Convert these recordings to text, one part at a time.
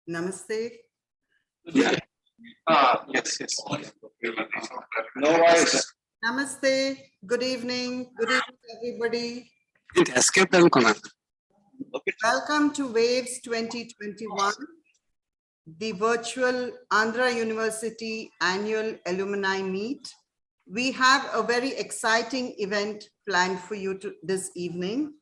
Namaste. Yeah. Yes. No voice. Namaste. Good evening. Good evening, everybody. It escaped Kumar. Welcome to Waves 2021, the virtual Andhra University annual alumni meet. We have a very exciting event planned for you this evening.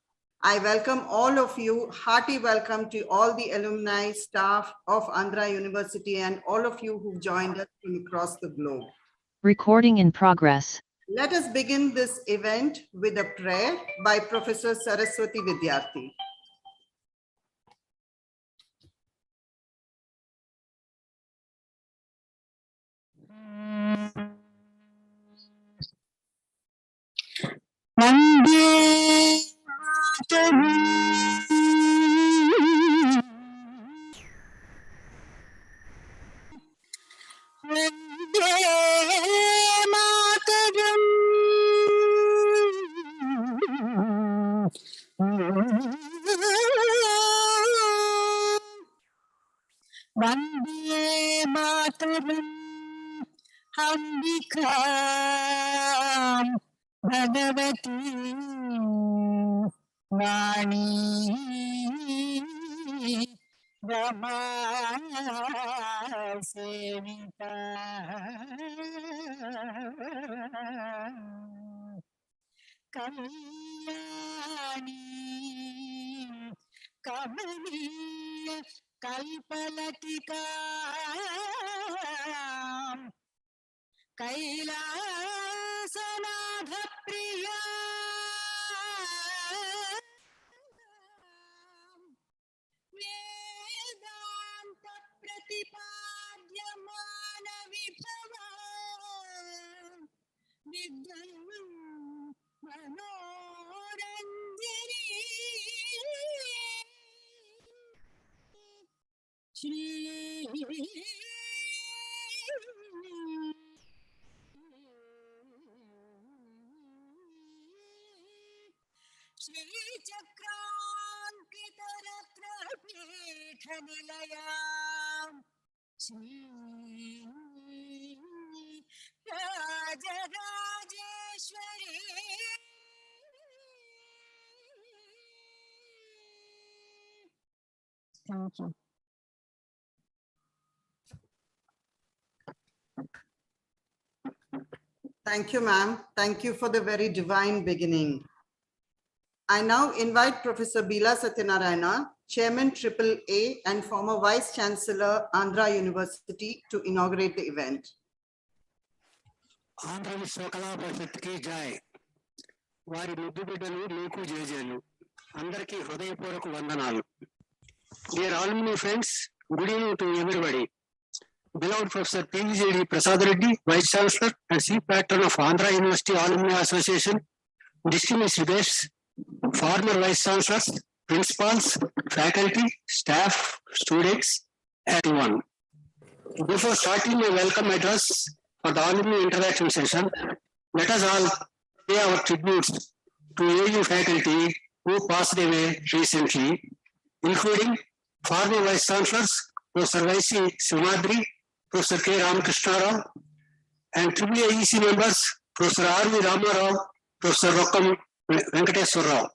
I welcome all of you, hearty welcome to all the alumni, staff of Andhra University and all of you who've joined us from across the globe. Recording in progress. Let us begin this event with a prayer by Professor Saraswati Vidyarthi. Vande Mataram Ambikam Bhagavati Vani Rama Sevita Kalyani Kamaniya Kalpalatika Kailasanadha Priya Vedanta Pratipadyamana Vibhava Vidyam Manoranjani Shri Chakrankita Ratna Peetha Nilayam Shri Rajarajeshwari Thank you. Thank you, ma'am. Thank you for the very divine beginning. I now invite Professor Bila Satyanarayana, Chairman AAA and former Vice Chancellor, Andhra University, to inaugurate the event. Andhra Viశ్వకళా పరిషత్కి జై. వారి ముద్దు బిడ్డలు మీకు జేజేలు. అందరికీ హృదయపూర్వక వందనాలు. Dear alumni friends, good evening to everybody. Beloved Professor P.V.J.D. Prasad Reddy, Vice Chancellor and Chief Patron of Andhra University Alumni Association, distinguished guests, former Vice Chancellors, Principals, Faculty, Staff, Students, and everyone. Before starting my welcome address for the alumni interaction session, let us all pay our tributes to AU faculty who passed away recently, including former Vice Chancellors, Professor Y.C. Simadri, Professor K. Ramakrishna Rao, and AAEC members, Professor R.V. Ramarao, Professor Rokkam Venkateswar Rao.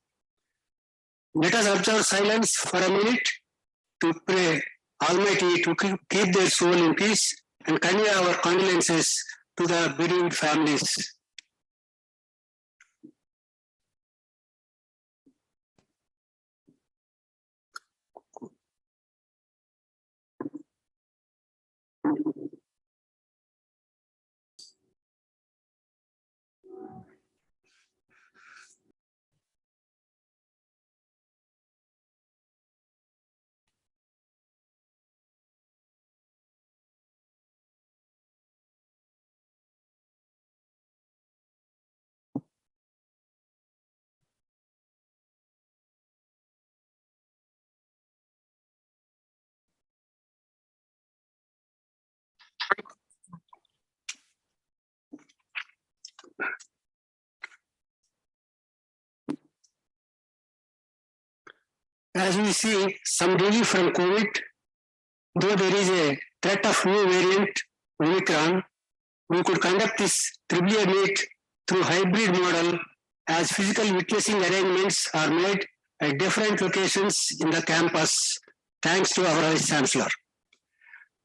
Let us observe silence for a minute to pray Almighty to keep their soul in peace and convey our condolences to the bereaved families. As we see some relief from COVID, though there is a threat of new variant Omicron, we could conduct this AAA meet through hybrid model as physical witnessing arrangements are made at different locations in the campus, thanks to our Vice Chancellor.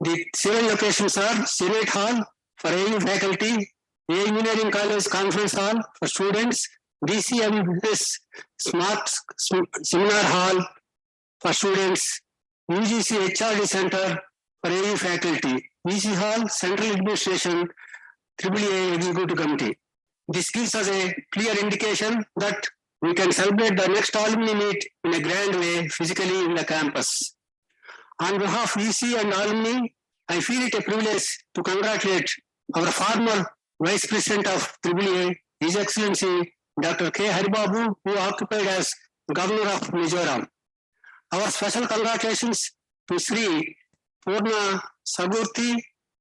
The 7 locations are Senate Hall for AU faculty, AU Engineering College Conference Hall for students, DCMS Smart Seminar Hall for students, UGC HRD Center for AU faculty, VC Hall, Central Administration, AAA Executive Committee. This gives us a clear indication that we can celebrate the next alumni meet in a grand way physically in the campus. On behalf of VC and alumni, I feel it a privilege to congratulate our former Vice President of AAA, His Excellency Dr. K. Haribabu, who occupied as Governor of Mizoram. Our special congratulations to Sri Purna Sagurthi,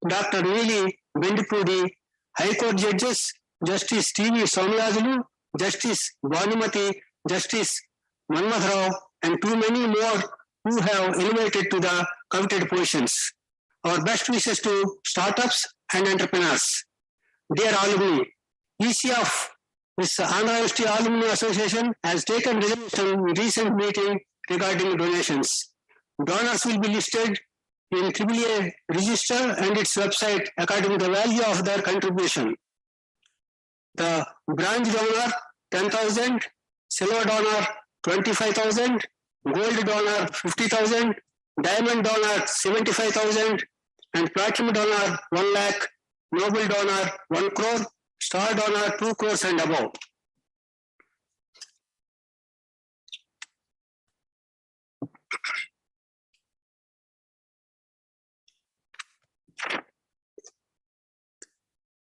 Dr. Neeli Bendipudi, High Court Judges, Justice T.V. Somyajulu, Justice Vanumati, Justice Manmadharao, and too many more who have elevated to the coveted positions. Our best wishes to startups and entrepreneurs. Dear alumni, EC of this Andhra University Alumni Association has taken resolution in recent meeting regarding donations. Donors will be listed in AAA register and its website according to the value of their contribution. The bronze donor 10,000, silver donor 25,000, gold donor 50,000, diamond donor 75,000, and platinum donor 1 lakh, noble donor 1 crore, star donor 2 crores and above.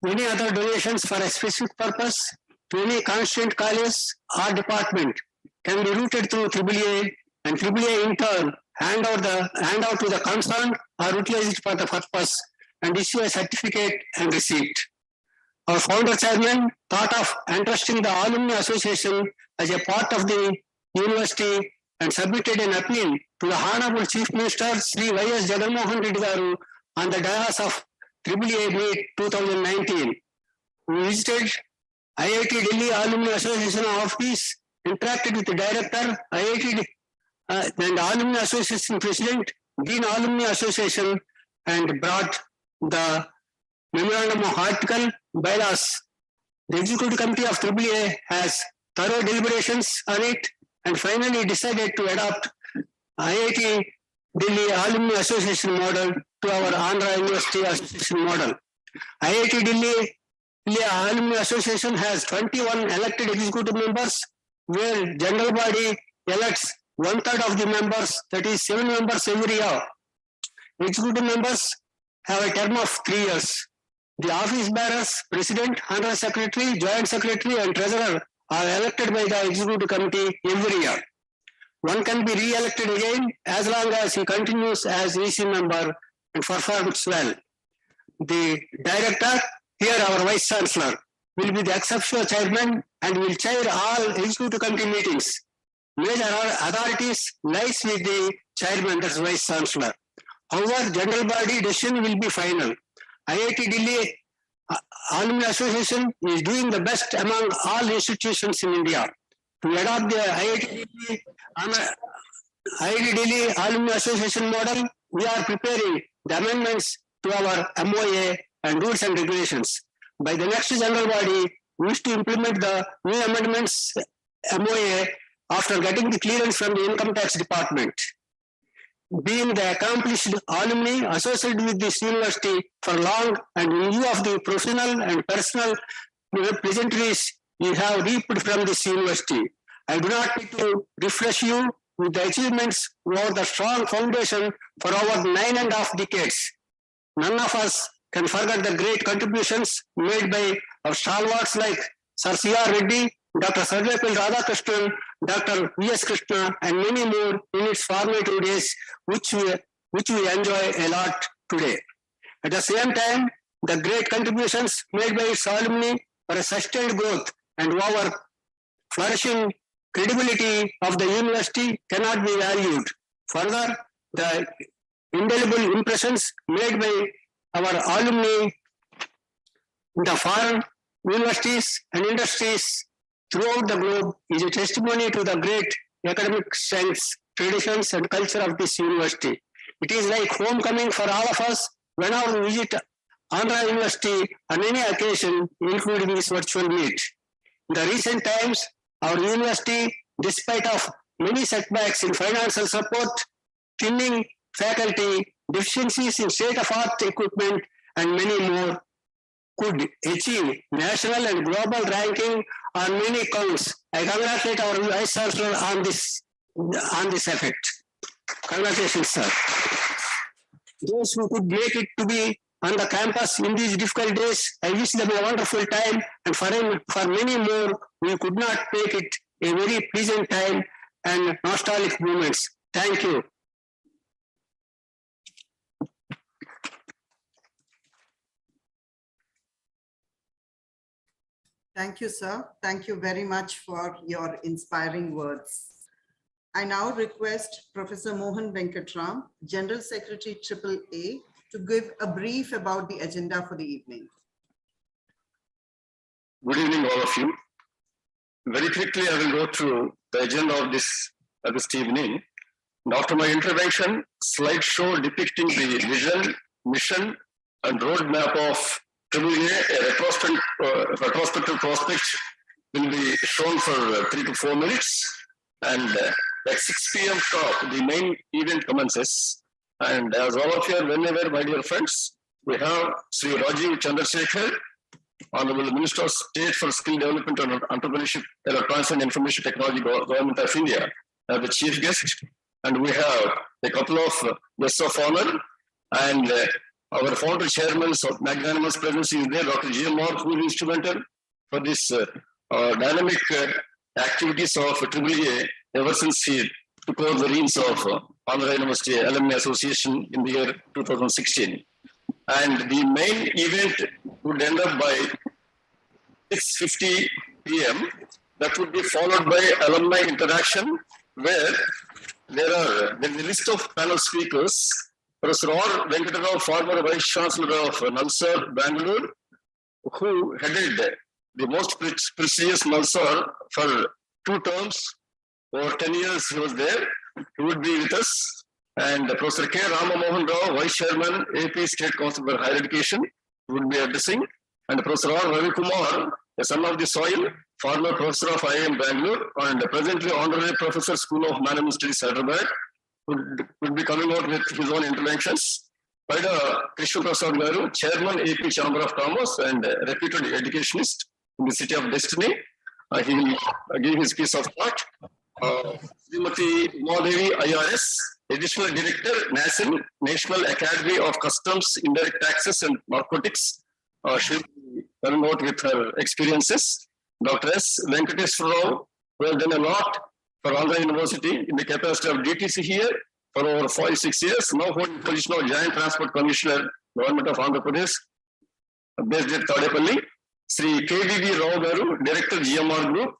Any other donations for a specific purpose to any constituent college or department can be routed through AAA, and AAA in turn hand out to the concerned or utilize it for the purpose and issue a certificate and receipt. Our founder chairman thought of entrusting the Alumni Association as a part of the university and submitted an appeal to the Honorable Chief Minister Sri Y.S. Jagannath Reddy Garu on the dais of AAA Meet 2019. We visited IIT Delhi Alumni Association office, interacted with the director, IIT and Alumni Association President, Dean Alumni Association, and brought the memorandum of article bylaws. The Executive Committee of AAA has thorough deliberations on it and finally decided to adopt IIT Delhi Alumni Association model to our Andhra University Association model. IIT Delhi Alumni Association has 21 elected executive members, where general body elects 1/3 of the members, that is 7 members every year. Executive members have a term of 3 years. The office bearers, president, under secretary, joint secretary, and treasurer are elected by the executive committee every year. One can be re-elected again as long as he continues as EC member and performs well. The director, here our vice chancellor, will be the exceptional chairman and will chair all executive committee meetings. Major authorities lies with the chairman, that's vice chancellor. However, general body decision will be final. IIT Delhi Alumni Association is doing the best among all institutions in India. To adopt the IIT Delhi Alumni Association model, we are preparing the amendments to our MOA and rules and regulations. By the next general body, we wish to implement the new amendments MOA after getting the clearance from the Income Tax Department. Being the accomplished alumni associated with this university for long and in view of the professional and personal pleasantries you have reaped from this university, I do not need to refresh you with the achievements over the strong foundation for over 9.5 decades. None of us can forget the great contributions made by our stalwarts like Sir C.R. Reddy, Dr. Sarvepalli Radhakrishnan, Dr. V.S. Krishna, and many more in its formative days, which we enjoy a lot today. At the same time, the great contributions made by its alumni for a sustained growth and our flourishing credibility of the university cannot be valued. Further, the indelible impressions made by our alumni in the foreign universities and industries throughout the globe is a testimony to the great academic strengths, traditions, and culture of this university. It is like homecoming for all of us whenever we visit Andhra University on any occasion, including this virtual meet. In the recent times, our university, despite of many setbacks in financial support, thinning faculty, deficiencies in state-of-art equipment, and many more, could achieve national and global ranking on many counts. I congratulate our Vice Chancellor on this effect. Congratulations, sir. Those who could make it to be on the campus in these difficult days, I wish them a wonderful time, and for many more, we could not make it a very pleasant time and nostalgic moments. Thank you. Thank you, sir. Thank you very much for your inspiring words. I now request Professor Mohan Venkatram, General Secretary AAA, to give a brief about the agenda for the evening. Good evening, all of you. Very quickly, I will go through the agenda of this evening. And after my intervention, slideshow depicting the vision, mission, and roadmap of AAA, a retrospective prospect, will be shown for 3 to 4 minutes. And at 6 p.m. sharp, the main event commences. And as all of you are well aware, my dear friends, we have Sri Rajiv Chandrasekhar, Honorable Minister of State for Skill Development and Entrepreneurship, Electronics and Information Technology, Government of India, as the chief guest. And we have a couple of guests of honor. And our founder chairman of magnanimous presence is there, Dr. GMR, who is instrumental for this dynamic activities of AAA ever since he took over the reins of Andhra University Alumni Association in the year 2016. And the main event would end up by 6:50 p.m. That would be followed by alumni interaction, where there's a list of panel speakers. Professor R. Venkatarao, former Vice Chancellor of Nalsar, Bangalore, who headed the most prestigious Nalsar for 2 terms. Over 10 years he was there. He would be with us. And Professor K. Rama Mohan Rao, Vice Chairman, AP State Council for Higher Education, would be addressing. And Professor R. Ravi Kumar, a son of the soil, former Professor of IIM Bangalore, and presently Honorary Professor, School of Management Studies, Hyderabad, would be coming out with his own interventions. Paida Krishna Prasad Garu, Chairman, AP Chamber of Commerce, and reputed educationist in the City of Destiny. He will give his piece of thought. Srimati Umadevi IRS, Additional Director, NASIM, National Academy of Customs, Indirect Taxes and Narcotics. She will be coming out with her experiences. Dr. S. Venkateswara Rao, who has done a lot for Andhra University in the capacity of DTC here for over 46 years, now holding the position of Joint Transport Commissioner, Government of Andhra Pradesh, based at Tadepalli. Sri KVV Rao Garu, Director GMR Group,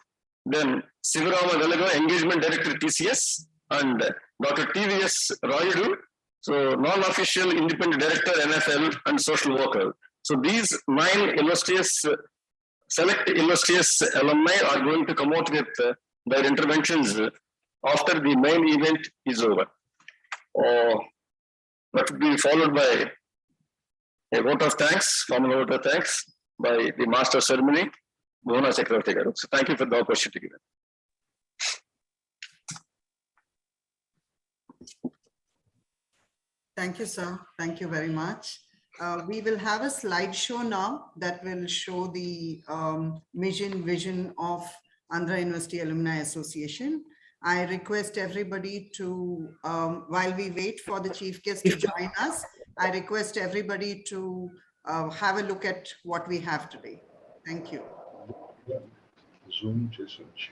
then Sivarama Velaga, Engagement Director TCS, and Dr. TVS Rayudu, so non-official independent director NFL and social worker. So these 9 illustrious, select illustrious alumni are going to come out with their interventions after the main event is over. That will be followed by a vote of thanks, formal vote of thanks by the master of ceremony, Bhuvana Chakravarti Garu. So thank you for the opportunity given. Thank you, sir. Thank you very much. We will have a slideshow now that will show the vision of Andhra University Alumni Association. I request everybody to, while we wait for the chief guest to join us, I request everybody to have a look at what we have today. Thank you. Zoom research.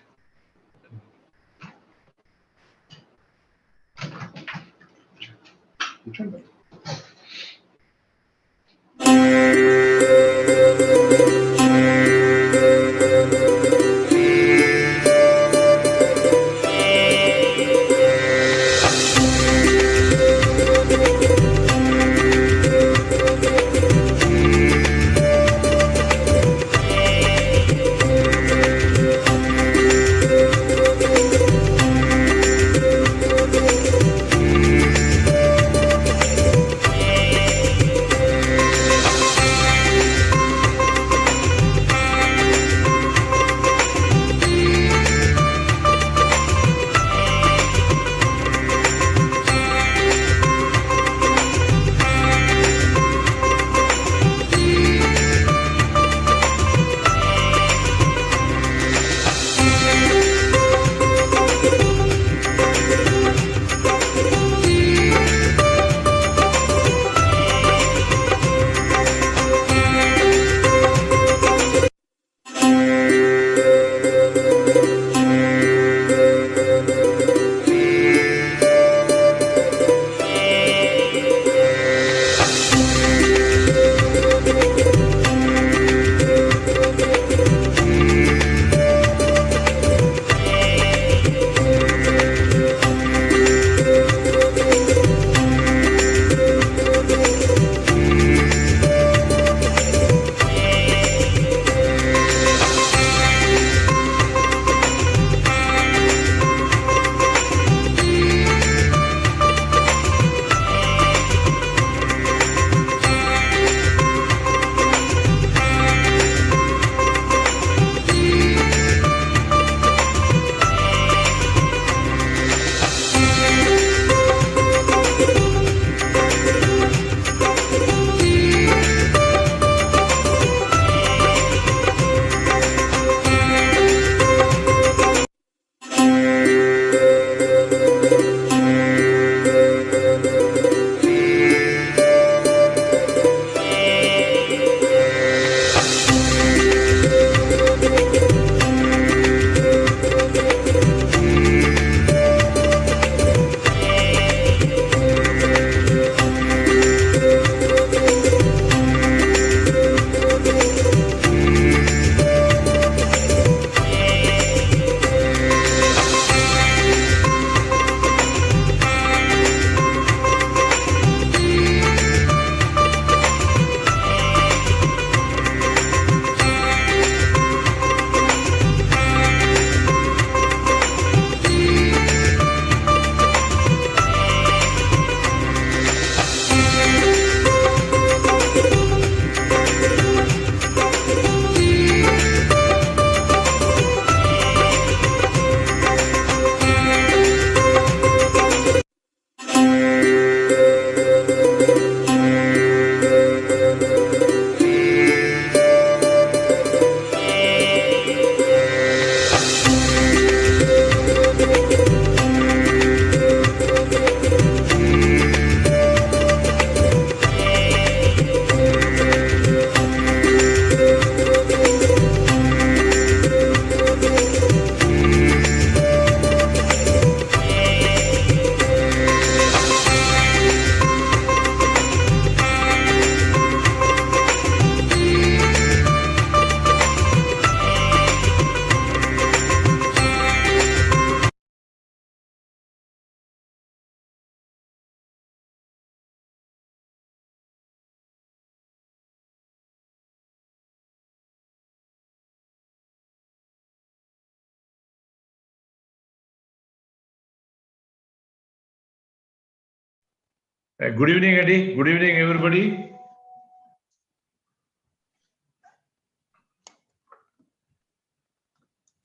Good evening, Eddie. Good evening, everybody.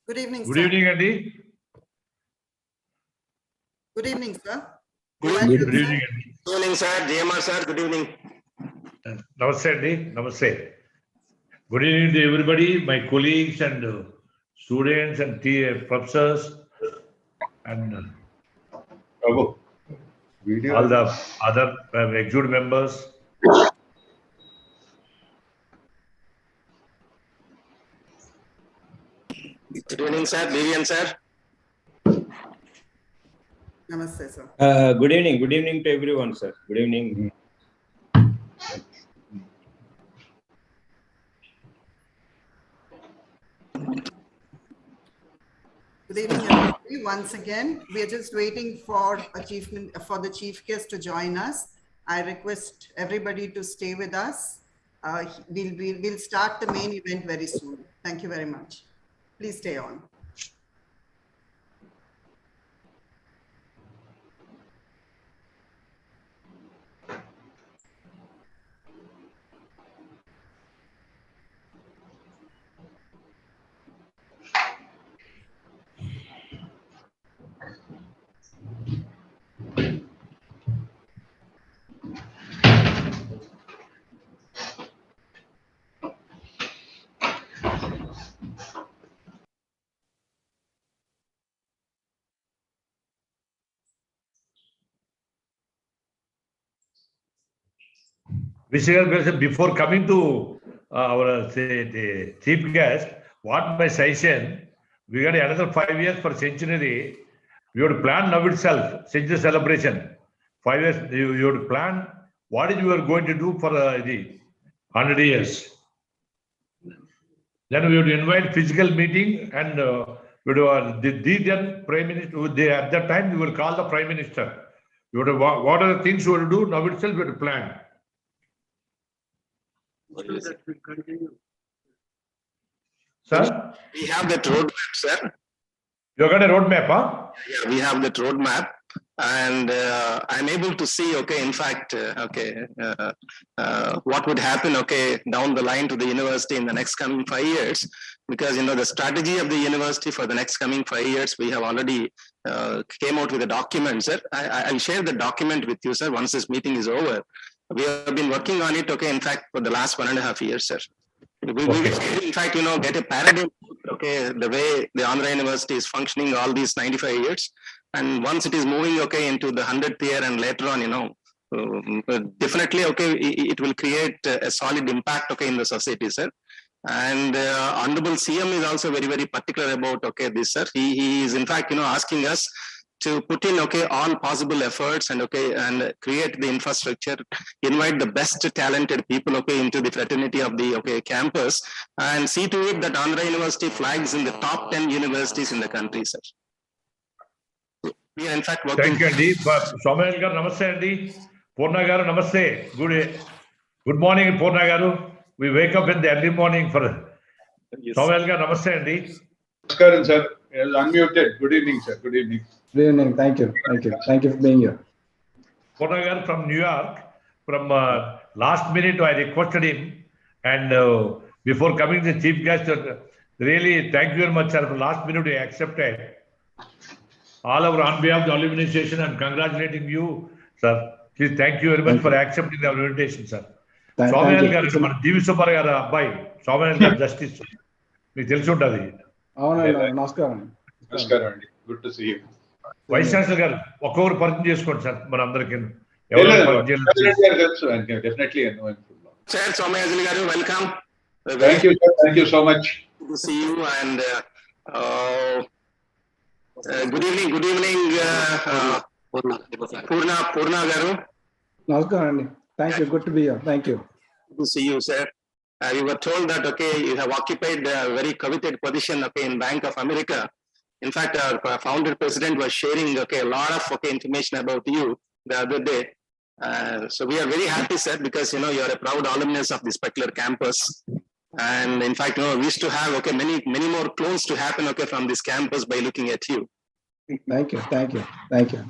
Good evening, Good sir. evening, Eddie. Good evening, sir. Good Good evening, Eddie. evening, sir. JMR, sir. Good evening. Namaste, Eddie. Namaste. Good evening to everybody, my colleagues and students and professors and Bravo. Video. all the other executive members. Good evening, sir. Vivian, sir. Namaste, sir. Good evening to everyone, sir. Good evening. Good evening, everybody. Once again, we are just waiting for the chief guest to join us. I request everybody to stay with us. We'll start the main event very soon. Thank you very much. Please stay on. Before coming to our the chief guest, what my suggestion, we got another 5 years for centenary. We would plan now itself, century celebration. 5 years, you would plan what you are going to do for the 100 years. Then we would invite physical meeting and we would the then prime minister. At that time, we will call the prime minister. We would what are the things we will do now itself? We would plan. Sir, We have that roadmap, sir. you got a roadmap, huh? Yeah, we have that roadmap, and I'm able to see, okay, in fact, what would happen, okay, down the line to the university in the next coming 5 years, because, you know, the strategy of the university for the next coming 5 years, we have already came out with a document, sir. I'll share the document with you, sir, once this meeting is over. We have been working on it, okay, in fact, for the last 1.5 years, sir. We in fact, you know, get a paradigm, okay, the way the Andhra University is functioning all these 95 years. And once it is moving, okay, into the 100th year and later on, you know, definitely, okay, it will create a solid impact, okay, in the society, sir. And Honorable CM is also very, very particular about, okay, this, sir. He is, in fact, you know, asking us to put in, okay, all possible efforts and, okay, and create the infrastructure, invite the best talented people, okay, into the fraternity of the, okay, campus, and see to it that Andhra University flags in the top 10 universities in the country, sir. We are in fact working. Thank you, Andy. Somayal garu, namaste, Andy. Purna garu, namaste. Good morning, Purna garu. We wake up in the early morning for Somayal garu, namaste, Andy. Namaskaram, sir. Unmuted. Good evening, sir. Good evening. Good evening. Thank you. Thank you. Thank you for being here. Purna garu from New York. From last minute, I requested him, and before coming the chief guest, really thank you very much, sir. For last minute, he accepted. All over on behalf of the Alumni Association, I'm congratulating you, sir. Please thank you very much for accepting the invitation, sir. Somayal garu, మన జీవి సుబ్బారావు గారు అబ్బాయి సోమయాల్ గారు justice మీకు తెలిసి ఉంటుంది. అవునండి, నమస్కారం. నమస్కారం అండి. Good to see you. Vice chancellor గారు ఒక్కొక్కరు పరిచయం చేసుకోండి సార్ మన అందరికీ. Definitely. Sir, Somayal garu, welcome. Thank you, sir. Thank you so much. Good to see you, and good evening, Purna garu. నమస్కారం అండి. Thank you. Good to be here. Thank you. Good to see you, sir. You were told that, okay, you have occupied a very coveted position, okay, in Bank of America. In fact, our founder president was sharing, okay, a lot of, okay, information about you the other day. So we are very happy, sir, because, you know, you are a proud alumnus of this particular campus. And in fact, you know, we used to have, okay, many more clones to happen, okay, from this campus by looking at you. Thank you. Thank you. Thank you.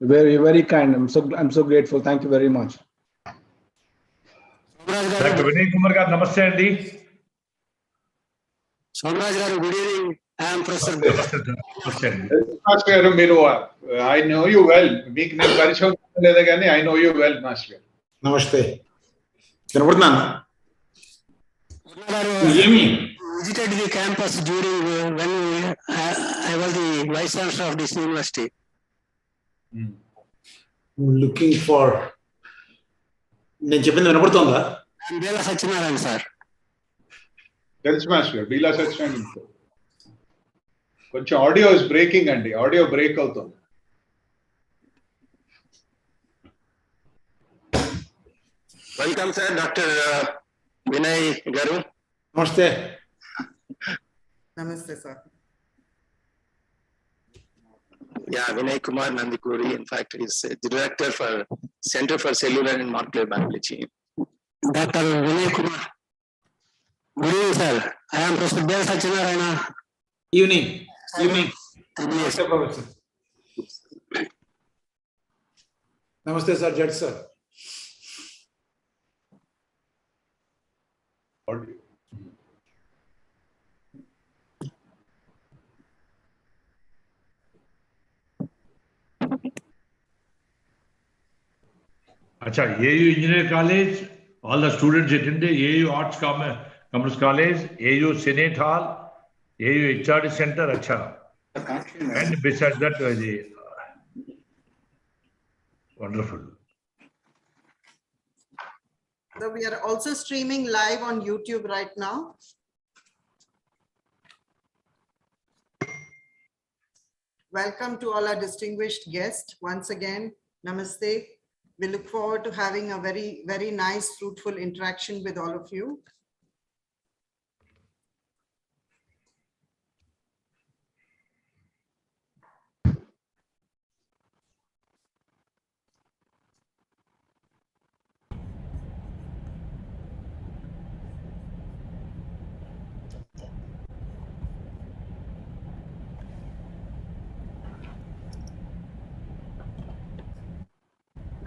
Very, very kind. I'm so grateful. Thank you very much. Doctor Vinay Kumar గారు నమస్తే అండి. సోమరాజ్ గారు good evening. I'm professor నమస్తే అండి. Master గారు మీరు I know you well. మీకు నేను పరిచయం లేదా కానీ I know you well master గారు. నమస్తే. కనబడుతున్నాను. ఏమి visited the campus during when I was the vice chancellor of this university. Looking for. నేను చెప్పింది వినపడుతుందా? బేలా సత్యనారాయణ సార్. తెలుసు మాస్టర్ గారు, బీలా సత్యనారాయణ. కొంచెం ఆడియో ఇస్ బ్రేకింగ్ అండి, ఆడియో బ్రేక్ అవుతుంది. వెల్కమ్ సార్ డాక్టర్ వినయ్ గారు. నమస్తే. Namaste, sir. Yeah, Vinay Kumar Nandikuri, in fact, is the director for Center for Cellular and Molecular Biology. Dr. Vinay Kumar. Good evening, sir. I am Professor Bela Satyanarayana. Evening. Yes. నమస్తే sir, Z sir. Audio Acha, AU Engineer College, all the students attended, AU Arts Commerce College, AU Senate Hall, AU HRD Center, acha. And besides that, wonderful. So we are also streaming live on YouTube right now. Welcome to all our distinguished guests. Once again, namaste. We look forward to having a very, very nice, fruitful interaction with all of you.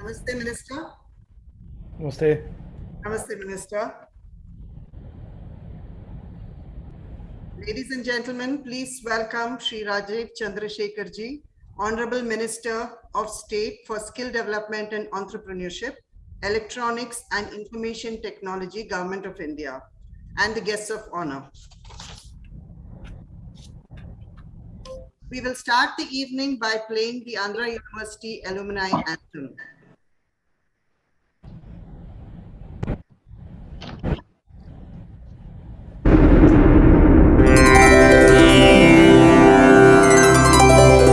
Namaste, Minister. Namaste. Namaste, Minister. Ladies and gentlemen, please welcome Shri Rajiv Chandrasekhar ji, Honorable Minister of State for Skill Development and Entrepreneurship, Electronics and Information Technology, Government of India, and the guests of honor. We will start the evening by playing the Andhra University Alumni Anthem.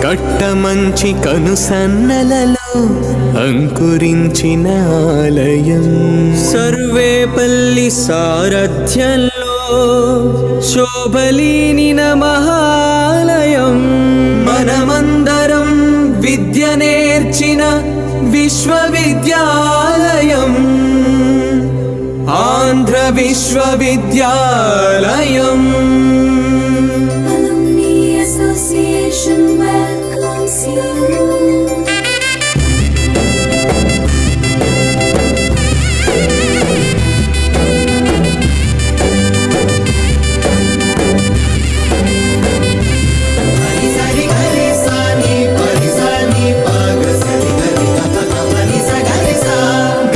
Kattamanchi కనుసన్నలలో అంకురించిన ఆలయం, సర్వేపల్లి సారథ్యంలో శోభలీనిన మహాలయం, మనమందరం విద్య నేర్చిన విశ్వవిద్యాలయం, ఆంధ్ర విశ్వవిద్యాలయం. Alumni Association welcomes you.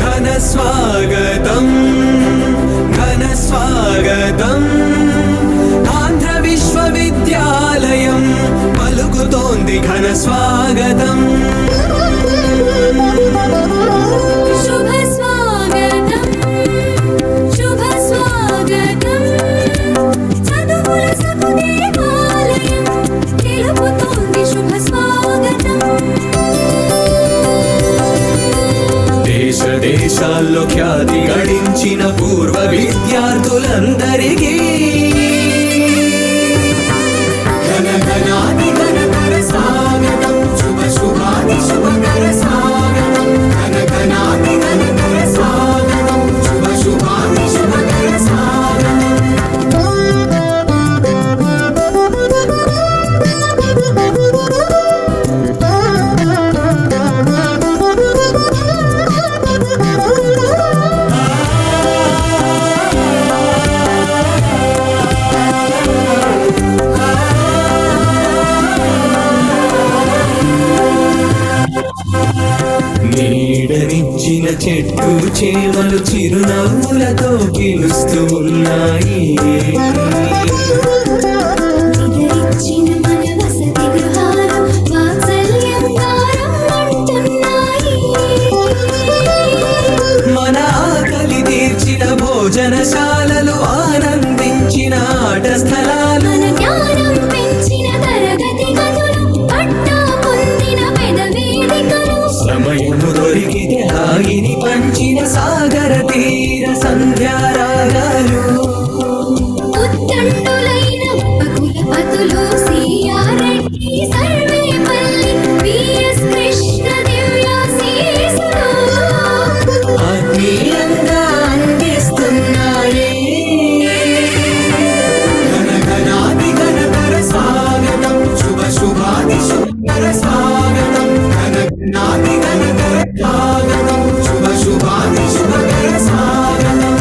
ఘన స్వాగతం, ఘన స్వాగతం, ఆంధ్ర విశ్వవిద్యాలయం పలుకుతోంది ఘన స్వాగతం. శుభ స్వాగతం, శుభ స్వాగతం, చదువుల సకుదేవాలయం తెలుపుతోంది శుభ స్వాగతం. దేశ దేశాల్లో ఖ్యాతి గడించిన పూర్వ విద్యార్థులందరికీ ఘన ఘనాది ఘనతర స్వాగతం. చెట్టు చేమలు చిరునవ్వులతో పిలుస్తూ ఉన్నాయి. నిద్రించిన మన వసతి గృహాలు వాత్సల్యంగా రమ్మంటున్నాయి. మన ఆకలి తీర్చిన భోజనశాలలు, ఆనందించిన ఆట స్థలాలు, మన జ్ఞానం పెంచిన తరగతి గదులు, పట్టా పొందిన పెద వేదికలు, సమయము దొరికితే హాయిని పంచిన సాగర తీర సంధ్యారాగాలు, ఉత్తండులైన ఉపకులపతులు సిఆర్ రెడ్డి, సర్వేపల్లి, విఎస్ కృష్ణ దివ్యాశీసులు ఆత్మీయంగా అందిస్తున్నాయి. ఘనఘనాది ఘనకర స్వాగతం, శుభ శుభాది శుభకర స్వాగతం. ఘనఘనాది ఘనకర స్వాగతం, శుభ శుభాది శుభకర స్వాగతం.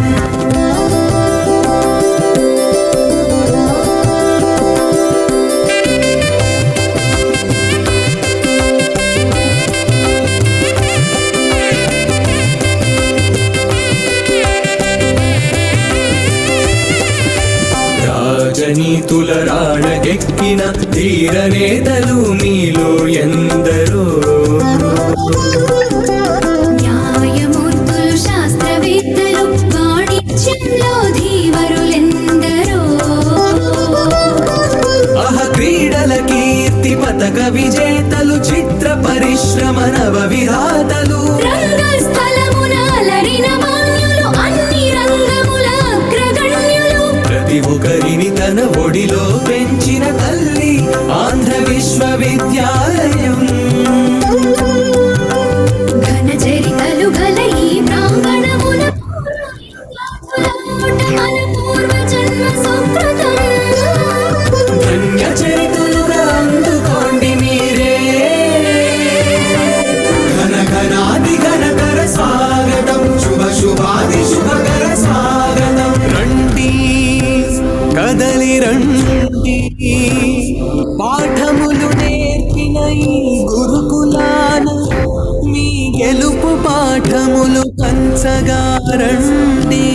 రాజనీతుల రాణకెక్కిన ధీర నేతలు మీలో ఎందరో, న్యాయమూర్తులు, శాస్త్రవేత్తలు, వాణిజ్యంలో ధీవరులెందరో, క్రీడల కీర్తి పతక విజేతలు, చిత్ర పరిశ్రమ నవ విధాతలు, రంగస్థలమున అలరిన మాన్యులు, అన్ని రంగముల అగ్రగణ్యులు, ప్రతి ఒక్కరిని తన ఒడిలో పెంచిన తల్లి ఆంధ్ర విశ్వవిద్యాలయం. ఘన చరితలు గల ఈ ప్రాంగణమున మన పూర్వ జన్మ సుకృతం. ధన్య చరితులుగా అందుకోండి మీరే. ఘనఘనాది ఘనకర స్వాగతం, శుభ శుభాది శుభకర స్వాగతం. రండి కదలి రండి, పాఠములు నేర్పిన ఈ గురుకులాన మీ గెలుపు పాఠములు పంచగా రండి.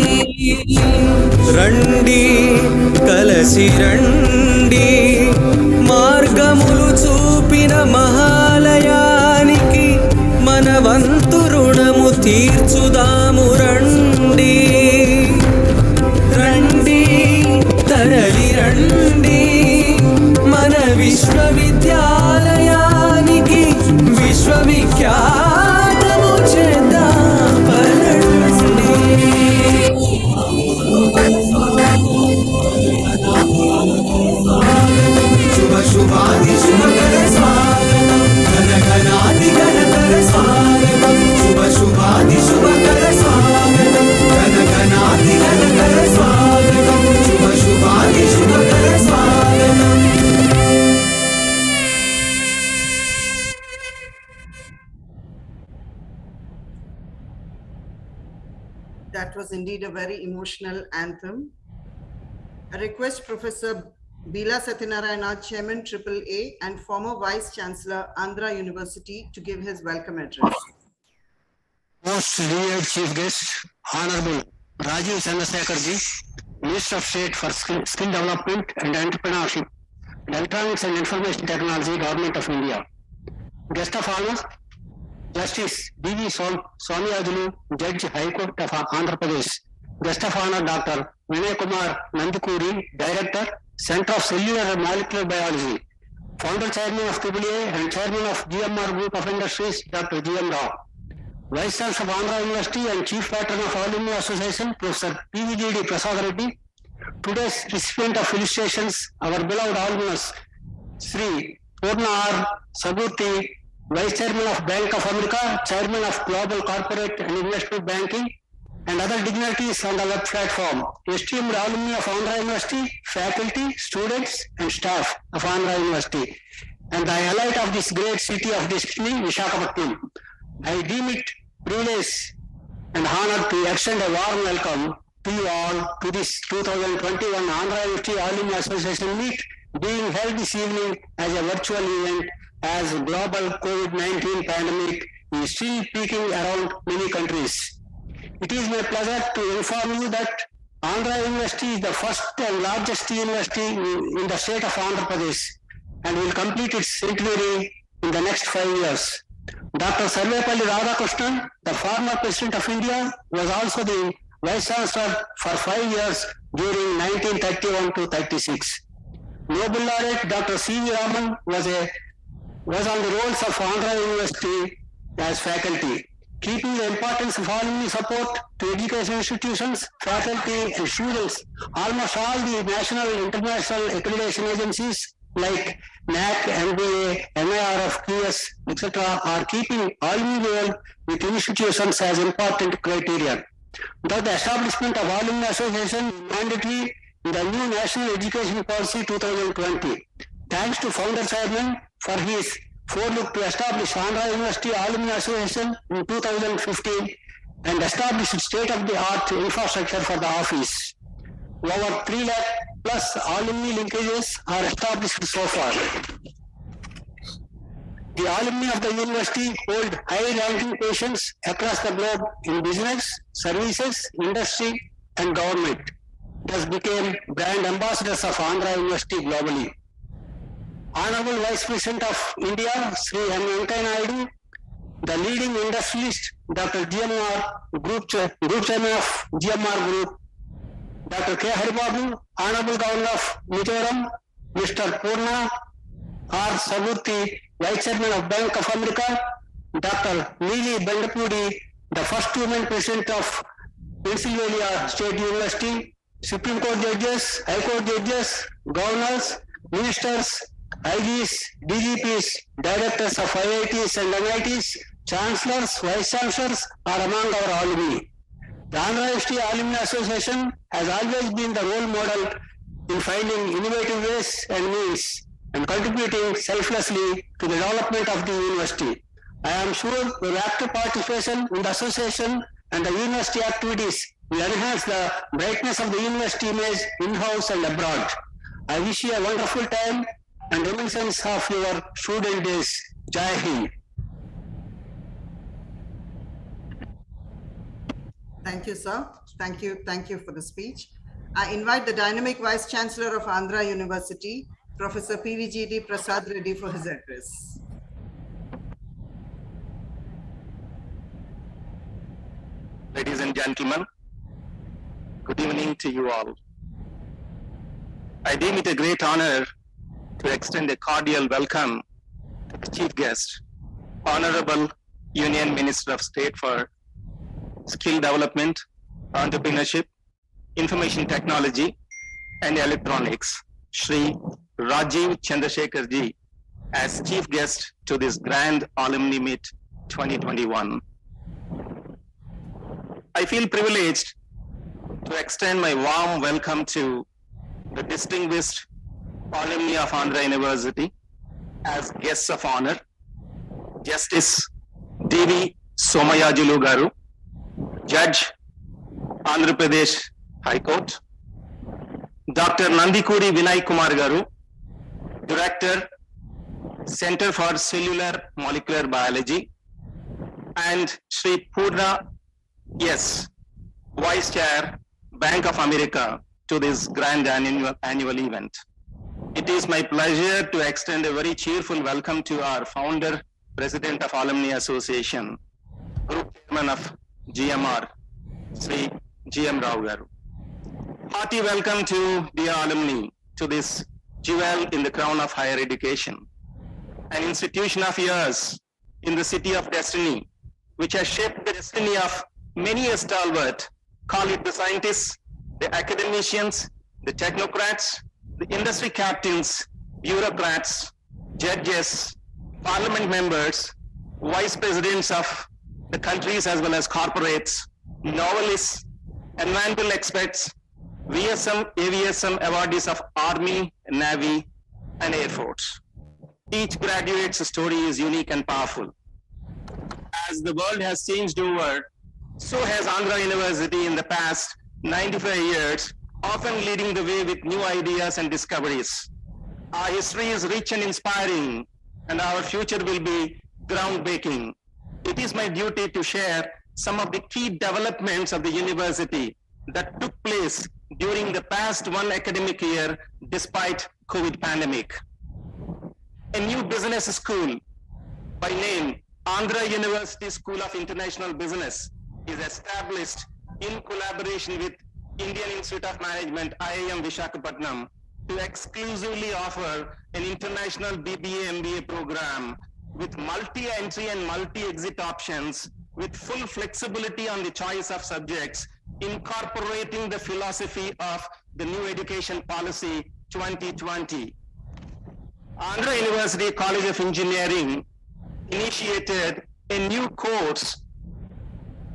రండి కలసి రండి, మార్గములు చూపిన మహాలయానికి మన వంతు రుణము తీర్చుదాము. రండి రండి తరలి రండి, మన విశ్వవిద్యాలయానికి విశ్వవిఖ్యాతము చేద్దాం పరండి. శుభ శుభాది శుభకర స్వాగతం, ఘనఘనాది ఘనకర స్వాగతం, శుభ శుభాది శుభకర స్వాగతం, ఘనఘనాది ఘనకర స్వాగతం, శుభ శుభాది శుభకర స్వాగతం. That was indeed a very emotional anthem. I request Professor Bila Satyanarayana, Chairman AAA and former Vice Chancellor, Andhra University, to give his welcome address. Most revered Chief Guest, Honorable Rajiv Chandrasekharji, Minister of State for Skill Development and Entrepreneurship, Electronics and Information Technology, Government of India. Guest of Honor, Justice D.V. Swamiyajulu, Judge High Court of Andhra Pradesh. Guest of Honor, Dr. Ravi Kumar, Director, Center of Cellular and Molecular Biology. Founder Chairman of AAA and Chairman of GMR Group of Industries, Dr. G.M. Rao. Vice Chancellor of Andhra University and Chief Patron of Alumni Association, Professor P.V.G.D. Prasad Reddy. Today's recipient of felicitations, our beloved alumnus, Sri Purna R. Sagurti, Vice Chairman of Bank of America, Chairman of Global Corporate and Investment Banking, and other dignitaries on the web platform. Esteemed alumni of Andhra University, faculty, students, and staff of Andhra University, and the highlight of this great city of destiny, Visakhapatnam. I deem it privilege and honor to extend a warm welcome to you all to this 2021 Andhra University Alumni Association meet being held this evening as a virtual event as global COVID-19 pandemic is still peaking around many countries. It is my pleasure to inform you that Andhra University is the first and largest university in the state of Andhra Pradesh and will complete its centenary in the next 5 years. Dr. Sarvepalli Radhakrishnan, the former President of India, was also the Vice Chancellor for 5 years during 1931 to 36. Nobel laureate Dr. C.V. Raman was on the rolls of Andhra University as faculty. Keeping the importance of alumni support to education institutions, faculty and students, almost all the national and international accreditation agencies like NAC, NBA, NIRF, QS, etc. are keeping alumni role with institutions as important criteria. Thus, the establishment of Alumni Association is mandatory in the new National Education Policy 2020. Thanks to Founder Chairman for his forlook to establish Andhra University Alumni Association in 2015 and establish state-of-the-art infrastructure for the office. Over 3 lakh plus alumni linkages are established so far. The alumni of the university hold high-ranking positions across the globe in business, services, industry, and government. Thus became brand ambassadors of Andhra University globally. Honorable Vice President of India, Sri M. Venkaiah Naidu, the leading industrialist, Dr. GMR, Group Chairman of GMR Group, Dr. K. Haribabu, Honorable Governor of Mizoram, Mr. Purna R. Saburthi, Vice Chairman of Bank of America, Dr. Neeli Bendapudi, the first woman President of Pennsylvania State University, Supreme Court judges, High Court judges, governors, ministers, IGs, DGPs, directors of IITs and NITs, chancellors, vice chancellors are among our alumni. The Andhra University Alumni Association has always been the role model in finding innovative ways and means and contributing selflessly to the development of the university. I am sure your active participation in the association and the university activities will enhance the brightness of the university image in-house and abroad. I wish you a wonderful time and reminiscence of your student days. Jai Hind. Thank you, sir. Thank you for the speech. I invite the dynamic Vice Chancellor of Andhra University, Professor PVGD Prasad Reddy, for his address. Ladies and gentlemen, good evening to you all. I deem it a great honor to extend a cordial welcome to the chief guest, Honorable Union Minister of State for Skill Development, Entrepreneurship, Information Technology, and Electronics, Shri Rajiv Chandrasekhar Ji, as chief guest to this grand Alumni Meet 2021. I feel privileged to extend my warm welcome to the distinguished alumni of Andhra University as guests of honor, Justice D.V. Somayajulu Garu, Judge, Andhra Pradesh High Court, Dr. Nandikuri Vinay Kumar Garu, Director, Center for Cellular Molecular Biology, and Shri Purna S., Vice Chair, Bank of America, to this grand annual event. It is my pleasure to extend a very cheerful welcome to our founder, President of Alumni Association, Group Chairman of GMR, Sri G.M. Rao Garu. Hearty welcome to dear alumni to this jewel in the crown of higher education, an institution of yours in the city of destiny, which has shaped the destiny of many a stalwart, call it the scientists, the academicians, the technocrats, the industry captains, bureaucrats, judges, parliament members, vice presidents of the countries as well as corporates, novelists, environmental experts, VSM, AVSM awardees of Army, Navy, and Air Force. Each graduate's story is unique and powerful. As the world has changed over, so has Andhra University in the past 95 years, often leading the way with new ideas and discoveries. Our history is rich and inspiring, and our future will be groundbreaking. it is my duty to share some of the key developments of the university that took place during the past one academic year despite COVID pandemic. A new business school by name Andhra University School of International Business is established in collaboration with Indian Institute of Management, IIM Visakhapatnam, to exclusively offer an international BBA MBA program with multi-entry and multi-exit options with full flexibility on the choice of subjects, incorporating the philosophy of the new education policy 2020. Andhra University College of Engineering initiated a new course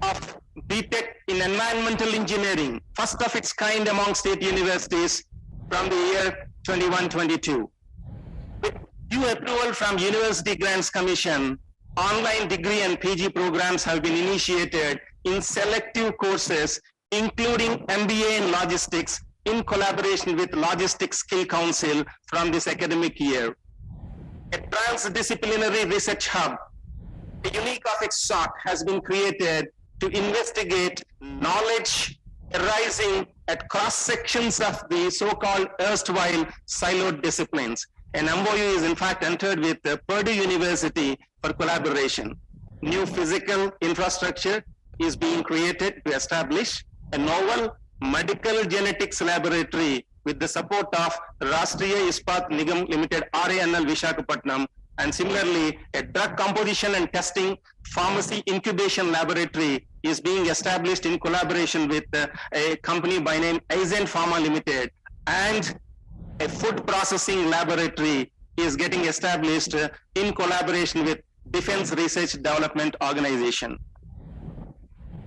of BTech in environmental engineering, first of its kind among state universities from the year 21-22. With due approval from University Grants Commission, online degree and PG programs have been initiated in selective courses, including MBA in logistics in collaboration with Logistics Skill Council from this academic year. A transdisciplinary research hub, unique of its sort, has been created to investigate knowledge arising at cross sections of the so-called erstwhile siloed disciplines. An MOU is in fact entered with Purdue University for collaboration. New physical infrastructure is being created to establish a novel medical genetics laboratory with the support of Rashtriya Ispat Nigam Limited RANL Visakhapatnam, and similarly a drug composition and testing pharmacy incubation laboratory is being established in collaboration with a company by name Aizen Pharma Limited, and a food processing laboratory is getting established in collaboration with Defense Research Development Organization.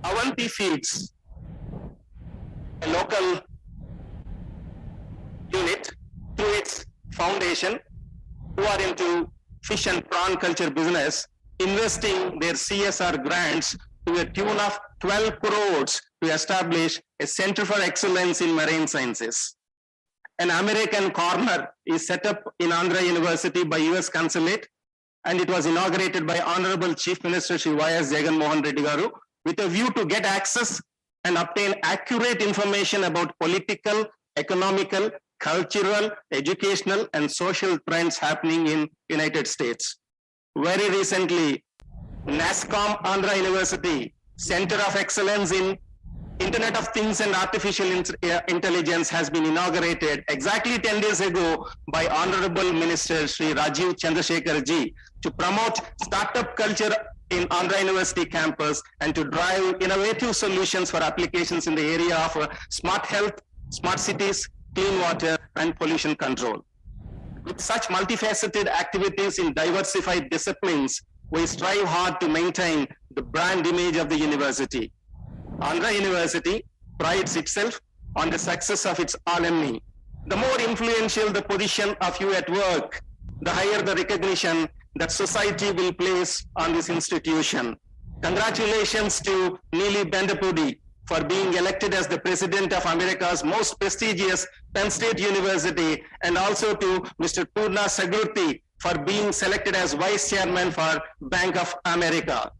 Avanti Feeds, a local unit through its foundation who are into fish and prawn culture business, investing their CSR grants to a tune of 12 crores to establish a Center for Excellence in Marine Sciences. An American corner is set up in Andhra University by US Consulate, and it was inaugurated by Honorable Chief Minister Shri Y.S. Jagan Mohan Reddy Garu with a view to get access and obtain accurate information about political, economical, cultural, educational, and social trends happening in United States. Very recently, NASCOM Andhra University Center of Excellence in Internet of Things and Artificial Intelligence has been inaugurated exactly 10 days ago by Honorable Minister Shri Rajiv Chandrasekhar ji to promote startup culture in Andhra University campus and to drive innovative solutions for applications in the area of smart health, smart cities, clean water, and pollution control. With such multifaceted activities in diversified disciplines, we strive hard to maintain the brand image of the university. Andhra University prides itself on the success of its alumni. The more influential the position of you at work, the higher the recognition that society will place on this institution. Congratulations to Neeli Bendapudi for being elected as the president of America's most prestigious Penn State University, and also to Mr. Purna Sagurti for being selected as vice chairman for Bank of America.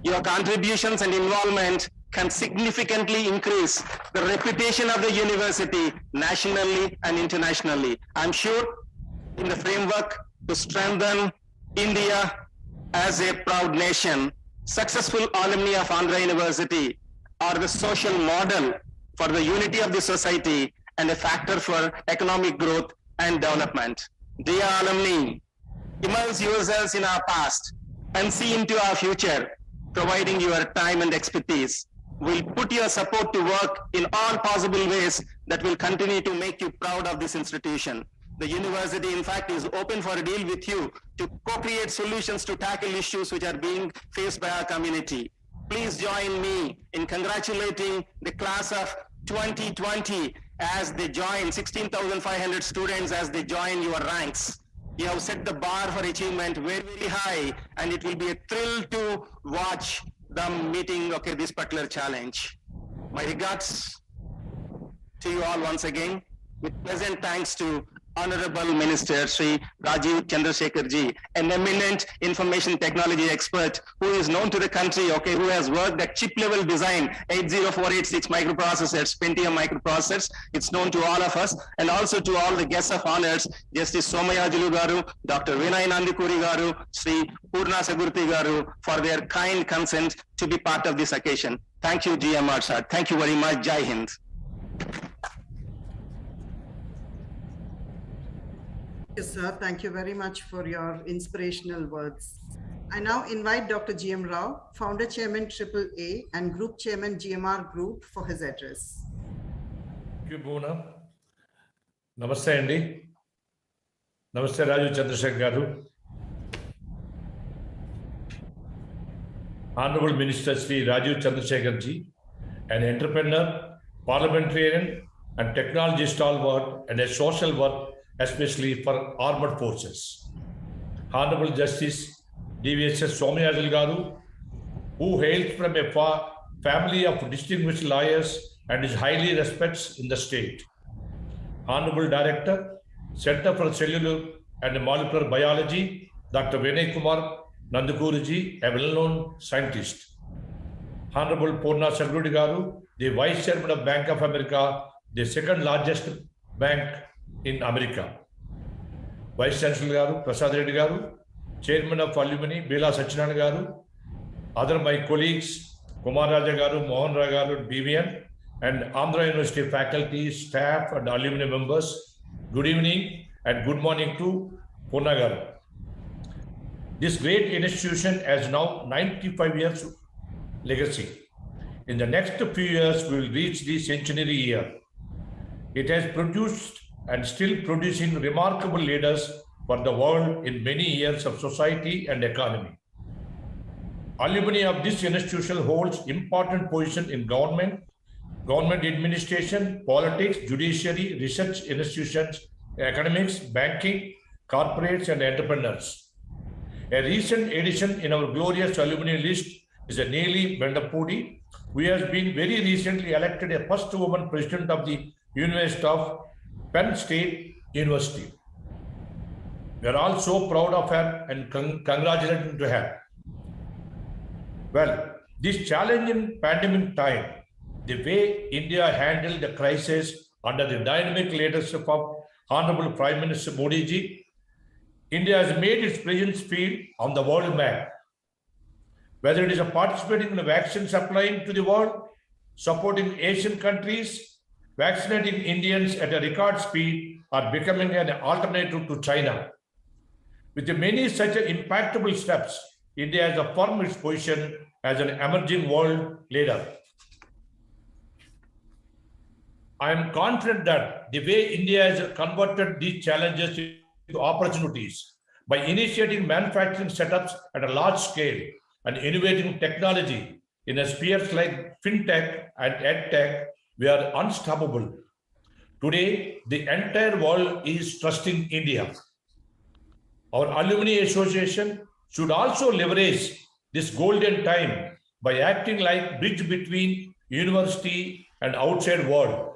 Your contributions and involvement can significantly increase the reputation of the university nationally and internationally. I'm sure in the framework to strengthen India as a proud nation, successful alumni of Andhra University are the social model for the unity of the society and a factor for economic growth and development. Dear alumni, immerse yourselves in our past and see into our future, providing your time and expertise. We'll put your support to work in all possible ways that will continue to make you proud of this institution. The university, in fact, is open for a deal with you to co-create solutions to tackle issues which are being faced by our community. Please join me in congratulating the class of 2020 as they join, 16,500 students as they join your ranks. You have set the bar for achievement very, very high, and it will be a thrill to watch them meeting this particular challenge. My regards to you all once again, with pleasant thanks to Honorable Minister Sri Rajiv Chandrasekhar ji, an eminent information technology expert who is known to the country, okay, who has worked at chip level design, 80486 microprocessors, Pentium microprocessors. It's known to all of us, and also to all the guests of honors, Justice Somayajulu Garu, Dr. Vinay Nandikuri Garu, Sri Purna Sagurti Garu, for their kind consent to be part of this occasion. Thank you, GMR sir. Thank you very much. Jai Hind. Yes, sir. Thank you very much for your inspirational words. I now invite Dr. G.M. Rao, Founder Chairman AAA and Group Chairman GMR Group for his address. Thank you, Boona. Namaste, Andy. Namaste, Rajiv Chandrasekhar Garu. Honorable Minister Sri Rajiv Chandrasekhar ji, an entrepreneur, parliamentarian, and technology stalwart, and a social work, especially for armed forces. Honorable Justice DVSS Somayajulu Garu, who hails from a family of distinguished lawyers and is highly respected in the state. Honorable Director, Center for Cellular and Molecular Biology, Dr. Ravi Kumar Nandakuruji, a well-known scientist. Honorable Purna Sagurti Garu, the Vice Chairman of Bank of America, the second largest bank in America. Vice Chancellor Garu, Prasad Reddy Garu, Chairman of Alumni, Bela Sachinanda Garu, other my colleagues, Kumar Raja Garu, Mohan Raja Garu, BVN, and Andhra University faculty, staff, and alumni members, good evening and good morning to Purna Garu. This great institution has now 95 years legacy. In the next few years, we will reach the centenary year. It has produced and still producing remarkable leaders for the world in many years of society and economy. Alumni of this institution holds important position in government administration, politics, judiciary, research institutions, academics, banking, corporates, and entrepreneurs. A recent addition in our glorious alumni list is Neeli Bendapudi, who has been very recently elected a first woman president of the University of Penn State University. We are all so proud of her and congratulating to her. Well, this challenging pandemic time, the way India handled the crisis under the dynamic leadership of Honorable Prime Minister Modi ji, India has made its presence feel on the world map. Whether it is participating in the vaccine supplying to the world, supporting Asian countries, vaccinating Indians at a record speed, or becoming an alternative to China. With the many such impactful steps, India has affirmed its position as an emerging world leader. I am confident that the way India has converted these challenges into opportunities by initiating manufacturing setups at a large scale and innovating technology in spheres like fintech and edtech, we are unstoppable. Today, the entire world is trusting India. Our Alumni Association should also leverage this golden time by acting like bridge between university and outside world.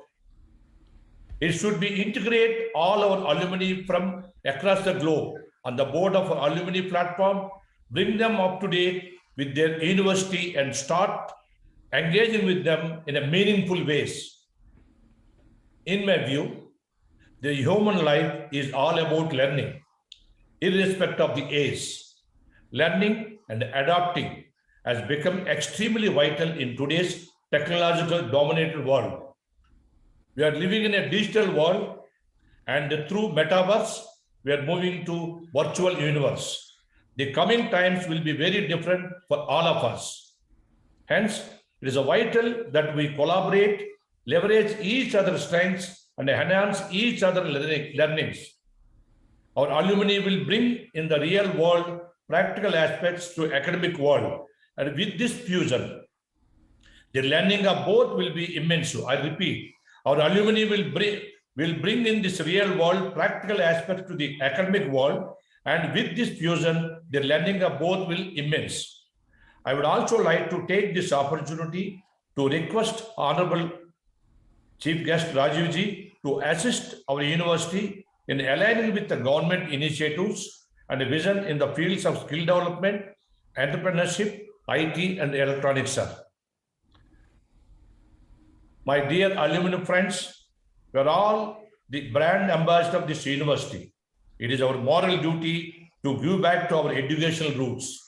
It should be integrate all our alumni from across the globe on the board of our alumni platform, bring them up to date with their university and start engaging with them in a meaningful ways. In my view, the human life is all about learning, irrespective of the age. Learning and adapting has become extremely vital in today's technological dominated world. We are living in a digital world, and through metaverse, we are moving to virtual universe. The coming times will be very different for all of us. Hence, it is vital that we collaborate, leverage each other's strengths, and enhance each other's learnings. Our alumni will bring in the real world practical aspects to academic world. And with this fusion, the learning of both will be immense. I repeat, our alumni will bring in this real world practical aspects to the academic world. And with this fusion, the learning of both will immense. I would also like to take this opportunity to request Honorable Chief Guest Rajiv ji to assist our university in aligning with the government initiatives and vision in the fields of skill development, entrepreneurship, IT, and electronics, sir. My dear alumni friends, we are all the brand ambassador of this university. It is our moral duty to give back to our educational roots.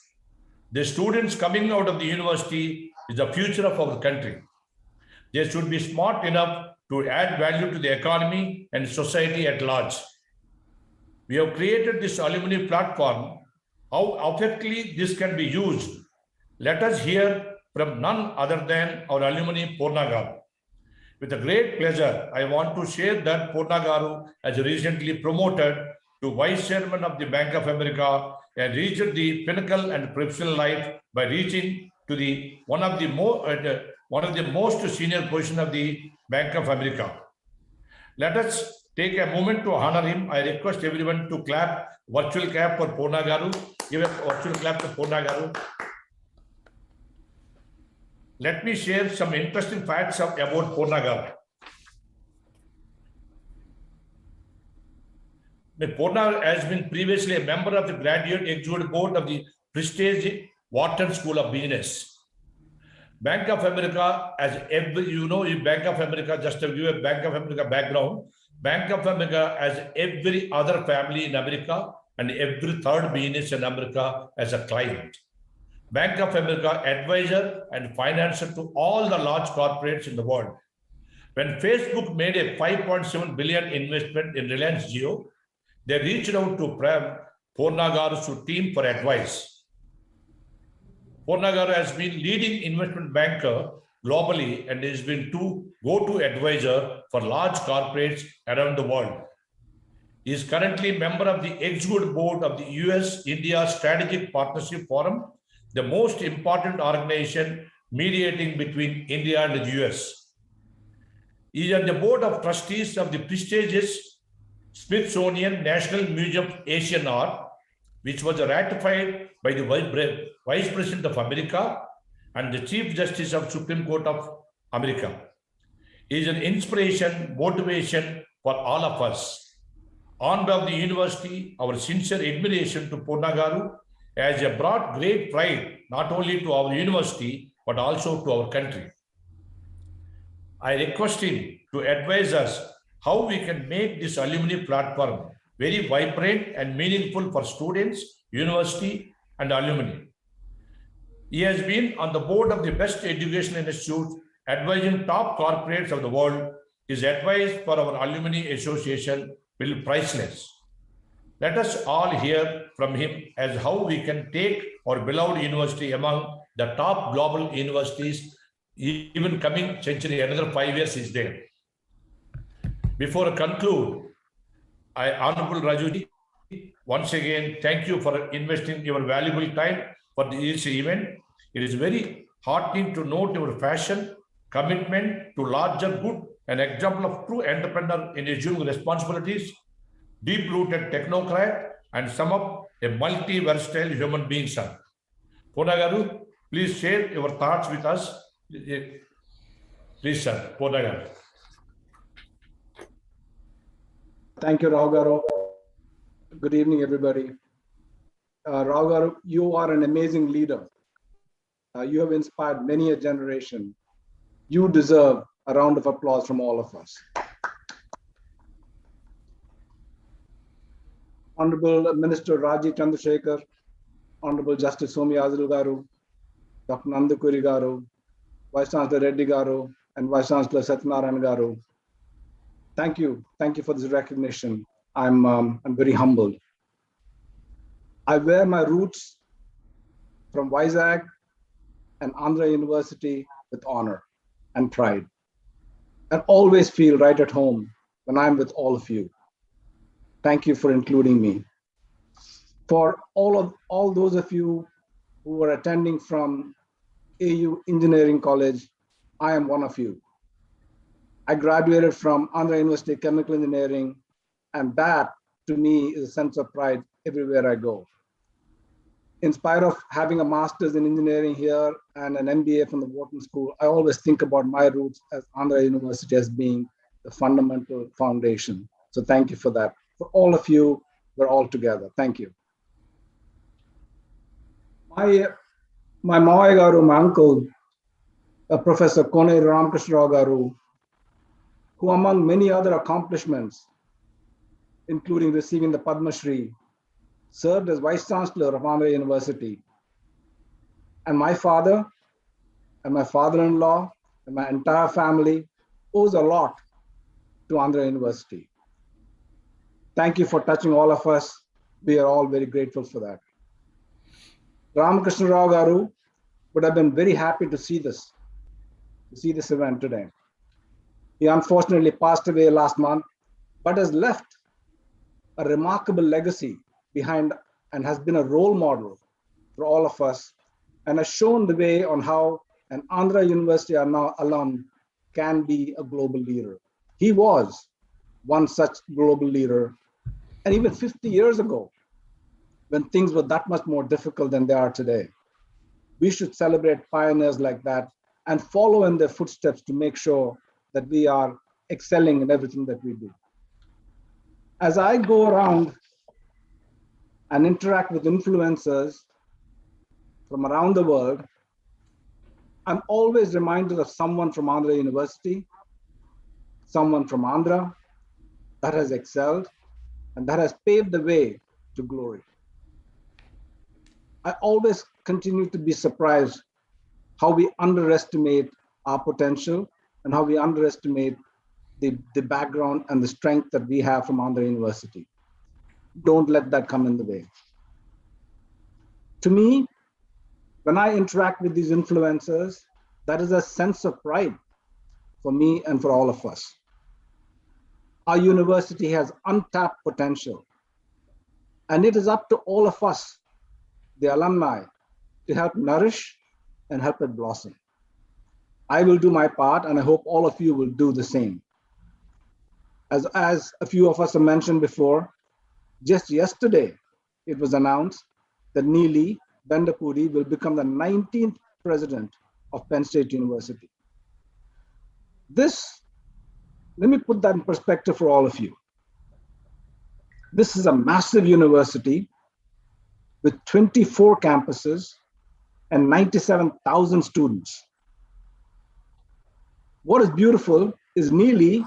The students coming out of the university is the future of our country. They should be smart enough to add value to the economy and society at large. We have created this alumni platform. How effectively this can be used, let us hear from none other than our alumni Purna Garu. With a great pleasure, I want to share that Purna Garu has recently promoted to Vice Chairman of the Bank of America and reached the pinnacle and professional life by reaching to the one of the most senior position of the Bank of America. Let us take a moment to honor him. I request everyone to clap, virtual clap for Purna Garu. Give a virtual clap to Purna Garu. Let me share some interesting facts about Purna Garu. Purna has been previously a member of the Graduate Executive Board of the prestigious Wharton School of Business. Bank of America, as every, Bank of America, just to give a Bank of America background, Bank of America has every other family in America and every third business in America as a client. Bank of America advisor and financer to all the large corporates in the world. When Facebook made a $5.7 billion investment in Reliance Jio, they reached out to Purna Garu's team for advice. Purna Garu has been leading investment banker globally and has been go-to advisor for large corporates around the world. He is currently member of the executive board of the US-India Strategic Partnership Forum, the most important organization mediating between India and the US. He is on the board of trustees of the prestigious Smithsonian National Museum of Asian Art, which was ratified by the Vice President of America and the Chief Justice of Supreme Court of America. He is an inspiration, motivation for all of us. On behalf of the university, our sincere admiration to Purna Garu has brought great pride not only to our university but also to our country. I request him to advise us how we can make this alumni platform very vibrant and meaningful for students, university, and alumni. He has been on the board of the best educational institutes, advising top corporates of the world. His advice for our alumni association will be priceless. Let us all hear from him as how we can take our beloved university among the top global universities, even coming century, another 5 years is there. Before I conclude, Honorable Rajuji, once again, thank you for investing your valuable time for this event. It is very heartening to note your passion, commitment to larger good, an example of true entrepreneur in assuming responsibilities, deep-rooted technocrat, and sum up a multi-versatile human being, sir. Purna Garu, please share your thoughts with us. Please, sir. Purna Garu. Thank you, Ravi Garu. Good evening, everybody. Ravi Garu, you are an amazing leader. You have inspired many a generation. You deserve a round of applause from all of us. Honorable Minister Raji Chandrasekhar, Honorable Justice Somi Azul Garu, Dr. Nandakuri Garu, Vice Chancellor Reddy Garu, and Vice Chancellor Satyanarayan Garu. Thank you for this recognition. I'm very humbled. I wear my roots from Vizag and Andhra University with honor and pride, and always feel right at home when I'm with all of you. Thank you for including me. For all those of you who are attending from AU Engineering College, I am one of you. I graduated from Andhra University Chemical Engineering, and that to me is a sense of pride everywhere I go. In spite of having a master's in engineering here and an MBA from the Wharton School, I always think about my roots as Andhra University as being the fundamental foundation. So thank you for that. For all of you, we're all together. Thank you. My Mawai garu, my uncle, Professor Kone Ramakrishna Rao garu, who among many other accomplishments, including receiving the Padma Shri, served as Vice Chancellor of Andhra University. And my father and my father-in-law and my entire family owes a lot to Andhra University. Thank you for touching all of us. We are all very grateful for that. Ramakrishna Rao garu would have been very happy to see this event today. He unfortunately passed away last month, but has left a remarkable legacy behind and has been a role model for all of us and has shown the way on how an Andhra University alum can be a global leader. He was one such global leader. And even 50 years ago, when things were that much more difficult than they are today, we should celebrate pioneers like that and follow in their footsteps to make sure that we are excelling in everything that we do. As I go around and interact with influencers from around the world, I'm always reminded of someone from Andhra University, someone from Andhra that has excelled and that has paved the way to glory. I always continue to be surprised how we underestimate our potential and how we underestimate the background and the strength that we have from Andhra University. Don't let that come in the way. To me, when I interact with these influencers, that is a sense of pride for me and for all of us. Our university has untapped potential, and it is up to all of us, the alumni, to help nourish and help it blossom. I will do my part, and I hope all of you will do the same. As a few of us have mentioned before, just yesterday, it was announced that Neeli Bendapudi will become the 19th president of Penn State University. Let me put that in perspective for all of you. This is a massive university with 24 campuses and 97,000 students. What is beautiful is Neeli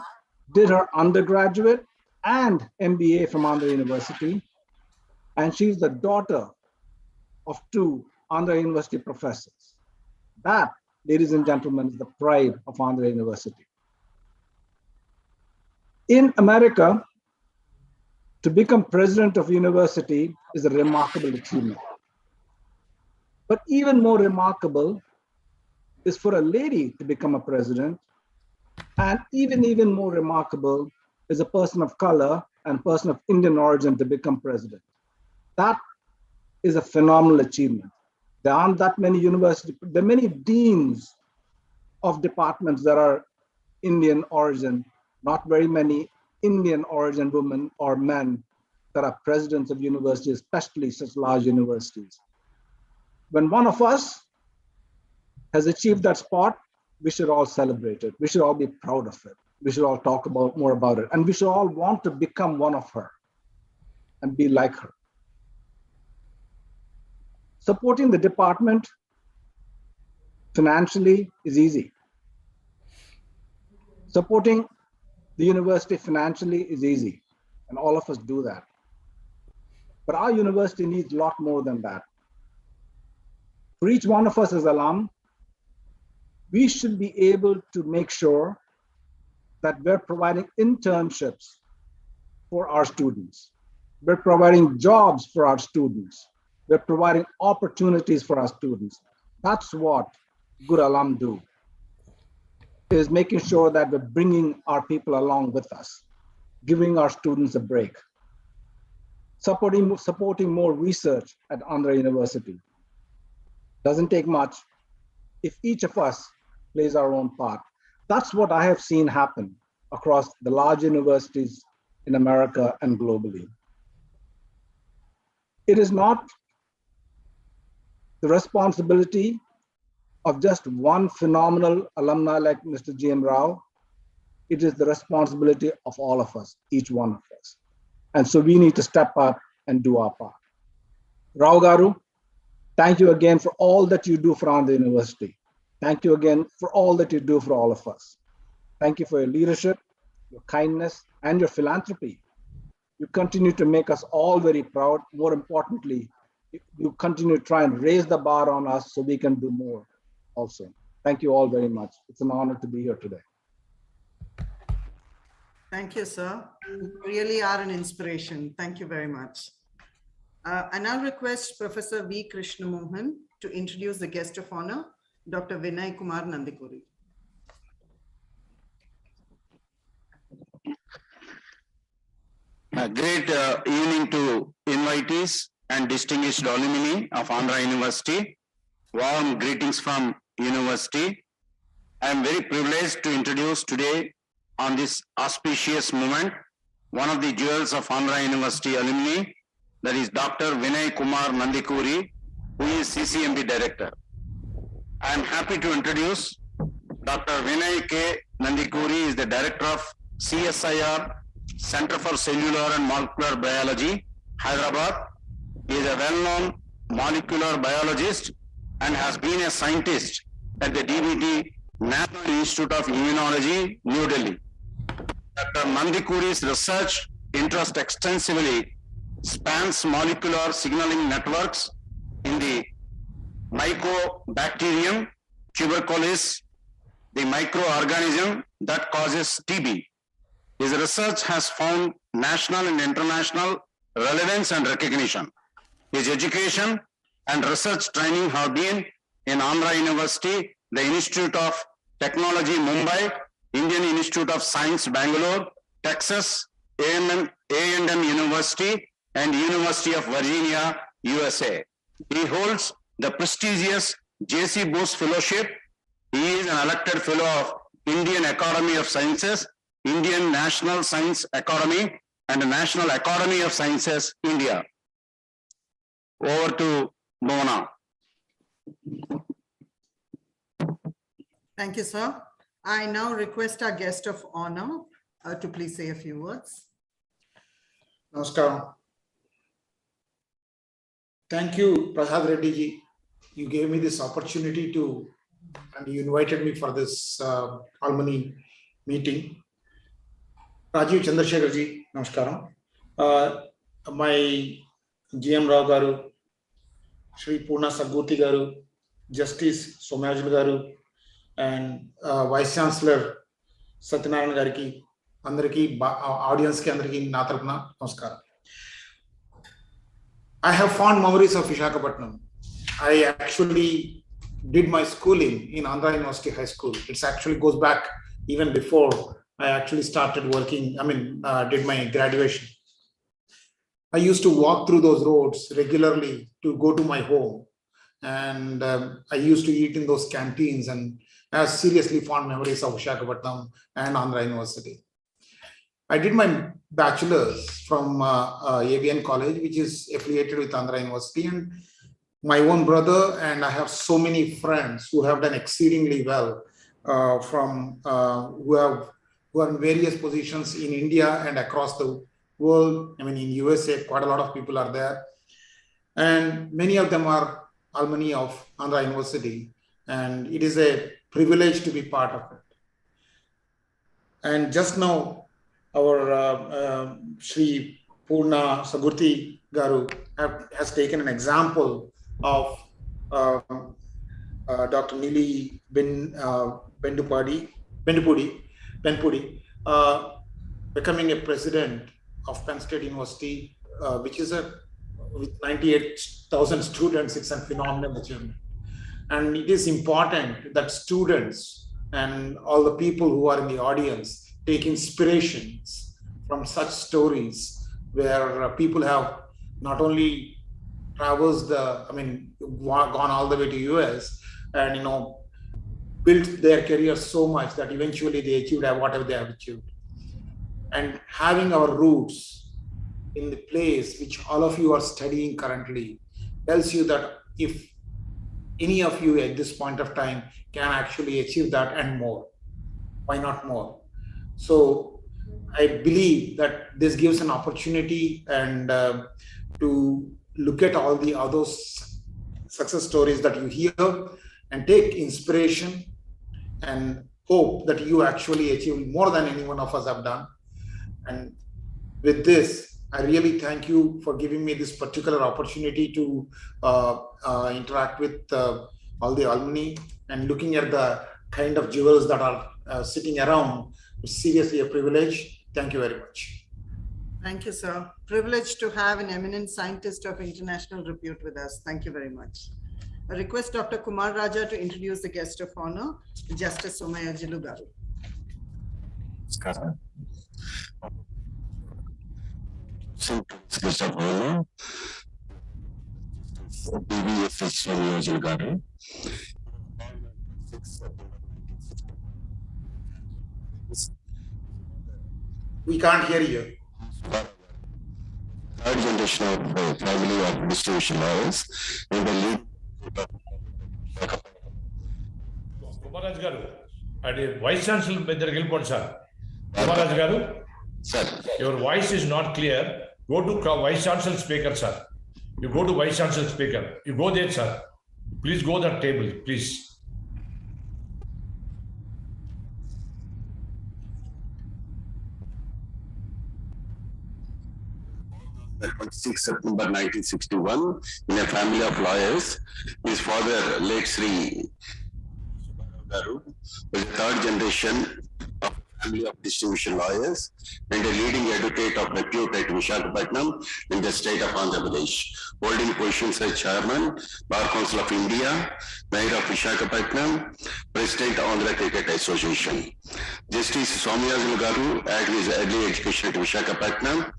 did her undergraduate and MBA from Andhra University, and she's the daughter of 2 Andhra University professors. That, ladies and gentlemen, is the pride of Andhra University. In America, to become president of university is a remarkable achievement. But even more remarkable is for a lady to become a president, and even more remarkable is a person of color and person of Indian origin to become president. That is a phenomenal achievement. There aren't that many universities, there are many deans of departments that are Indian origin, not very many Indian origin women or men that are presidents of universities, especially such large universities. When one of us has achieved that spot, we should all celebrate it. We should all be proud of it. We should all talk more about it. And we should all want to become one of her and be like her. Supporting the department financially is easy. Supporting the university financially is easy, and all of us do that. But our university needs a lot more than that. For each one of us as alum, we should be able to make sure that we're providing internships for our students. We're providing jobs for our students. We're providing opportunities for our students. That's what good alum do, is making sure that we're bringing our people along with us, giving our students a break, supporting more research at Andhra University. Doesn't take much if each of us plays our own part. That's what I have seen happen across the large universities in America and globally. It is not the responsibility of just one phenomenal alumni like Mr. G.M. Rao. It is the responsibility of all of us, each one of us. And so we need to step up and do our part. Rao Garu, thank you again for all that you do for Andhra University. Thank you again for all that you do for all of us. Thank you for your leadership, your kindness, and your philanthropy. You continue to make us all very proud. More importantly, you continue to try and raise the bar on us so we can do more also. Thank you all very much. It's an honor to be here today. Thank you, sir. You really are an inspiration. Thank you very much. I now request Professor V. Krishnamohan to introduce the guest of honor, Dr. Vinay Kumar Nandikuri. A great evening to invitees and distinguished alumni of Andhra University. Warm greetings from University. I am very privileged to introduce today on this auspicious moment one of the jewels of Andhra University alumni, that is Dr. Vinay Kumar Nandikuri, who is CCMB Director. I am happy to introduce Dr. Vinay K. Nandikuri is the Director of CSIR, Center for Cellular and Molecular Biology, Hyderabad. He is a well-known molecular biologist and has been a scientist at the DBT National Institute of Immunology, New Delhi. Dr. Nandikuri's research interest extensively spans molecular signaling networks in the mycobacterium, tuberculosis, the microorganism that causes TB. His research has found national and international relevance and recognition. His education and research training have been in Andhra University, the Institute of Technology, Mumbai, Indian Institute of Science, Bangalore, Texas, A&M University, and University of Virginia, USA. He holds the prestigious J.C. Bose Fellowship. He is an elected fellow of Indian Academy of Sciences, Indian National Science Academy, and the National Academy of Sciences, India. Over to Mona. Thank you, sir. I now request our guest of honor to please say a few words. Namaskaram. Thank you, Prasad Reddy ji. You gave me this opportunity and you invited me for this alumni meeting. Rajiv Chandrasekhar ji, namaskaram. My GM Rao Garu, Shri Purna Sagurti Garu, Justice Somyajul Garu, and Vice Chancellor Satyanarayan Gariki, Andariki, audience ki Andariki na tarafna namaskaram. I have fond memories of Visakhapatnam. I actually did my schooling in Andhra University High School. It actually goes back even before I actually started working, did my graduation. I used to walk through those roads regularly to go to my home. And I used to eat in those canteens, and I have seriously fond memories of Visakhapatnam and Andhra University. I did my bachelor's from ABN College, which is affiliated with Andhra University, and my own brother, and I have so many friends who have done exceedingly well who are in various positions in India and across the world. In USA, quite a lot of people are there. And many of them are alumni of Andhra University. And it is a privilege to be part of it. And just now, our Shri Purna Sagurti Garu has taken an example of Dr. Nili Benpudi becoming a president of Penn State University, which is with 98,000 students, it's a phenomenal achievement. And it is important that students and all the people who are in the audience take inspirations from such stories where people have not only traversed gone all the way to US and, built their career so much that eventually they achieved whatever they have achieved. And having our roots in the place which all of you are studying currently tells you that if any of you at this point of time can actually achieve that and more, why not more? So I believe that this gives an opportunity and to look at all the other success stories that you hear and take inspiration and hope that you actually achieve more than any one of us have done. And with this, I really thank you for giving me this particular opportunity to interact with all the alumni and looking at the kind of jewels that are sitting around. It's seriously a privilege. Thank you very much. Thank you, sir. Privileged to have an eminent scientist of international repute with us. Thank you very much. I request Dr. Kumar Raja to introduce the guest of honor, Justice Somayajilu Garu. Guest of honor, BBFS Somayajilu Garu. We can't hear you. Third generation of family of distribution lawyers and the lead. Kumaraj Garu, and Vice Chancellor Bedar Gilpon, sir. Kumaraj Garu, sir, your voice is not clear. Go to Vice Chancellor Speaker, sir. You go to Vice Chancellor Speaker. You go there, sir. Please go that table, please. 26 September 1961 in a family of lawyers. His father, late Sri Garu, was a third generation of a family of distribution lawyers and a leading advocate of repute at Visakhapatnam in the state of Andhra Pradesh, holding positions as Chairman, Bar Council of India, Mayor of Visakhapatnam, President Andhra Cricket Association. Justice Somayajilu Garu had his early education at Visakhapatnam.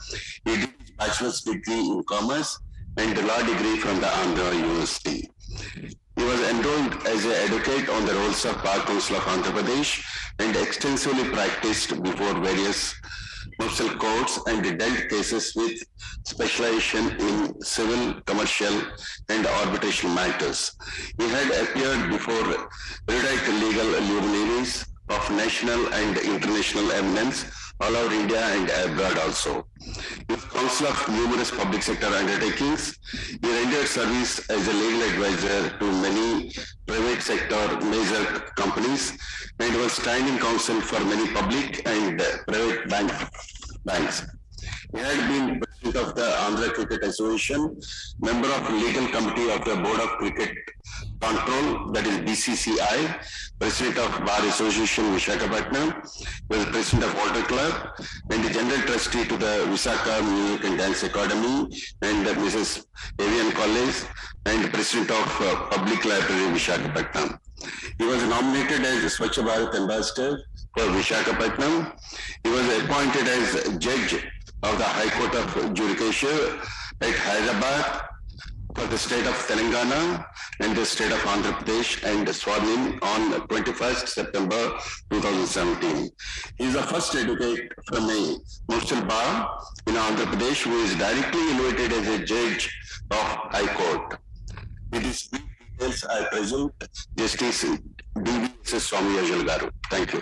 He did his bachelor's degree in commerce and a law degree from the Andhra University. He was enrolled as an advocate on the rolls of Bar Council of Andhra Pradesh and extensively practiced before various commercial courts and dealt cases with specialization in civil, commercial, and arbitration matters. He had appeared before erudite legal luminaries of national and international eminence all over India and abroad also. He was counsel of numerous public sector undertakings. He rendered service as a legal advisor to many private sector major companies and was standing counsel for many public and private banks. He had been president of the Andhra Cricket Association, member of legal committee of the Board of Cricket Control, that is BCCI, president of Bar Association Visakhapatnam, was president of Water Club, and the general trustee to the Visakha Music and Dance Academy and Mrs. Avian College, and president of Public Library Visakhapatnam. He was nominated as Swachh Bharat Ambassador for Visakhapatnam. He was appointed as judge of the High Court of Judicature at Hyderabad for the state of Telangana and the state of Andhra Pradesh and sworn in on 21st September 2017. He is the first advocate from a commercial bar in Andhra Pradesh who is directly elevated as a judge of High Court. With these brief details, I present Justice D.V.S. Somayajilu Garu. Thank you.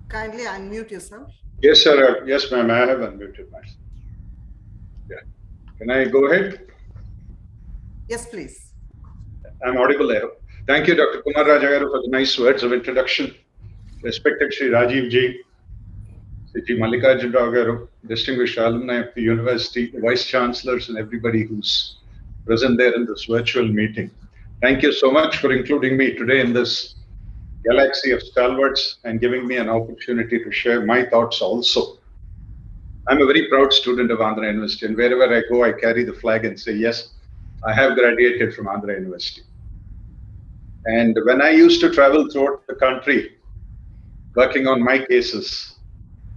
Kindly unmute yourself. Yes, sir. Yes, ma'am. I have unmuted myself. Yeah. Can I go ahead? Yes, please. I'm audible there. Thank you, Dr. Kumar Raja Garu, for the nice words of introduction. Respected Sri Rajiv Ji, Sri G. Mallikarjun Rao Garu, distinguished alumni of the university, the vice chancellors, and everybody who's present there in this virtual meeting. Thank you so much for including me today in this galaxy of stalwarts and giving me an opportunity to share my thoughts also. I'm a very proud student of Andhra University, and wherever I go, I carry the flag and say, yes, I have graduated from Andhra University. And when I used to travel throughout the country, working on my cases,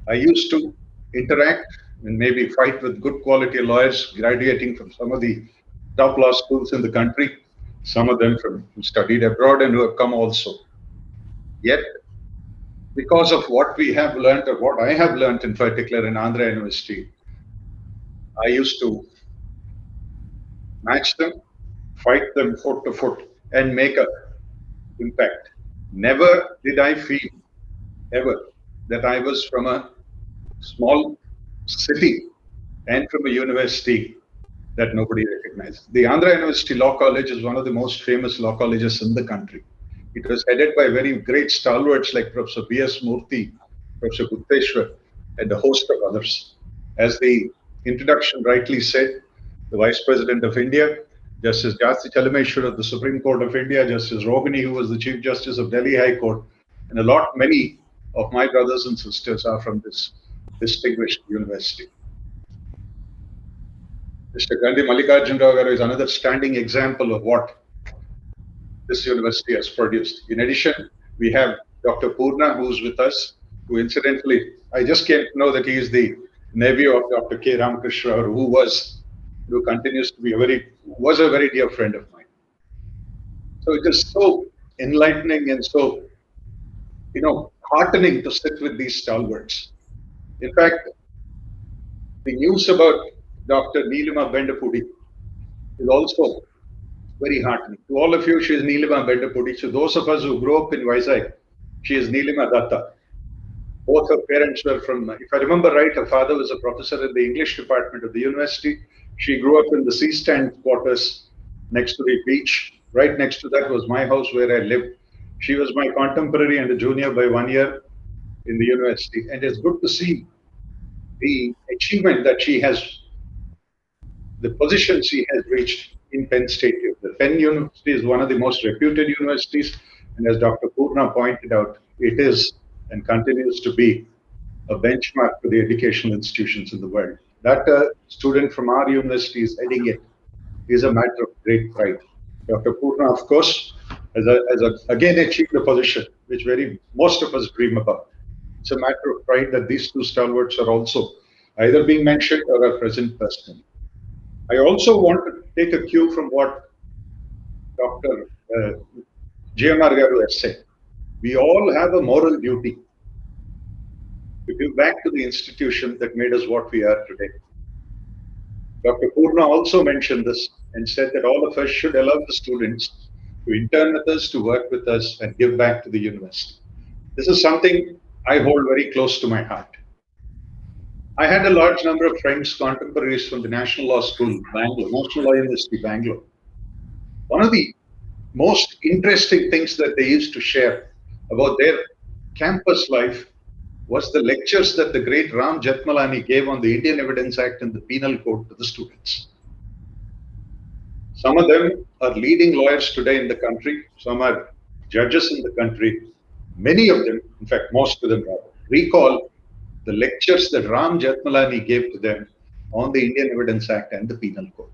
I used to interact and maybe fight with good quality lawyers graduating from some of the top law schools in the country, some of them who studied abroad and who have come also. Yet, because of what we have learned, or what I have learned in particular in Andhra University, I used to match them, fight them foot to foot, and make an impact. Never did I feel ever that I was from a small city and from a university that nobody recognized. The Andhra University Law College is one of the most famous law colleges in the country. It was headed by very great stalwarts like Professor B.S. Murthy, Professor Gutteshwar, and a host of others. As the introduction rightly said, the Vice President of India, Justice Jasti Chalameshwar of the Supreme Court of India, Justice Rohini, who was the Chief Justice of Delhi High Court, and many of my brothers and sisters are from this distinguished university. Mr. Gandhi Mallikarjun Rao Garu is another standing example of what this university has produced. In addition, we have Dr. Purna, who's with us, who incidentally, I just came to know that he is the nephew of Dr. K. Ramakrishna, who continues to be was a very dear friend of mine. So it is so enlightening and so, heartening to sit with these stalwarts. In fact, the news about Dr. Neelima Bendapudi is also very heartening. To all of you, she is Neelima Bendapudi. To those of us who grew up in Vizag, she is Neelima Datta. Both her parents were from, if I remember right, her father was a professor in the English department of the university. She grew up in the sea stand quarters next to the beach. Right next to that was my house where I lived. She was my contemporary and a junior by 1 year in the university. And it's good to see the achievement that she has, the position she has reached in Penn State. The Penn University is one of the most reputed universities. And as Dr. Purna pointed out, it is and continues to be a benchmark for the educational institutions in the world. That a student from our university is heading it is a matter of great pride. Dr. Purna, of course, has again achieved a position which most of us dream about. It's a matter of pride that these two stalwarts are also either being mentioned or are present personally. I also want to take a cue from what Dr. GMR Garu has said. We all have a moral duty to give back to the institution that made us what we are today. Dr. Purna also mentioned this and said that all of us should allow the students to intern with us, to work with us, and give back to the university. This is something I hold very close to my heart. I had a large number of friends, contemporaries from the National Law School, Bangalore, National Law University, Bangalore. One of the most interesting things that they used to share about their campus life was the lectures that the great Ram Jethmalani gave on the Indian Evidence Act and the Penal Code to the students. Some of them are leading lawyers today in the country. Some are judges in the country. Many of them, in fact, most of them recall the lectures that Ram Jethmalani gave to them on the Indian Evidence Act and the Penal Code.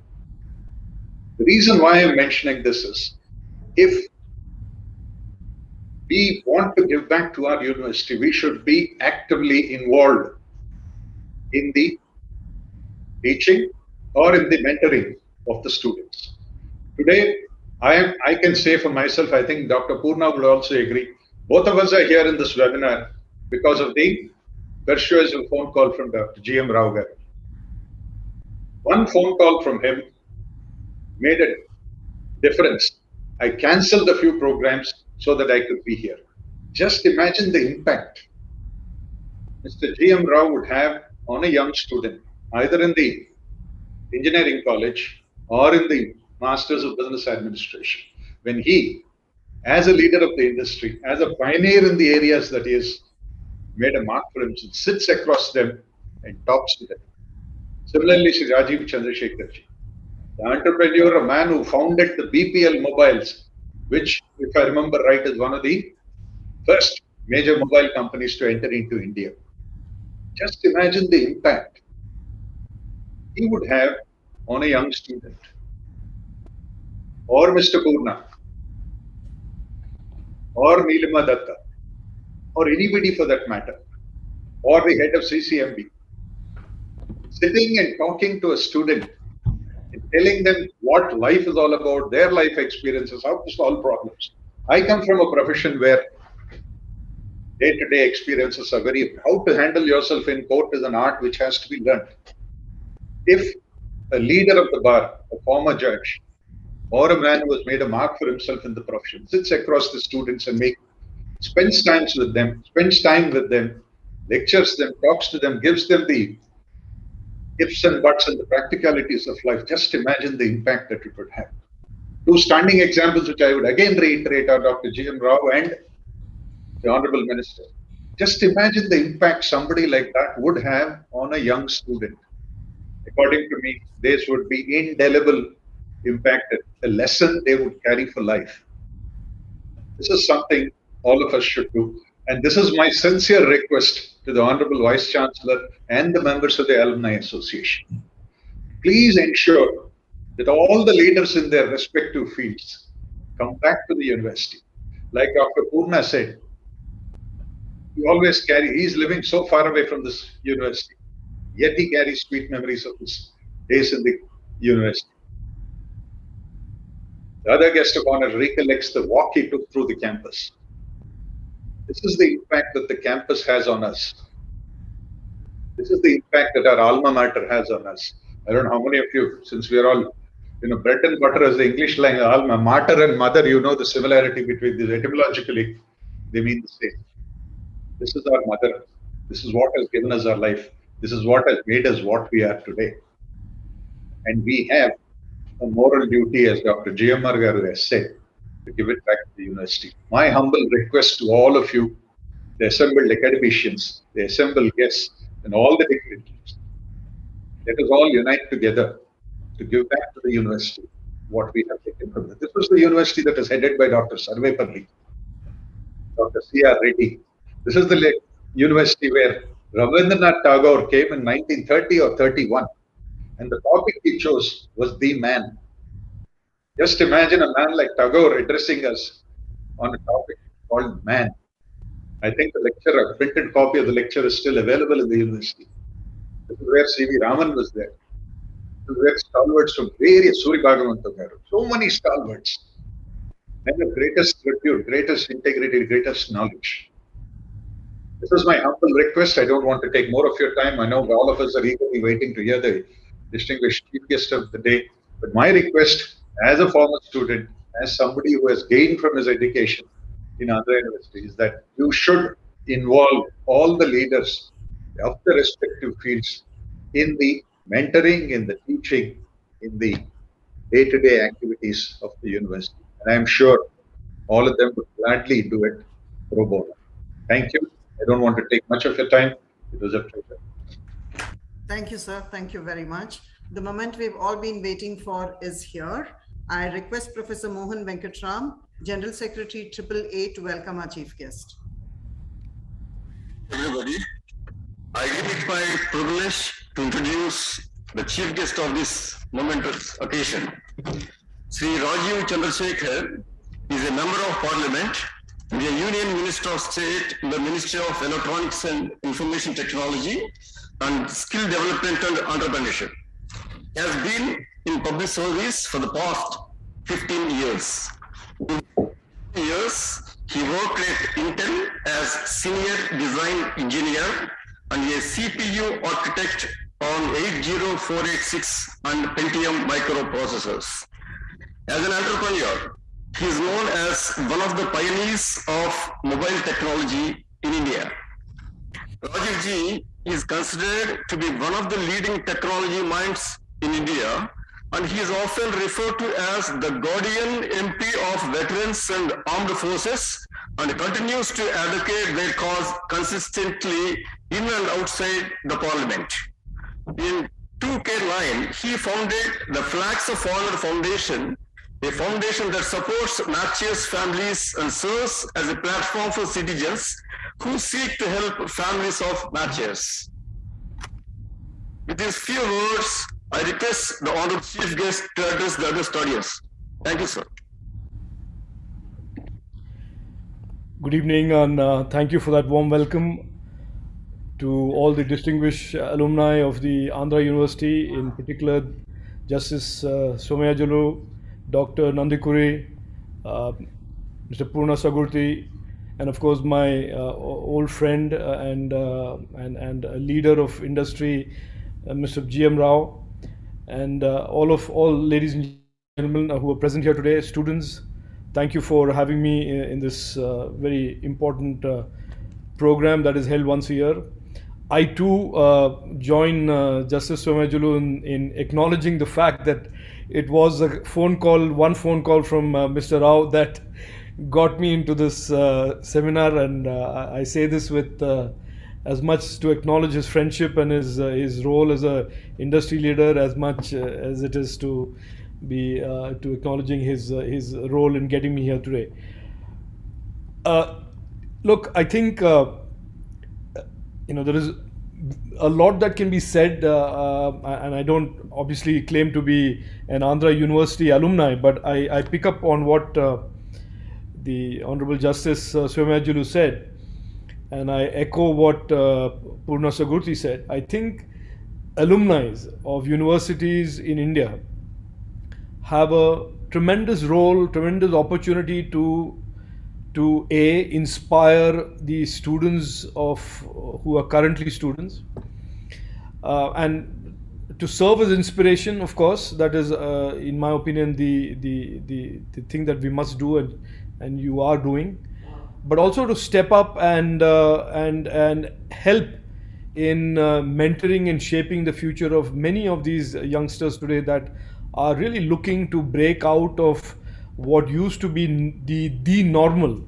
The reason why I'm mentioning this is, if we want to give back to our university, we should be actively involved in the teaching or in the mentoring of the students. Today, I can say for myself, I think Dr. Purna would also agree, both of us are here in this webinar because of the persuasive phone call from Dr. G.M. Rao Garu. One phone call from him made a difference. I cancelled a few programs so that I could be here. Just imagine the impact Mr. G.M. Rao would have on a young student, either in the engineering college or in the Masters of Business Administration, when he, as a leader of the industry, as a pioneer in the areas that he has made a mark for himself, sits across them and talks to them. Similarly, Sri Rajiv Chandrasekhar ji, the entrepreneur, a man who founded the BPL Mobiles, which, if I remember right, is one of the first major mobile companies to enter into India. Just imagine the impact he would have on a young student. Or Mr. Purna, or Neelima Datta, or anybody for that matter, or the head of CCMB, sitting and talking to a student and telling them what life is all about, their life experiences, how to solve problems. I come from a profession where day-to-day experiences are very, how to handle yourself in court is an art which has to be learned. If a leader of the bar, a former judge, or a man who has made a mark for himself in the profession, sits across the students and spends time with them, lectures them, talks to them, gives them the ifs and buts and the practicalities of life, just imagine the impact that it would have. Two standing examples, which I would again reiterate, are Dr. G.M. Rao and the Honorable Minister. Just imagine the impact somebody like that would have on a young student. According to me, this would be indelible impact, a lesson they would carry for life. This is something all of us should do. And this is my sincere request to the Honorable Vice Chancellor and the members of the Alumni Association. Please ensure that all the leaders in their respective fields come back to the university. Like Dr. Purna said, he's living so far away from this university, yet he carries sweet memories of his days in the university. The other guest of honor recollects the walk he took through the campus. This is the impact that the campus has on us. This is the impact that our alma mater has on us. I don't know how many of you, since we are all, bread and butter as the English language, alma mater and mother, the similarity between these. Etymologically, they mean the same. This is our mother. This is what has given us our life. This is what has made us what we are today. And we have a moral duty, as Dr. G.M. Garu has said, to give it back to the university. My humble request to all of you, the assembled academicians, the assembled guests, and all the dignitaries, let us all unite together to give back to the university what we have taken from it. This was the university that is headed by Dr. Sarvepalli, Dr. C.R. Reddy. This is the university where Rabindranath Tagore came in 1930 or 31, and the topic he chose was the man. Just imagine a man like Tagore addressing us on a topic called man. I think the lecture, a printed copy of the lecture is still available in the university. This is where C.V. Raman was there. This is where stalwarts from various, Suri Bhagavantam Garu, so many stalwarts, men of greatest repute, greatest integrity, greatest knowledge. This is my humble request. I don't want to take more of your time. I know all of us are eagerly waiting to hear the distinguished chief guest of the day. But my request, as a former student, as somebody who has gained from his education in Andhra University, is that you should involve all the leaders of the respective fields in the mentoring, in the teaching, in the day-to-day activities of the university. And I'm sure all of them would gladly do it pro bono. Thank you. I don't want to take much of your time. It was a pleasure. Thank you, sir. Thank you very much. The moment we've all been waiting for is here. I request Professor Mohan Venkatram, General Secretary AAA, to welcome our chief guest. Everybody, I give it my privilege to introduce the chief guest of this momentous occasion. Sri Rajiv Chandrasekhar is a member of Parliament, the Union Minister of State in the Ministry of Electronics and Information Technology and Skill Development and Entrepreneurship. He has been in public service for the past 15 years. He worked at Intel as Senior Design Engineer and a CPU architect on 80486 and Pentium microprocessors. As an entrepreneur, he is known as one of the pioneers of mobile technology in India. Rajiv ji is considered to be one of the leading technology minds in India, and he is often referred to as the guardian MP of veterans and armed forces, and continues to advocate their cause consistently in and outside the parliament. In 2009, he founded the Flags of Honor Foundation, a foundation that supports Natchez families and serves as a platform for citizens who seek to help families of Natchez. With these few words, I request the honored chief guest to address the august audience. Thank you, sir. Good evening, and thank you for that warm welcome to all the distinguished alumni of the Andhra University, in particular Justice Somayajulu, Dr. Nandikuri, Mr. Purna Sagurti, and of course my old friend and a leader of industry, Mr. G.M. Rao, and all ladies and gentlemen who are present here today, students. Thank you for having me in this very important program that is held once a year. I too join Justice Somajulu in acknowledging the fact that it was one phone call from Mr. Rao that got me into this seminar, and I say this with as much to acknowledge his friendship and his role as a industry leader as much as it is to be to acknowledging his role in getting me here today. Look, I think there is a lot that can be said, and I don't obviously claim to be an Andhra University alumni, but I pick up on what the Honorable Justice Somajulu said, and I echo what Purna Sagurti said. I think alumni of universities in India have a tremendous role, tremendous opportunity to inspire the students who are currently students, and to serve as inspiration. Of course, that is, in my opinion, the thing that we must do, and you are doing, but also to step up and help in mentoring and shaping the future of many of these youngsters today that are really looking to break out of what used to be the normal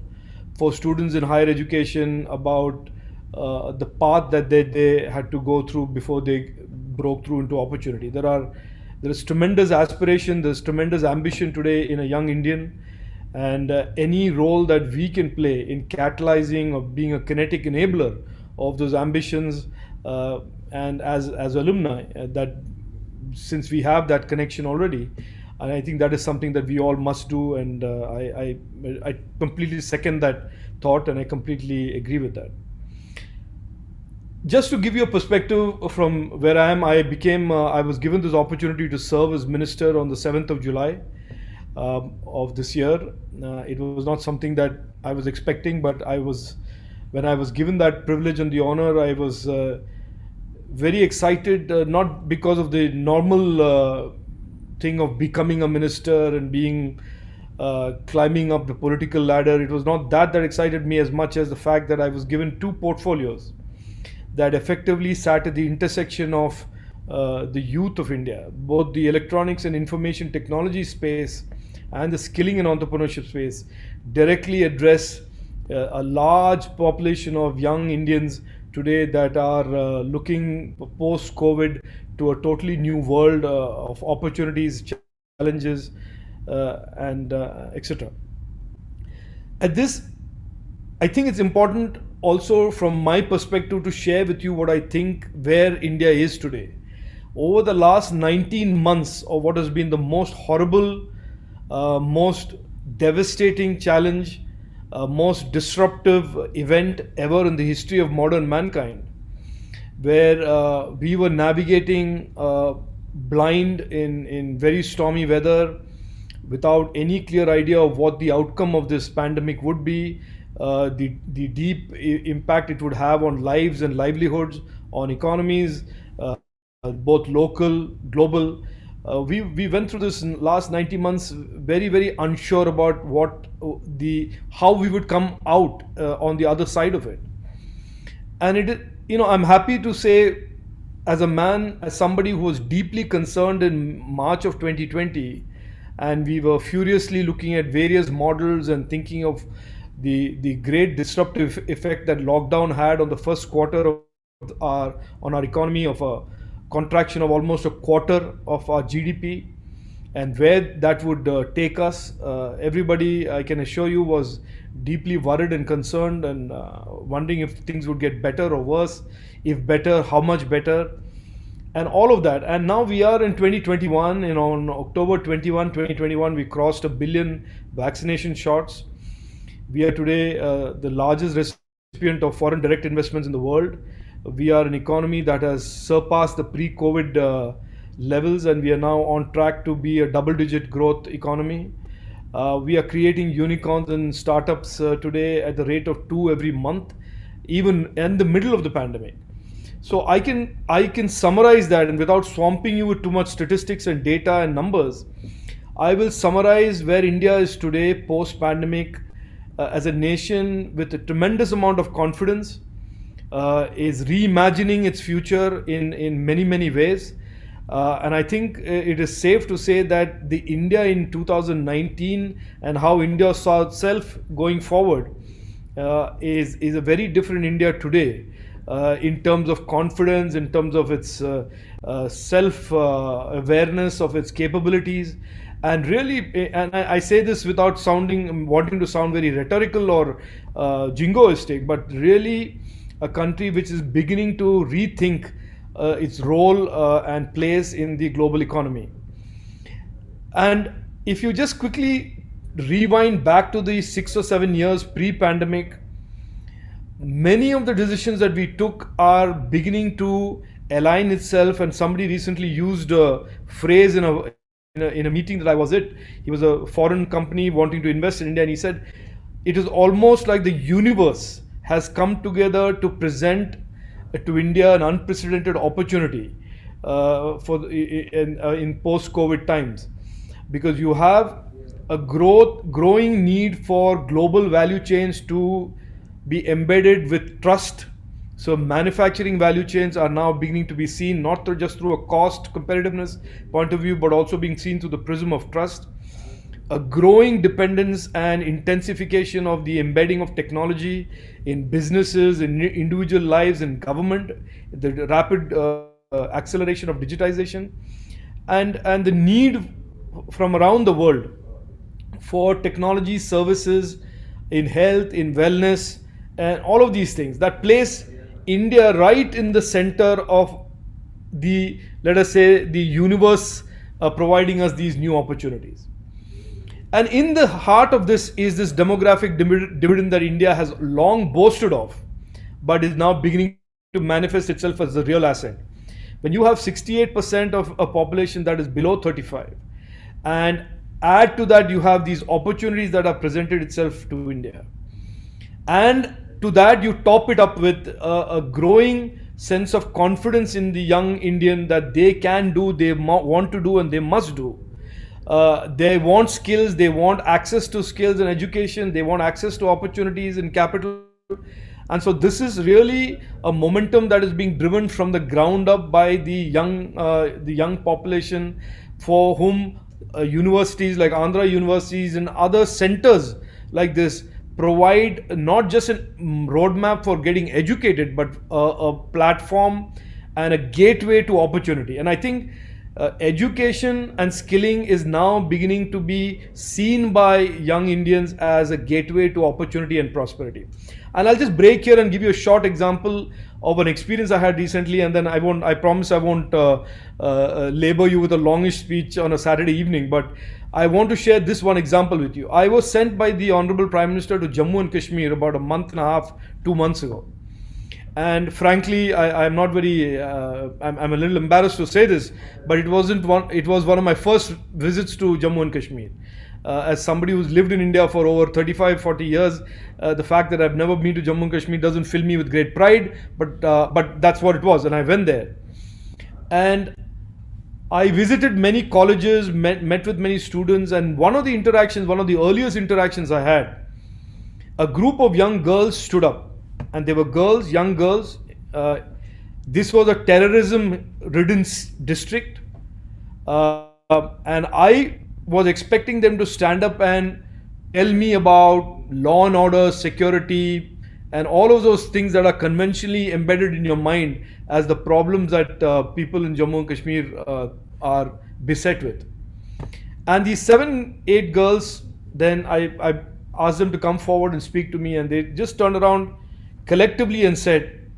for students in higher education, about the path that they had to go through before they broke through into opportunity. There is tremendous aspiration, there's tremendous ambition today in a young Indian, and any role that we can play in catalyzing or being a kinetic enabler of those ambitions, and as alumni, that since we have that connection already, and I think that is something that we all must do, and I completely second that thought, and I completely agree with that. Just to give you a perspective from where I am, I was given this opportunity to serve as minister on the 7th of July of this year. It was not something that I was expecting, but when I was given that privilege and the honor, I was very excited, not because of the normal thing of becoming a minister and being climbing up the political ladder. It was not that excited me as much as the fact that I was given two portfolios that effectively sat at the intersection of the youth of India, both the electronics and information technology space and the skilling and entrepreneurship space, directly address a large population of young Indians today that are looking post-COVID to a totally new world of opportunities, challenges, and etc. At this, I think it's important also from my perspective to share with you what I think where India is today. Over the last 19 months of what has been the most horrible, most devastating challenge, most disruptive event ever in the history of modern mankind, where we were navigating blind in very stormy weather, without any clear idea of what the outcome of this pandemic would be, the deep impact it would have on lives and livelihoods, on economies, both local, global. We went through this in last 90 months very, very unsure about how we would come out on the other side of it. And I'm happy to say, as a man, as somebody who was deeply concerned in March of 2020, and we were furiously looking at various models and thinking of the great disruptive effect that lockdown had on the first quarter on our economy, of a contraction of almost a quarter of our GDP, and where that would take us. Everybody, I can assure you, was deeply worried and concerned, and wondering if things would get better or worse. If better, how much better, and all of that. And now we are in 2021, on October 21, 2021, we crossed 1 billion vaccination shots. We are today the largest recipient of foreign direct investments in the world. We are an economy that has surpassed the pre-COVID levels, and we are now on track to be a double-digit growth economy. We are creating unicorns and startups today at the rate of 2 every month, even in the middle of the pandemic. So I can summarize that, and without swamping you with too much statistics and data and numbers, I will summarize where India is today post-pandemic as a nation with a tremendous amount of confidence, is reimagining its future in many ways. And I think it is safe to say that the India in 2019 and how India saw itself going forward is a very different India today. In terms of confidence, in terms of its self-awareness of its capabilities, and really, and I say this without wanting to sound very rhetorical or jingoistic, but really a country which is beginning to rethink its role and place in the global economy. And if you just quickly rewind back to the 6 or 7 years pre-pandemic, many of the decisions that we took are beginning to align itself. And somebody recently used a phrase in a meeting that I was at. He was a foreign company wanting to invest in India, and he said it is almost like the universe has come together to present to India an unprecedented opportunity in post-COVID times, because you have a growing need for global value chains to be embedded with trust. So manufacturing value chains are now beginning to be seen not just through a cost competitiveness point of view, but also being seen through the prism of trust. A growing dependence and intensification of the embedding of technology in businesses, in individual lives, in government, the rapid acceleration of digitization, and the need from around the world for technology services in health, in wellness, and all of these things that place India right in the center of the, let us say, the universe providing us these new opportunities. And in the heart of this is this demographic dividend that India has long boasted of, but is now beginning to manifest itself as a real asset. When you have 68% of a population that is below 35, and add to that you have these opportunities that are presented itself to India, and to that you top it up with a growing sense of confidence in the young Indian that they can do, they want to do, and they must do. They want skills, they want access to skills and education, they want access to opportunities and capital. And so this is really a momentum that is being driven from the ground up by the young population, for whom universities like Andhra universities and other centers like this provide not just a roadmap for getting educated, but a platform and a gateway to opportunity. And I think education and skilling is now beginning to be seen by young Indians as a gateway to opportunity and prosperity. And I'll just break here and give you a short example of an experience I had recently, and then I promise I won't labor you with a longish speech on a Saturday evening, but I want to share this one example with you. I was sent by the Honorable Prime Minister to Jammu and Kashmir about a month and a half, 2 months ago. And frankly, I'm not very, I'm a little embarrassed to say this, but it was one of my first visits to Jammu and Kashmir. As somebody who's lived in India for over 35, 40 years, the fact that I've never been to Jammu and Kashmir doesn't fill me with great pride, but that's what it was, and I went there. And I visited many colleges, met with many students, and one of the earliest interactions I had, a group of young girls stood up. And they were young girls. This was a terrorism-ridden district. And I was expecting them to stand up and tell me about law and order, security, and all of those things that are conventionally embedded in your mind as the problems that people in Jammu and Kashmir are beset with. And these 7-8 girls, then I asked them to come forward and speak to me, and they just turned around collectively and said,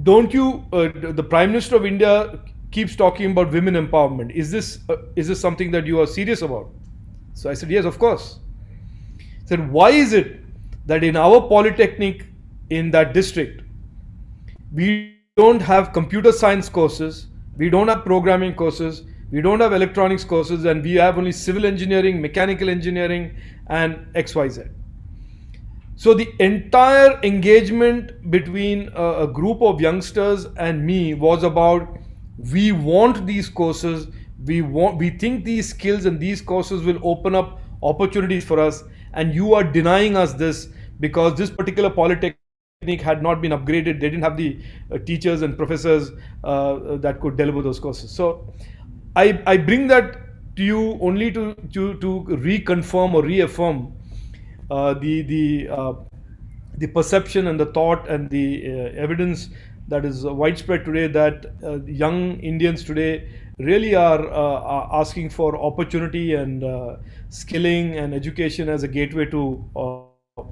don't you, the Prime Minister of India keeps talking about women empowerment. Is this something that you are serious about? So I said, yes, of course. He said, why is it that in our polytechnic in that district, we don't have computer science courses, we don't have programming courses, We don't have electronics courses, and we have only civil engineering, mechanical engineering, and XYZ. So the entire engagement between a group of youngsters and me was about, we want these courses, we think these skills and these courses will open up opportunities for us, and you are denying us this because this particular polytechnic had not been upgraded. They didn't have the teachers and professors that could deliver those courses. So I bring that to you only to reconfirm or reaffirm the perception and the thought and the evidence that is widespread today, that young Indians today really are asking for opportunity and skilling and education as a gateway to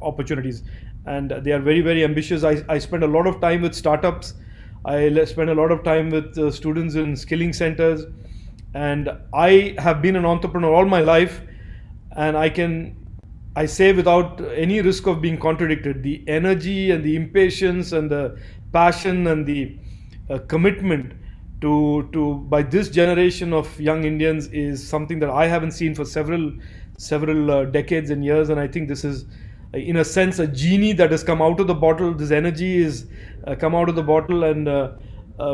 opportunities. And they are very, very ambitious. I spend a lot of time with startups. I spend a lot of time with students in skilling centers. And I have been an entrepreneur all my life, and I say without any risk of being contradicted, the energy and the impatience and the passion and the commitment to by this generation of young Indians is something that I haven't seen for several decades and years. And I think this is, in a sense, a genie that has come out of the bottle. This energy is come out of the bottle. And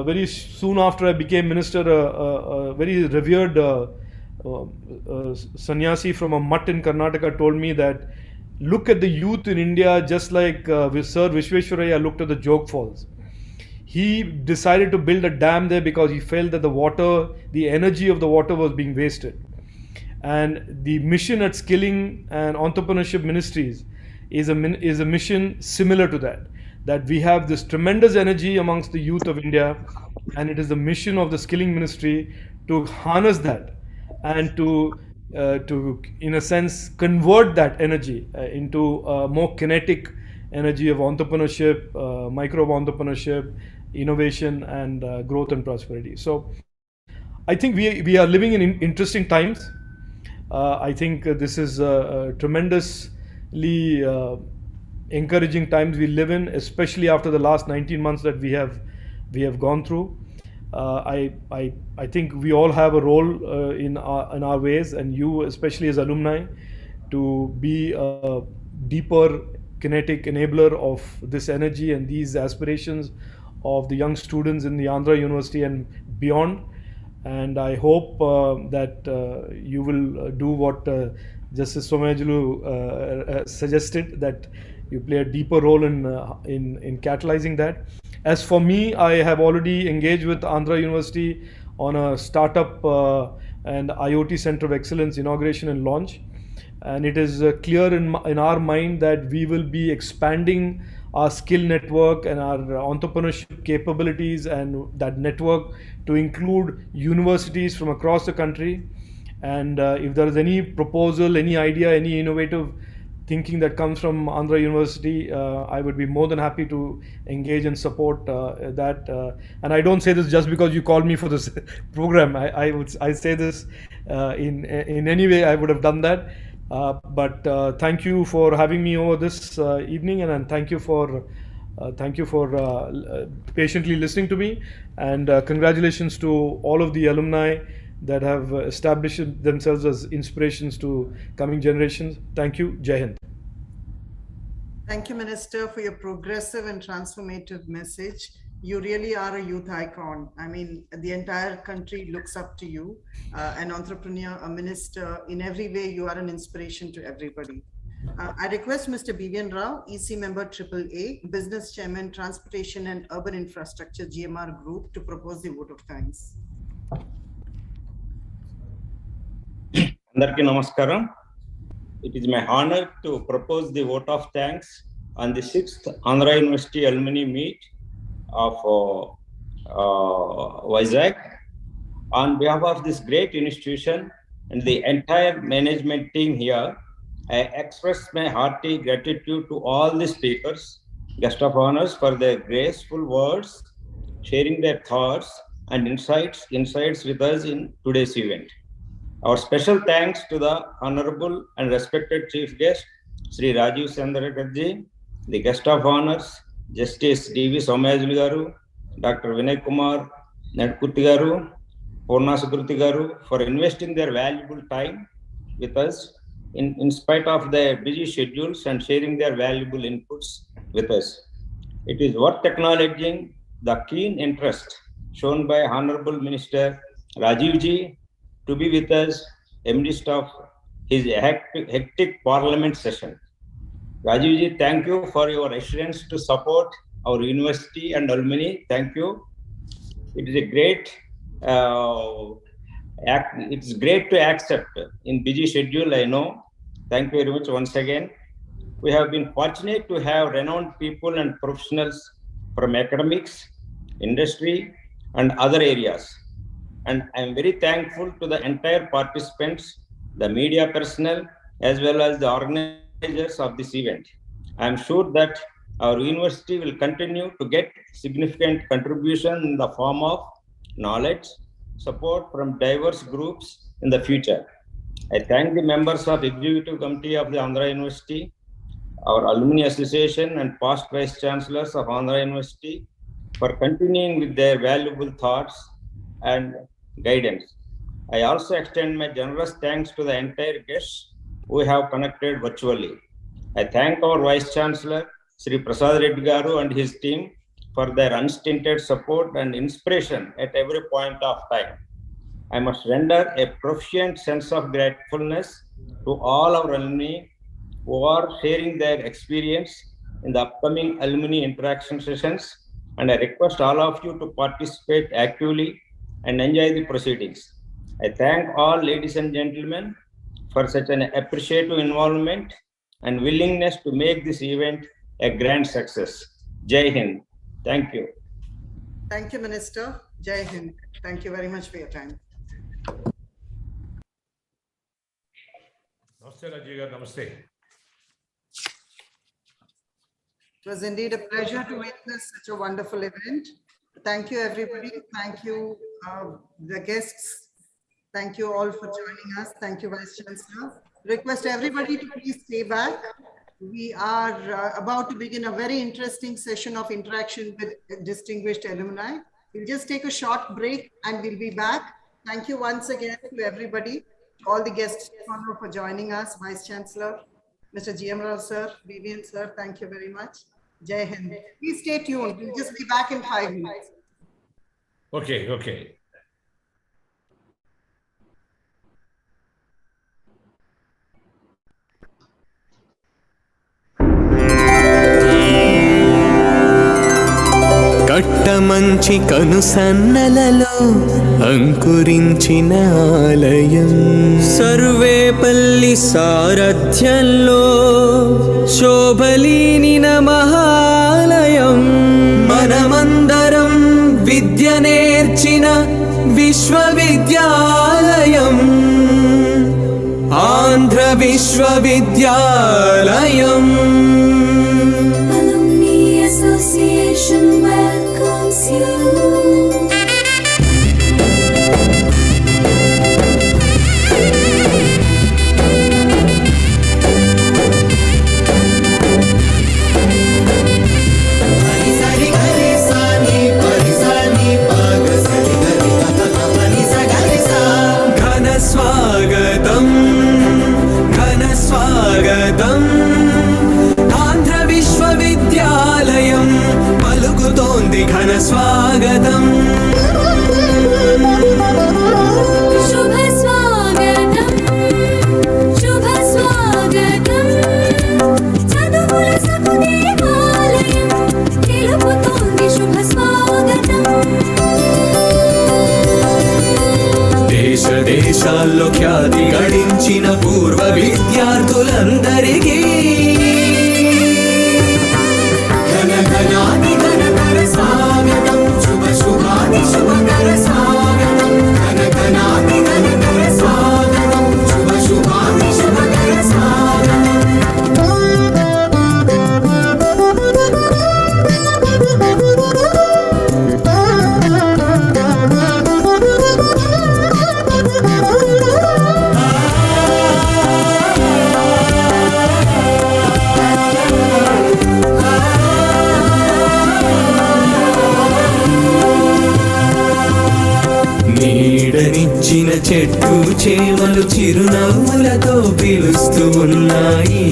very soon after I became minister, a very revered sannyasi from a mutt in Karnataka told me that, look at the youth in India just like Sir Vishweshwaraya looked at the Jog Falls. He decided to build a dam there because he felt that the energy of the water was being wasted. And the mission at Skilling and Entrepreneurship Ministries is a mission similar to that we have this tremendous energy amongst the youth of India, and it is the mission of the Skilling Ministry to harness that and to in a sense convert that energy into a more kinetic energy of entrepreneurship, micro entrepreneurship, innovation, and growth and prosperity. So I think we are living in interesting times. I think this is tremendously encouraging times we live in, especially after the last 19 months that we have gone through. I think we all have a role in our ways, and you especially as alumni, to be a deeper kinetic enabler of this energy and these aspirations of the young students in the Andhra University and beyond. And I hope that you will do what Justice Somajulu suggested, that you play a deeper role in catalyzing that. As for me, I have already engaged with Andhra University on a startup and IoT Center of Excellence inauguration and launch. And it is clear in our mind that we will be expanding our skill network and our entrepreneurship capabilities and that network to include universities from across the country. And if there is any proposal, any idea, any innovative thinking that comes from Andhra University, I would be more than happy to engage and support that. And I don't say this just because you called me for this program. I say this in any way I would have done that. But thank you for having me over this evening, and thank you for patiently listening to me. And congratulations to all of the alumni that have established themselves as inspirations to coming generations. Thank you. Jai Hind. Thank you, Minister, for your progressive and transformative message. You really are a youth icon. I mean, the entire country looks up to you, an entrepreneur, a minister. In every way, you are an inspiration to everybody. I request Mr. BVN Rao, EC member AAA, Business Chairman, Transportation and Urban Infrastructure, GMR Group, to propose the vote of thanks. Andarki namaskaram. It is my honor to propose the vote of thanks on the 6th Andhra University Alumni Meet of Vizag. On behalf of this great institution and the entire management team here, I express my hearty gratitude to all the speakers, guest of honors, for their graceful words, sharing their thoughts and insights with us in today's event. Our special thanks to the Honorable and respected Chief Guest, Sri Rajiv Chandrakar, the guest of honors, Justice D.V. Somajulu Garu, Dr. Vinay Kumar Nadkurti Garu, Purna Sukruti Garu for investing their valuable time with us in spite of their busy schedules and sharing their valuable inputs with us. It is worth acknowledging the keen interest shown by Honorable Minister Rajiv Ji to be with us amidst of his hectic parliament session. Rajiv Ji, thank you for your assurance to support our university and alumni. Thank you. It is a great it's great to accept in busy schedule, I know. Thank you very much once again. We have been fortunate to have renowned people and professionals from academics, industry, and other areas. And I am very thankful to the entire participants, the media personnel, as well as the organizers of this event. I am sure that our university will continue to get significant contribution in the form of knowledge, support from diverse groups in the future. I thank the members of Executive Committee of the Andhra University, our Alumni Association and past Vice Chancellors of Andhra University for continuing with their valuable thoughts and guidance. I also extend my generous thanks to the entire guests who have connected virtually. I thank our Vice Chancellor, Sri Prasad Reddy Garu and his team for their unstinted support and inspiration at every point of time. I must render a profound sense of gratefulness to all our alumni who are sharing their experience in the upcoming alumni interaction sessions, and I request all of you to participate actively and enjoy the proceedings. I thank all ladies and gentlemen for such an appreciative involvement and willingness to make this event a grand success. Jai Hind. Thank you. Thank you, Minister. Jai Hind. Thank you very much for your time. Namaste, Rajiv garu. Namaste. It was indeed a pleasure to witness such a wonderful event. Thank you, everybody. Thank you, the guests. Thank you all for joining us. Thank you, Vice Chancellor. Request everybody to please stay back. We are about to begin a very interesting session of interaction with distinguished alumni. We'll just take a short break and we'll be back. Thank you once again to everybody, all the guests for joining us, Vice Chancellor, Mr. G.M. Rao sir, Vivian sir, thank you very much. Jai Hind. Please stay tuned. We'll just be back in 5 minutes. Okay, okay. Kattamanchi కనుసన్నలలో అంకురించిన ఆలయం సర్వేపల్లి సారథ్యంలో శోభలీనిన మహాలయం మనమందరం విద్య నేర్చిన విశ్వవిద్యాలయం ఆంధ్ర విశ్వవిద్యాలయం Association welcomes you. ఘన స్వాగతం ఘన స్వాగతం ఆంధ్ర విశ్వవిద్యాలయం పలుకుతోంది ఘన స్వాగతం శుభ స్వాగతం శుభ స్వాగతం చదువుల సకుదేవాలయం తెలుపుతోంది శుభ స్వాగతం దేశ దేశాల్లో ఖ్యాతి గడించిన పూర్వ విద్యార్థులందరికీ ఘన ఘనాది ఘనతర స్వాగతం శుభ శుభాది శుభకర స్వాగతం ఘన ఘనాది ఘనతర స్వాగతం శుభ శుభాది శుభకర స్వాగతం నీడనిచ్చిన చెట్టు చేమలు చిరునవ్వులతో పిలుస్తూ ఉన్నాయి.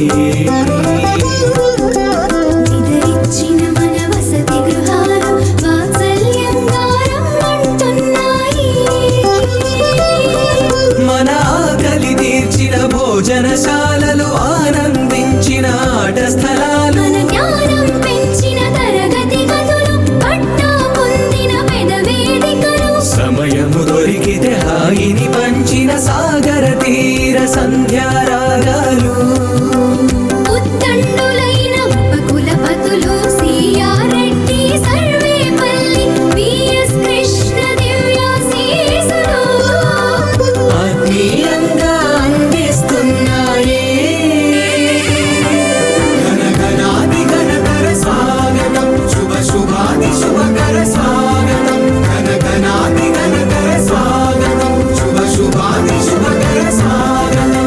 నిదరిచ్చిన మన వసతి గృహాలు వాత్సల్యంగా రమ్మంటున్నాయి. మన ఆకలి తీర్చిన భోజనశాలలు ఆనందించిన ఆట స్థలాలు మన జ్ఞానం పెంచిన తరగతి గదులు పట్టా పొందిన పెద వేదికలు సమయము దొరికితే హాయిని పంచిన సాగర తీర సంధ్యారాగాలు ఉత్తండులైన ఉపకులపతులు సిఆర్ రెడ్డి సర్వేపల్లి విఎస్ కృష్ణ దివ్యాశీసులు ఆత్మీయంగా అందిస్తున్నాయి. ఘనఘనాది ఘనకర స్వాగతం శుభ శుభాది శుభకర స్వాగతం ఘనఘనాది ఘనకర స్వాగతం శుభ శుభాది శుభకర స్వాగతం.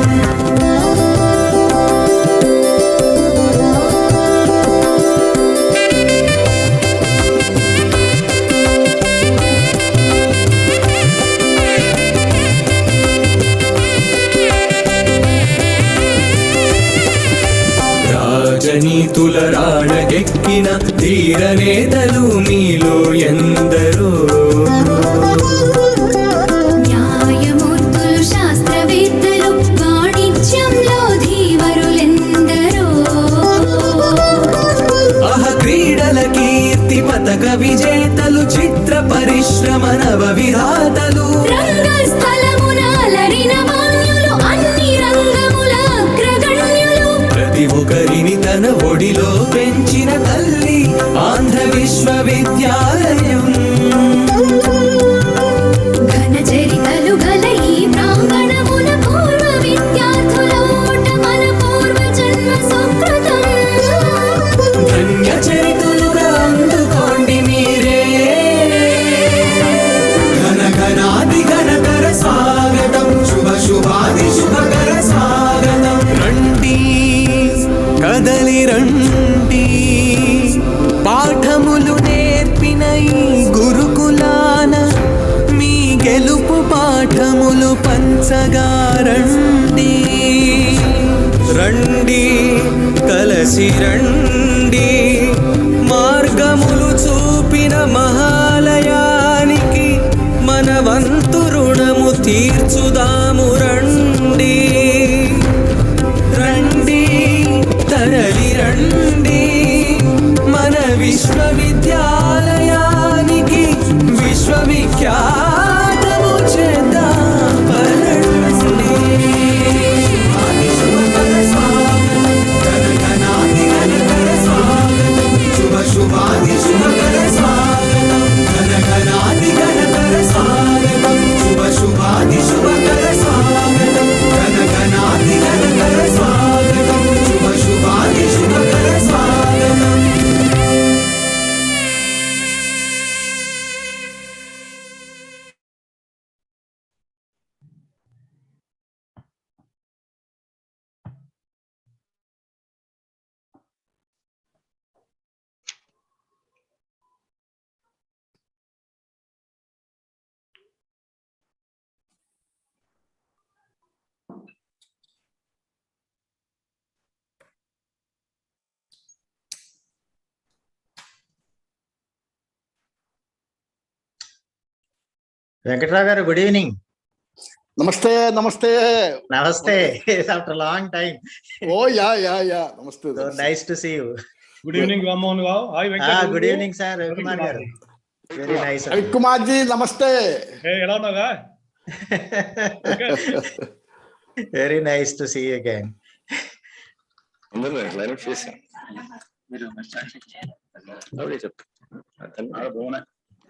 రాజనీతుల రాణగెక్కిన ధీర నేతలు మీలో ఎందరో న్యాయమూర్తులు శాస్త్రవేత్తలు వాణిజ్యంలో ధీవరులెందరో క్రీడల కీర్తి పతక విజేతలు చిత్ర పరిశ్రమ నవ విధాతలు రంగస్థలమున అలరిన మాన్యులు అన్ని రంగముల అగ్రగణ్యులు ప్రతి ఒక్కరిని తన ఒడిలో పెంచిన తల్లి ఆంధ్ర విశ్వవిద్యాలయం ఘన చరితలు గల ఈ ప్రాంగణమున పూర్వ విద్యార్థుల ఓట మన పూర్వ జన్మ సుకృతం ధన్య చరితులుగా అందుకోండి మీరే. ఘనఘనాది ఘనకర స్వాగతం శుభ శుభాది శుభకర స్వాగతం. రండి కదలి రండి పాఠములు నేర్పిన ఈ గురుకులాన మీ గెలుపు పాఠములు పంచగా రండి. రండి కలసి రండి మార్గములు చూపిన మహాలయానికి మన వంతు రుణము తీర్చుదాము రండి. రండి తరలి రండి మన విశ్వవిద్యాలయానికి విశ్వవిఖ్యాతము చేద్దాం పరండి. శుభ శుభాది శుభకర స్వాగతం ఘనఘనాది ఘనకర స్వాగతం శుభ శుభాది శుభకర స్వాగతం ఘనఘనాది ఘనకర స్వాగతం శుభ శుభాది శుభకర స్వాగతం. Venkatarav garu, good evening. Namaste, namaste. Namaste. After a long time. Oh, yeah. Namaste. So nice to see you. Good evening, Ramohan Rao. Hi, Venkat. Good evening, sir. Ravi Kumar garu. Very nice. Ravi Kumar ji, namaste. Hey, hello, Naga. Very nice to see you again.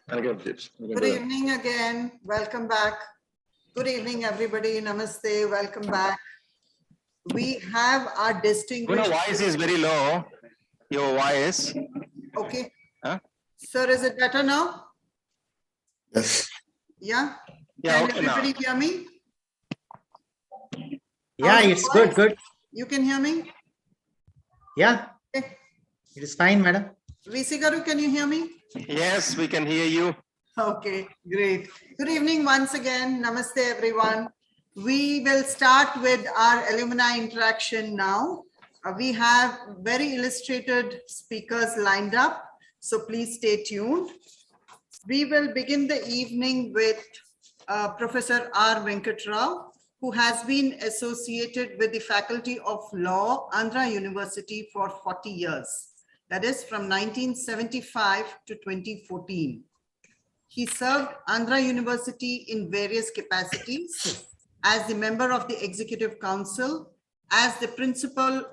Good evening again. Welcome back. Good evening, everybody. Namaste. Welcome back. We have our distinguished. Your voice is very low. Your voice. Okay. Huh? Sir, is it better now? Yes. Yeah? Yeah, Can okay now. everybody hear me? Yeah, it's good, good. You can hear me? Yeah, Okay. it is fine, madam. VC Garu, can you hear me? Yes, we can hear you. Okay, great. Good evening once again. Namaste, everyone. We will start with our alumni interaction now. We have very illustrated speakers lined up, so please stay tuned. We will begin the evening with Professor R. Venkatrao, who has been associated with the Faculty of Law, Andhra University for 40 years. That is from 1975 to 2014. He served Andhra University in various capacities as the member of the Executive Council, as the principal,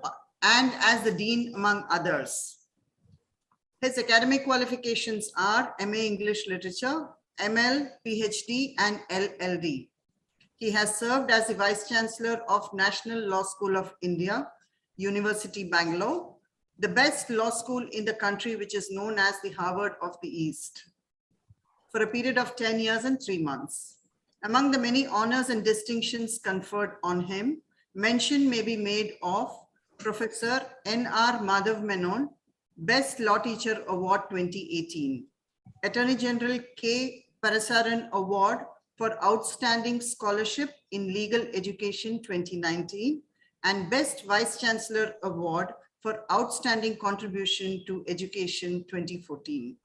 and as the dean, among others. His academic qualifications are MA English Literature, ML, PhD, and LLD. He has served as the Vice Chancellor of National Law School of India, University Bangalore, the best law school in the country, which is known as the Harvard of the East, for a period of 10 years and 3 months. Among the many honors and distinctions conferred on him, mention may be made of Professor N.R. Madhav Menon, Best Law Teacher Award 2018, Attorney General K. Parasaran Award for Outstanding Scholarship in Legal Education 2019, and Best Vice Chancellor Award for Outstanding Contribution to Education 2014.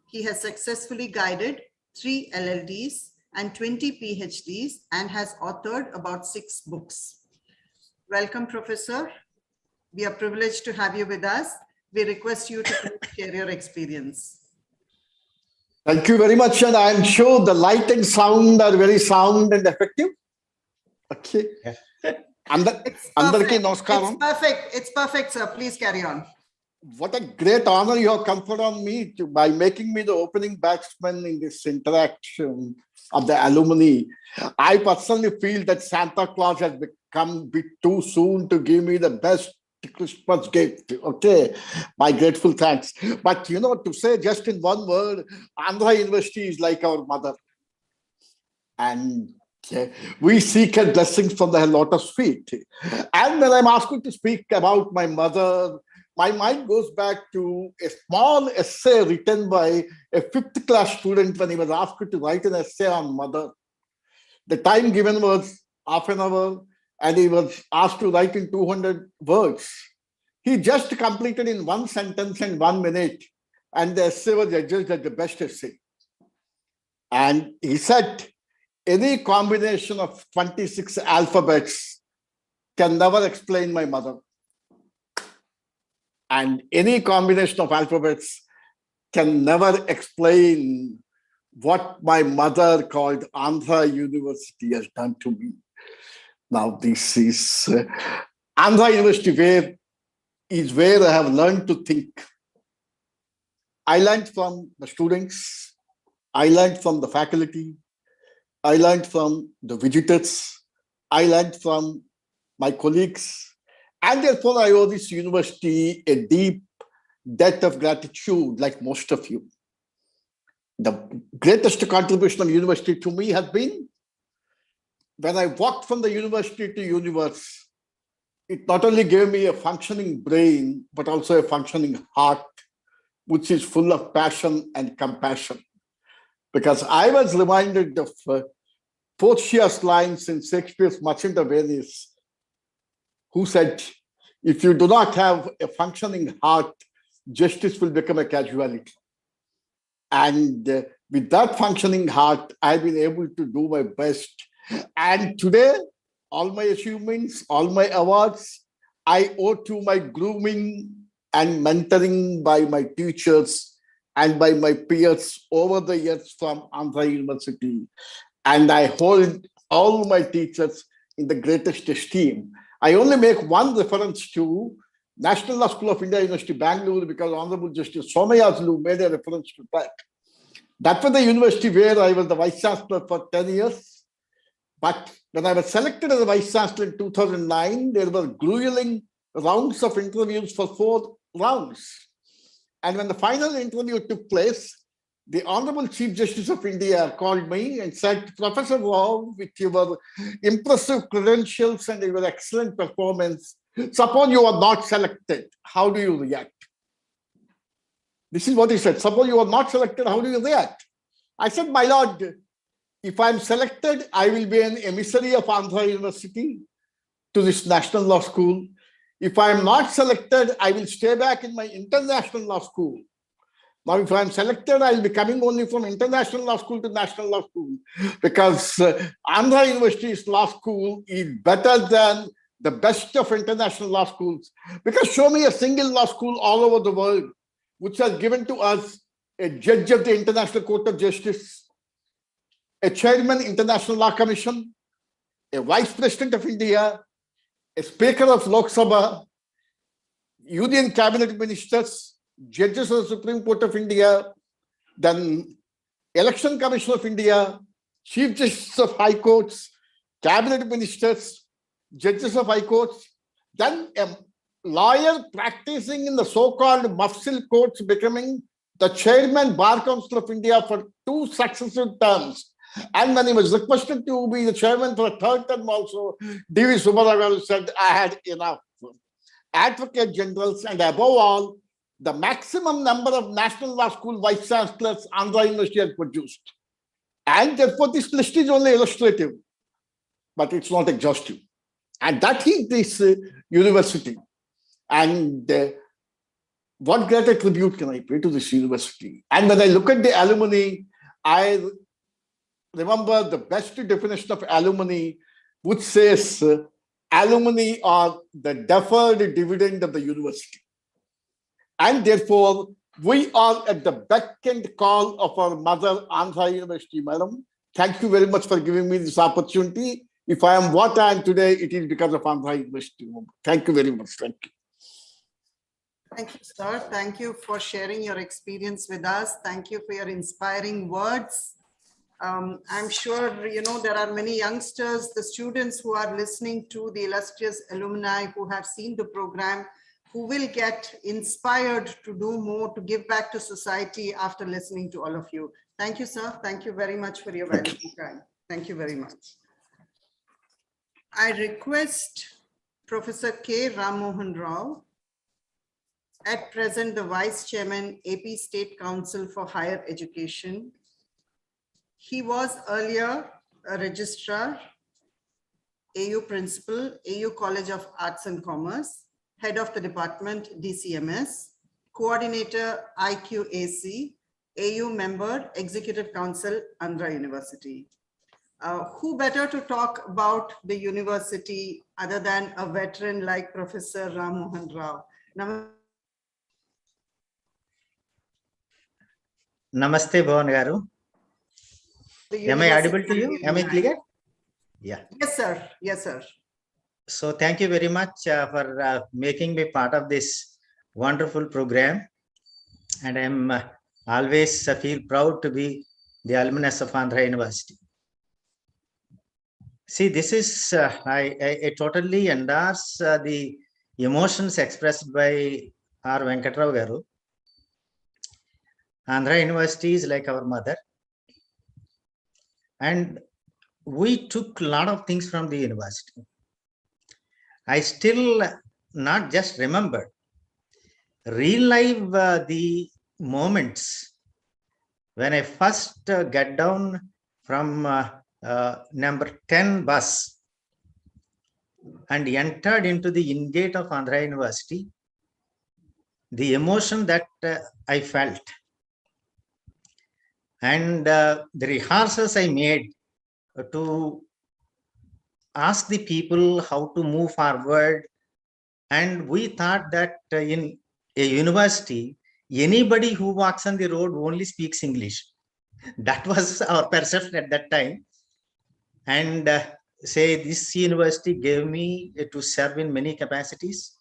He has successfully guided 3 LLDs and 20 PhDs and has authored about 6 books. Welcome, Professor. We are privileged to have you with us. We request you to share your experience. Thank you very much. And I'm sure the light and sound are very sound and effective. Okay. Andarki namaskaram. It's perfect. It's perfect, sir. Please carry on. What a great honor you have conferred on me by making me the opening batsman in this interaction of the alumni. I personally feel that Santa Claus has become a bit too soon to give me the best Christmas gift. Okay, my grateful thanks. But you know, to say just in one word, Andhra University is like our mother. And we seek her blessings from the lotus feet. And when I'm asked to speak about my mother, my mind goes back to a small essay written by a 5th class student when he was asked to write an essay on mother. The time given was half an hour, and he was asked to write in 200 words. He just completed in 1 sentence and 1 minute, and the essay was judged as the best essay. And he said, any combination of 26 alphabets can never explain my mother. And any combination of alphabets can never explain what my mother called Andhra University has done to me. Now, this is Andhra University where I have learned to think. I learned from the students. I learned from the faculty. I learned from the visitors. I learned from my colleagues. And therefore, I owe this university a deep debt of gratitude, like most of you. The greatest contribution of university to me has been when I walked from the university to universe. It not only gave me a functioning brain, but also a functioning heart, which is full of passion and compassion. Because I was reminded of Portia's lines in Shakespeare's Merchant of Venice, who said, if you do not have a functioning heart, justice will become a casualty. And with that functioning heart, I've been able to do my best. And today, all my achievements, all my awards, I owe to my grooming and mentoring by my teachers and by my peers over the years from Andhra University. And I hold all my teachers in the greatest esteem. I only make one reference to National Law School of India, University Bangalore, because Honorable Justice Somayazulu made a reference to that. That was the university where I was the Vice Chancellor for 10 years. But when I was selected as the Vice Chancellor in 2009, there were grueling rounds of interviews for 4 rounds. And when the final interview took place, the Honorable Chief Justice of India called me and said, Professor Rao, with your impressive credentials and your excellent performance, suppose you are not selected, how do you react? This is what he said. Suppose you are not selected, how do you react? I said, my lord, if I'm selected, I will be an emissary of Andhra University to this national law school. If I'm not selected, I will stay back in my international law school. Now, if I'm selected, I'll be coming only from international law school to national law school, because Andhra University's law school is better than the best of international law schools. Because show me a single law school all over the world which has given to us a judge of the International Court of Justice, a chairman International Law Commission, a vice president of India, a speaker of Lok Sabha, union cabinet ministers, judges of the Supreme Court of India, then Election Commission of India, chief justices of high courts, cabinet ministers, judges of high courts, then a lawyer practicing in the so-called Mafsil courts, becoming the chairman Bar Council of India for 2 successive terms. And when he was requested to be the chairman for a 3rd term also, D.V. Subbarao said, I had enough. Advocate generals, and above all, the maximum number of national law school vice chancellors Andhra University has produced. And therefore, this list is only illustrative, but it's not exhaustive. And that is this university. And what greater tribute can I pay to this university? And when I look at the alumni, I remember the best definition of alumni, which says alumni are the deferred dividend of the university. And therefore, we are at the beck and call of our mother, Andhra University, madam. Thank you very much for giving me this opportunity. If I am what I am today, it is because of Andhra University. Thank you very much. Thank you. Thank you, sir. Thank you for sharing your experience with us. Thank you for your inspiring words. I'm sure, there are many youngsters, the students who are listening to the illustrious alumni who have seen the program, who will get inspired to do more, to give back to society after listening to all of you. Thank you, sir. Thank you very much for your valuable time. Thank you very much. I request Professor K. Ram Mohan Rao, at present the Vice Chairman, AP State Council for Higher Education. He was earlier a registrar, AU Principal, AU College of Arts and Commerce, Head of the Department, DCMS, Coordinator, IQAC, AU Member, Executive Council, Andhra University. Who better to talk about the university other than a veteran like Professor Ram Mohan Rao? Namaste, Bhavan Garu. Am I audible to you? Am I clear? Yeah. Yes, sir. Yes, sir. So thank you very much for making me part of this wonderful program. And I'm always feel proud to be the alumnus of Andhra University. See, this is, I totally endorse the emotions expressed by R. Venkatrao Garu. Andhra University is like our mother. And we took a lot of things from the university. I still not just remember, relive the moments when I first got down from number 10 bus and entered into the in-gate of Andhra University, the emotion that I felt. And the rehearsals I made to ask the people how to move forward. And we thought that in a university, anybody who walks on the road only speaks English. That was our perception at that time. And say this university gave me to serve in many capacities,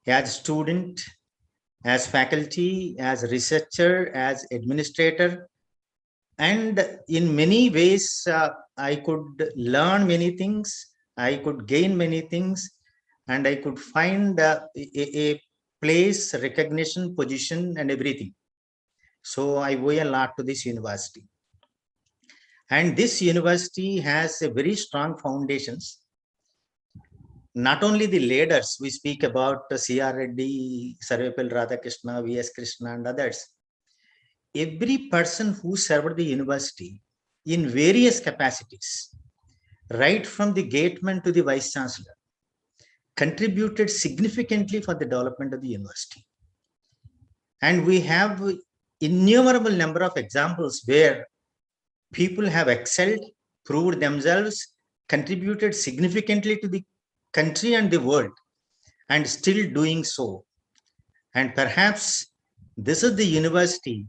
as student, as faculty, as researcher, as administrator. And in many ways, I could learn many things, I could gain many things, and I could find a place, recognition, position, and everything. So I owe a lot to this university. And this university has a very strong foundations. Not only the leaders, we speak about C.R. Reddy, Sarvepalli Radhakrishna, V.S. Krishna, and others. every person who served the university in various capacities, right from the gateman to the vice chancellor, contributed significantly for the development of the university. And we have innumerable number of examples where people have excelled, proved themselves, contributed significantly to the country and the world, and still doing so. And perhaps this is the university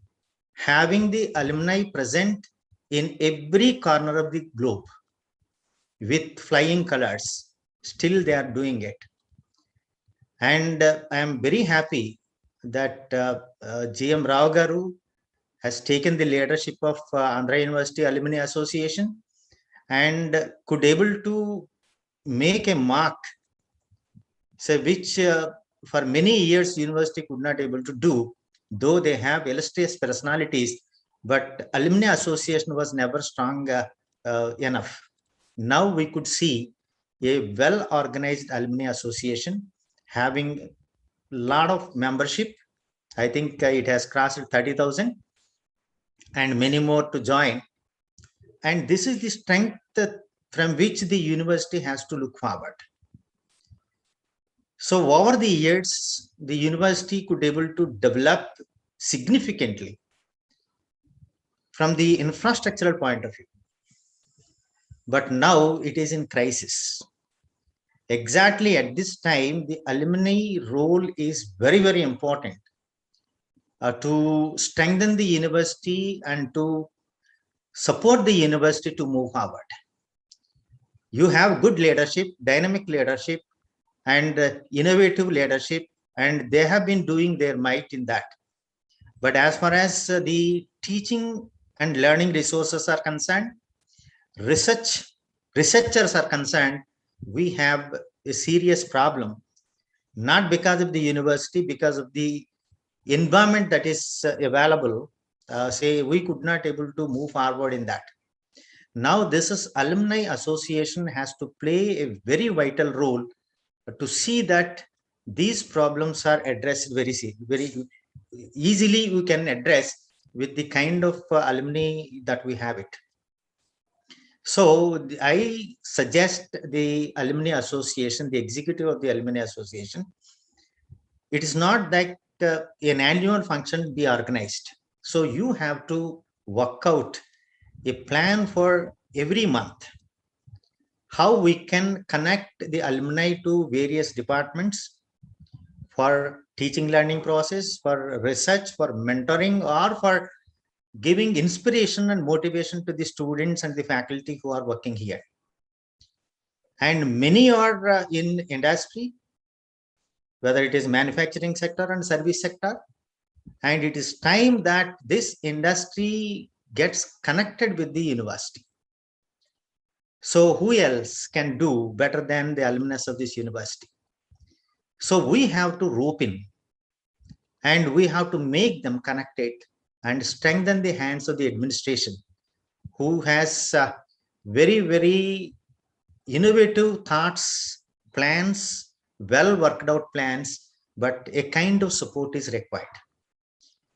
having the alumni present in every corner of the globe with flying colors. Still they are doing it. And I am very happy that GM Rao Garu has taken the leadership of Andhra University Alumni Association and could able to make a mark, so which for many years university could not able to do, though they have illustrious personalities, but Alumni Association was never strong enough. Now we could see a well-organized Alumni Association having a lot of membership. I think it has crossed 30,000 and many more to join. And this is the strength from which the university has to look forward. So over the years, the university could able to develop significantly from the infrastructural point of view. But now it is in crisis. Exactly at this time, the alumni role is very, very important to strengthen the university and to support the university to move forward. You have good leadership, dynamic leadership, and innovative leadership, and they have been doing their might in that. But as far as the teaching and learning resources are concerned, researchers are concerned, we have a serious problem, not because of the university, because of the environment that is available. Say we could not able to move forward in that. Now this is Alumni Association has to play a very vital role to see that these problems are addressed very easily. We can address with the kind of alumni that we have it. So I suggest the Alumni Association, the executive of the Alumni Association, it is not that an annual function be organized. So you have to work out a plan for every month, how we can connect the alumni to various departments for teaching learning process, for research, for mentoring, or for giving inspiration and motivation to the students and the faculty who are working here. And many are in industry, whether it is manufacturing sector and service sector. And it is time that this industry gets connected with the university. So who else can do better than the alumnus of this university? So we have to rope in and we have to make them connected and strengthen the hands of the administration, who has very, very innovative thoughts, plans, well worked out plans, but a kind of support is required.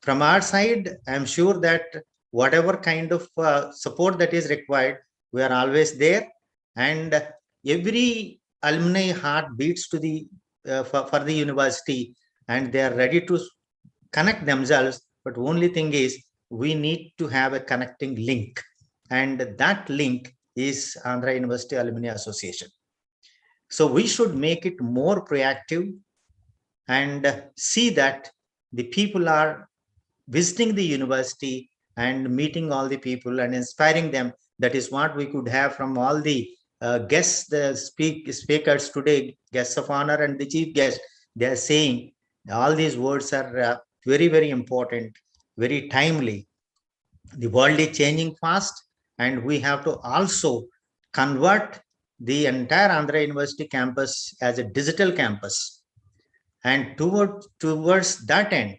From our side, I am sure that whatever kind of support that is required, we are always there, and every alumni heart beats to the for the university, and they are ready to connect themselves. But only thing is, we need to have a connecting link, and that link is Andhra University Alumni Association. So we should make it more proactive and see that the people are visiting the university and meeting all the people and inspiring them. That is what we could have from all the guests, the speakers today, guests of honor and the chief guest. They are saying all these words are very, very important, very timely. The world is changing fast, and we have to also convert the entire Andhra University campus as a digital campus. And towards that end,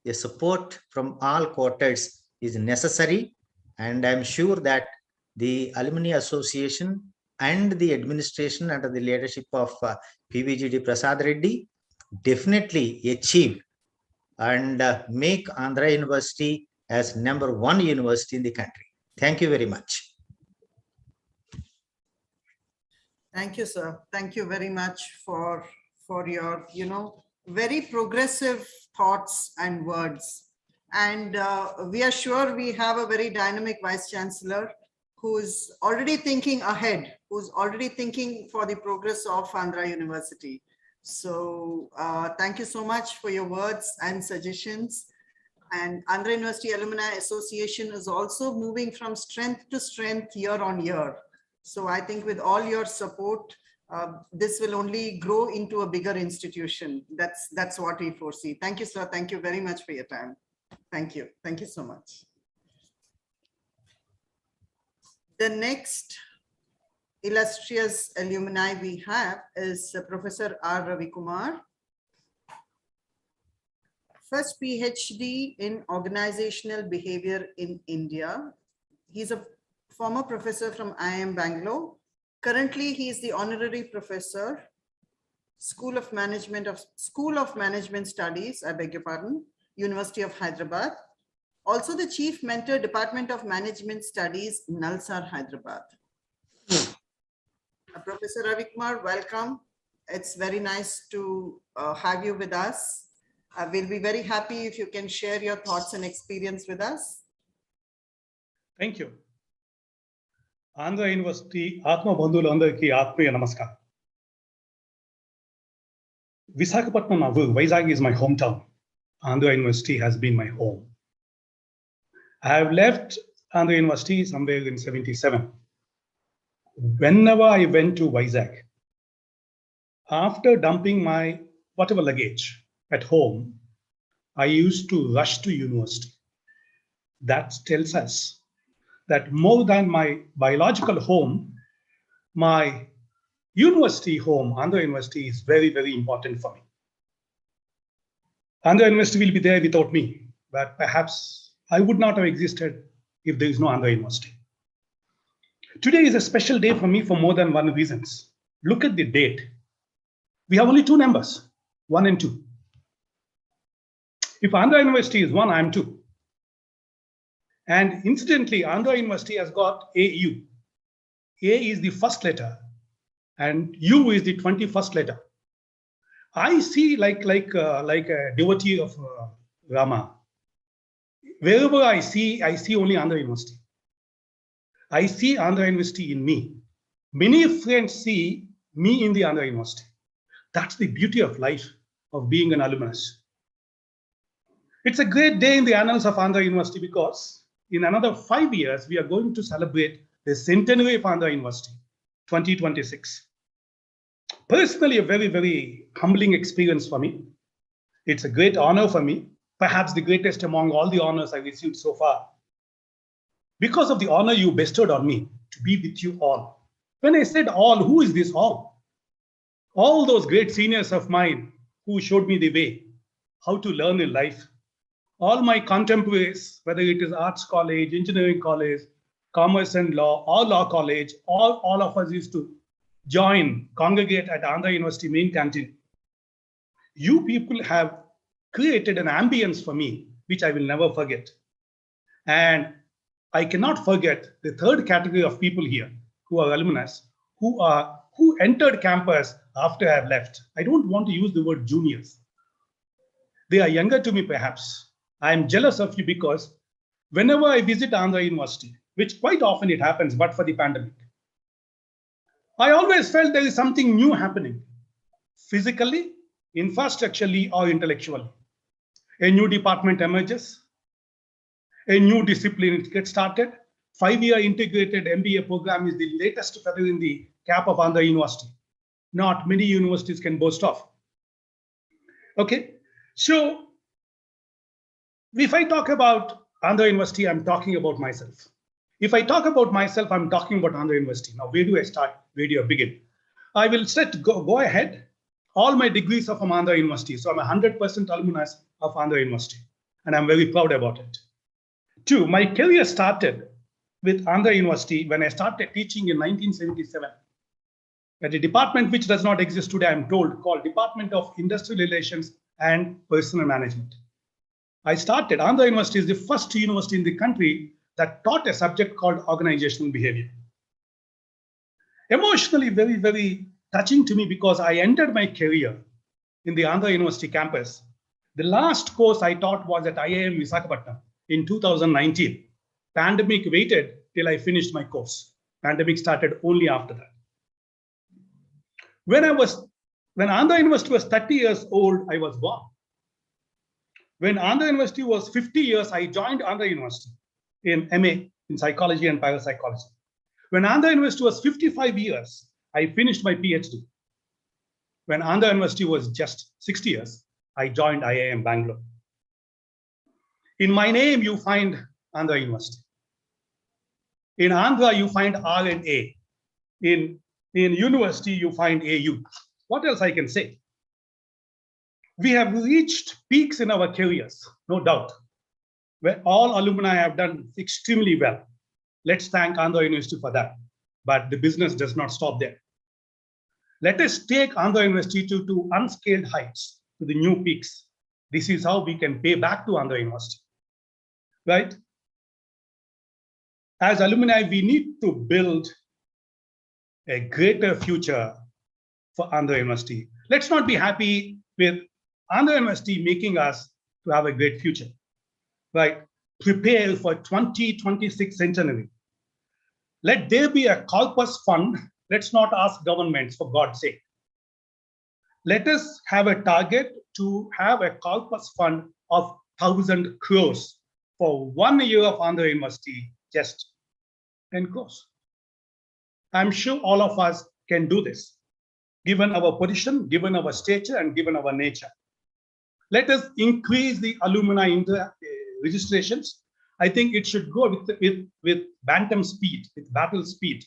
the support from all quarters is necessary. And I'm sure that the Alumni Association and the administration under the leadership of PVGD Prasad Reddy definitely achieve and make Andhra University as #1 university in the country. Thank you very much. Thank you, sir. Thank you very much for your, very progressive thoughts and words. And we are sure we have a very dynamic Vice Chancellor who's already thinking ahead, who's already thinking for the progress of Andhra University. So thank you so much for your words and suggestions. And Andhra University Alumni Association is also moving from strength to strength year on year. So I think with all your support, this will only grow into a bigger institution. That's what we foresee. Thank you, sir. Thank you very much for your time. Thank you. Thank you so much. The next illustrious alumni we have is Professor R. Ravi Kumar. First PhD in organizational behavior in India. He's a former professor from IIM Bangalore. Currently, he is the honorary professor, School of Management Studies, I beg your pardon, University of Hyderabad. Also the Chief Mentor, Department of Management Studies, Nalsar, Hyderabad. Professor Ravi Kumar, welcome. It's very nice to have you with us. We'll be very happy if you can share your thoughts and experience with us. Thank you. Andhra University Atma Bandhulandariki Atmiya Namaskar. Visakhapatnam, Vizag is my hometown. Andhra University has been my home. I have left Andhra University somewhere in '77. Whenever I went to Vizag, after dumping my whatever luggage at home, I used to rush to university. That tells us that more than my biological home, my university home, Andhra University, is very, very important for me. Andhra University will be there without me, but perhaps I would not have existed if there is no Andhra University. Today is a special day for me for more than one reason. Look at the date. We have only two numbers, 1 and 2. If Andhra University is 1, I am 2. And incidentally, Andhra University has got AU. A is the first letter and U is the 21st letter. I see like a devotee of Rama. Wherever I see only Andhra University. I see Andhra University in me. Many friends see me in the Andhra University. That's the beauty of life, of being an alumnus. It's a great day in the annals of Andhra University because in another 5 years, we are going to celebrate the centenary of Andhra University, 2026. Personally, a very, very humbling experience for me. It's a great honor for me, perhaps the greatest among all the honors I received so far. Because of the honor you bestowed on me to be with you all. When I said all, who is this all? All those great seniors of mine who showed me the way, how to learn in life. All my contemporaries, whether it is arts college, engineering college, commerce and law, or law college, all of us used to congregate at Andhra University main canteen. You people have created an ambience for me, which I will never forget. And I cannot forget the third category of people here who are alumnus, who entered campus after I have left. I don't want to use the word juniors. They are younger to me, perhaps. I am jealous of you because whenever I visit Andhra University, which quite often it happens, but for the pandemic, I always felt there is something new happening, physically, infrastructurally, or intellectually. A new department emerges, a new discipline gets started. 5-year integrated MBA program is the latest feather in the cap of Andhra University. Not many universities can boast of. Okay, so if I talk about Andhra University, I'm talking about myself. If I talk about myself, I'm talking about Andhra University. Now, where do I start? Where do I begin? I will go ahead. All my degrees are from Andhra University. So I'm 100% alumnus of Andhra University. And I'm very proud about it. 2, my career started with Andhra University when I started teaching in 1977 at a department which does not exist today, I'm told, called Department of Industrial Relations and Personal Management. Andhra University is the first university in the country that taught a subject called organizational behavior. Emotionally, very, very touching to me because I entered my career in the Andhra University campus. The last course I taught was at IIM Visakhapatnam in 2019. Pandemic waited till I finished my course. Pandemic started only after that. When Andhra University was 30 years old, I was born. When Andhra University was 50 years, I joined Andhra University in MA in psychology and parapsychology. When Andhra University was 55 years, I finished my PhD. When Andhra University was just 60 years, I joined IIM Bangalore. In my name, you find Andhra University. In Andhra, you find R and A. In university, you find AU. What else I can say? We have reached peaks in our careers, no doubt, where all alumni have done extremely well. Let's thank Andhra University for that. But the business does not stop there. Let us take Andhra University to unscaled heights, to the new peaks. This is how we can pay back to Andhra University, right? As alumni, we need to build a greater future for Andhra University. Let's not be happy with Andhra University making us to have a great future, right? Prepare for 2026 centenary. Let there be a corpus fund. Let's not ask governments, for God's sake. Let us have a target to have a corpus fund of 1,000 crores for 1 year of Andhra University, just 10 crores. I'm sure all of us can do this, given our position, given our stature, and given our nature. Let us increase the alumni registrations. I think it should go with bantam speed, with battle speed.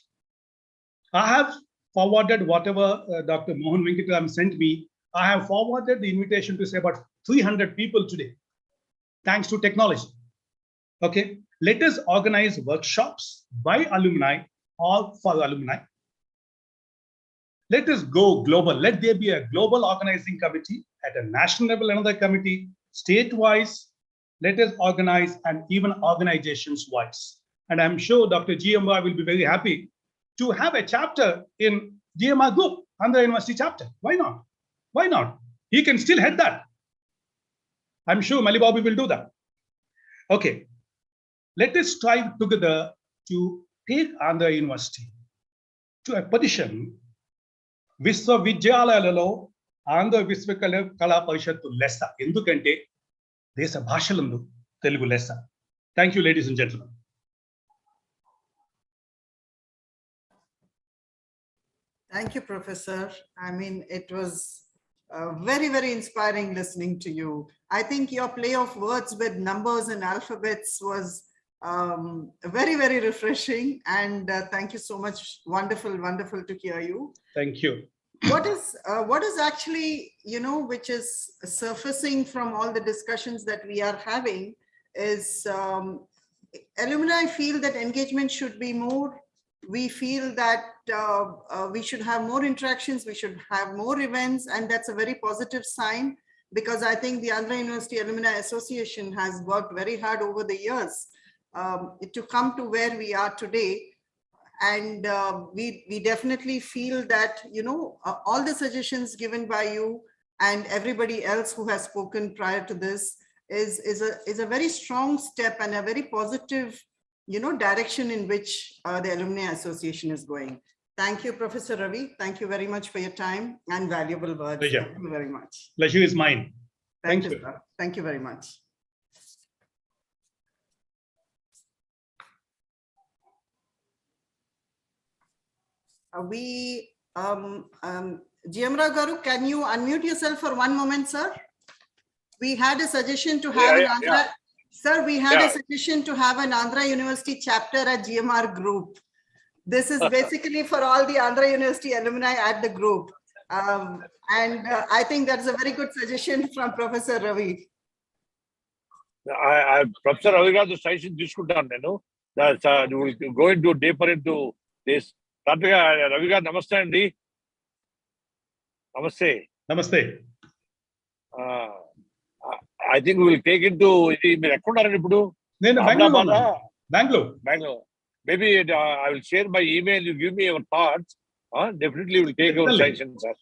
I have forwarded whatever Dr. Mohan Venkatam sent me. I have forwarded the invitation to say about 300 people today, thanks to technology. Okay, let us organize workshops by alumni or for alumni. Let us go global. Let there be a global organizing committee at a national level, another committee, state-wise. Let us organize, and even organizations-wise. And I'm sure Dr. GMR will be very happy to have a chapter in GMR Group, Andhra University chapter. Why not? Why not? He can still head that. I'm sure Malibabu will do that. Okay, let us strive together to take Andhra University to a position విశ్వవిద్యాలయాలలో ఆంధ్ర విశ్వకళా పరిషత్తు లెస్స. ఎందుకంటే దేశ భాషలందు తెలుగు లెస్స. Thank you, ladies and gentlemen. Thank you, Professor. I mean, it was very, very inspiring listening to you. I think your play of words with numbers and alphabets was very, very refreshing. And thank you so much. Wonderful, wonderful to hear you. Thank you. What is actually, which is surfacing from all the discussions that we are having is alumni feel that engagement should be more. We feel that we should have more interactions, we should have more events, and that's a very positive sign, because I think the Andhra University Alumni Association has worked very hard over the years to come to where we are today. And we definitely feel that, all the suggestions given by you and everybody else who has spoken prior to this is a very strong step and a very positive, direction in which the Alumni Association is going. Thank you, Professor Ravi. Thank you very much for your time and valuable words. Pleasure. Thank you very much. Pleasure is mine. Thank you, sir. Thank you very much. GMR Garu, can you unmute yourself for one moment, sir? We had a suggestion to have Sir, we had a suggestion to have an Andhra University chapter at GMR Group. This is basically for all the Andhra University alumni at the group. And I think that's a very good suggestion from Professor Ravi. Professor Ravi got the suggestion తీసుకుంటాను నేను. Going to deeper into this. Ravi garu, namaste andi. Namaste. Namaste. I think we will take it to Bangalore. Maybe I will share my email. You give me your thoughts. Definitely we will take your suggestions, sir.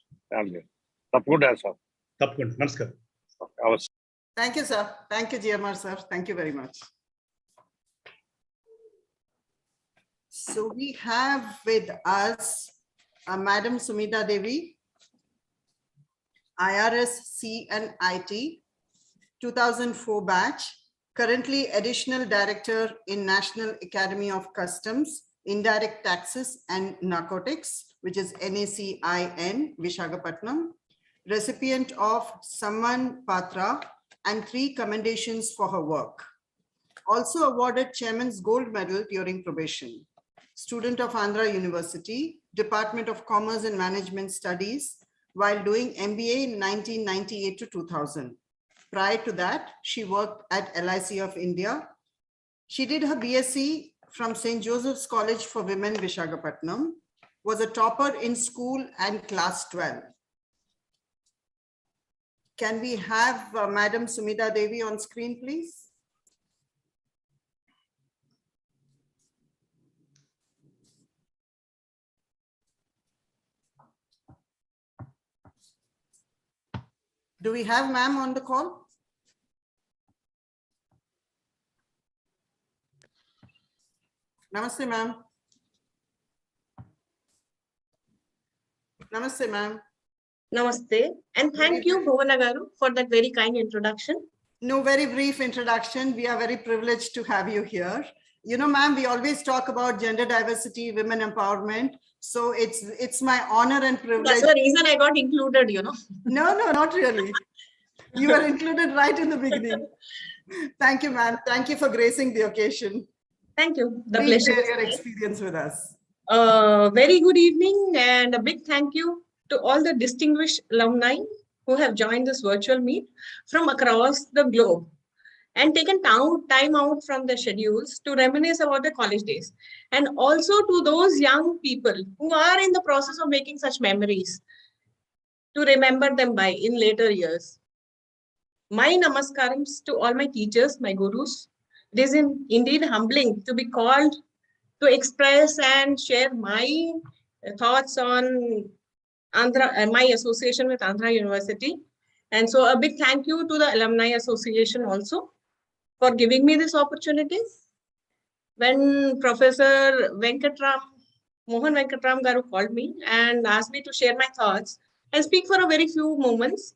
Tapkunda, sir. Tapkunda. Namaskar. Thank you, sir. Thank you, GMR, sir. Thank you very much. So we have with us Madam Sumita Devi, IRS C and IT, 2004 batch, currently Additional Director in National Academy of Customs, Indirect Taxes and Narcotics, which is NACIN, Visakhapatnam, recipient of Samman Patra and 3 commendations for her work. Also awarded Chairman's Gold Medal during probation. Student of Andhra University, Department of Commerce and Management Studies, while doing MBA in 1998 to 2000. Prior to that, she worked at LIC of India. She did her BSc from St. Joseph's College for Women, Visakhapatnam, was a topper in school and class 12. Can we have Madam Sumita Devi on screen, please? Do we have ma'am on the call? Namaste, ma'am. Namaste, ma'am. Namaste, and thank you, Bhuvana Garu, for that very kind introduction. No, very brief introduction. We are very privileged to have you here. You know, ma'am, we always talk about gender diversity, women empowerment. So it's my honor and privilege. That's the reason I got included, you know. No, not really. You were included right in the beginning. Thank you, ma'am. Thank you for gracing the occasion. Thank you. The Please pleasure. share your experience with us. Very good evening, and a big thank you to all the distinguished alumni who have joined this virtual meet from across the globe and taken time out from their schedules to reminisce about their college days, and also to those young people who are in the process of making such memories to remember them by in later years. My namaskarams to all my teachers, my gurus. It is indeed humbling to be called to express and share my thoughts on Andhra, my association with Andhra University. And so a big thank you to the Alumni Association also for giving me this opportunity. When Professor Mohan Venkatram Garu called me and asked me to share my thoughts and speak for a very few moments,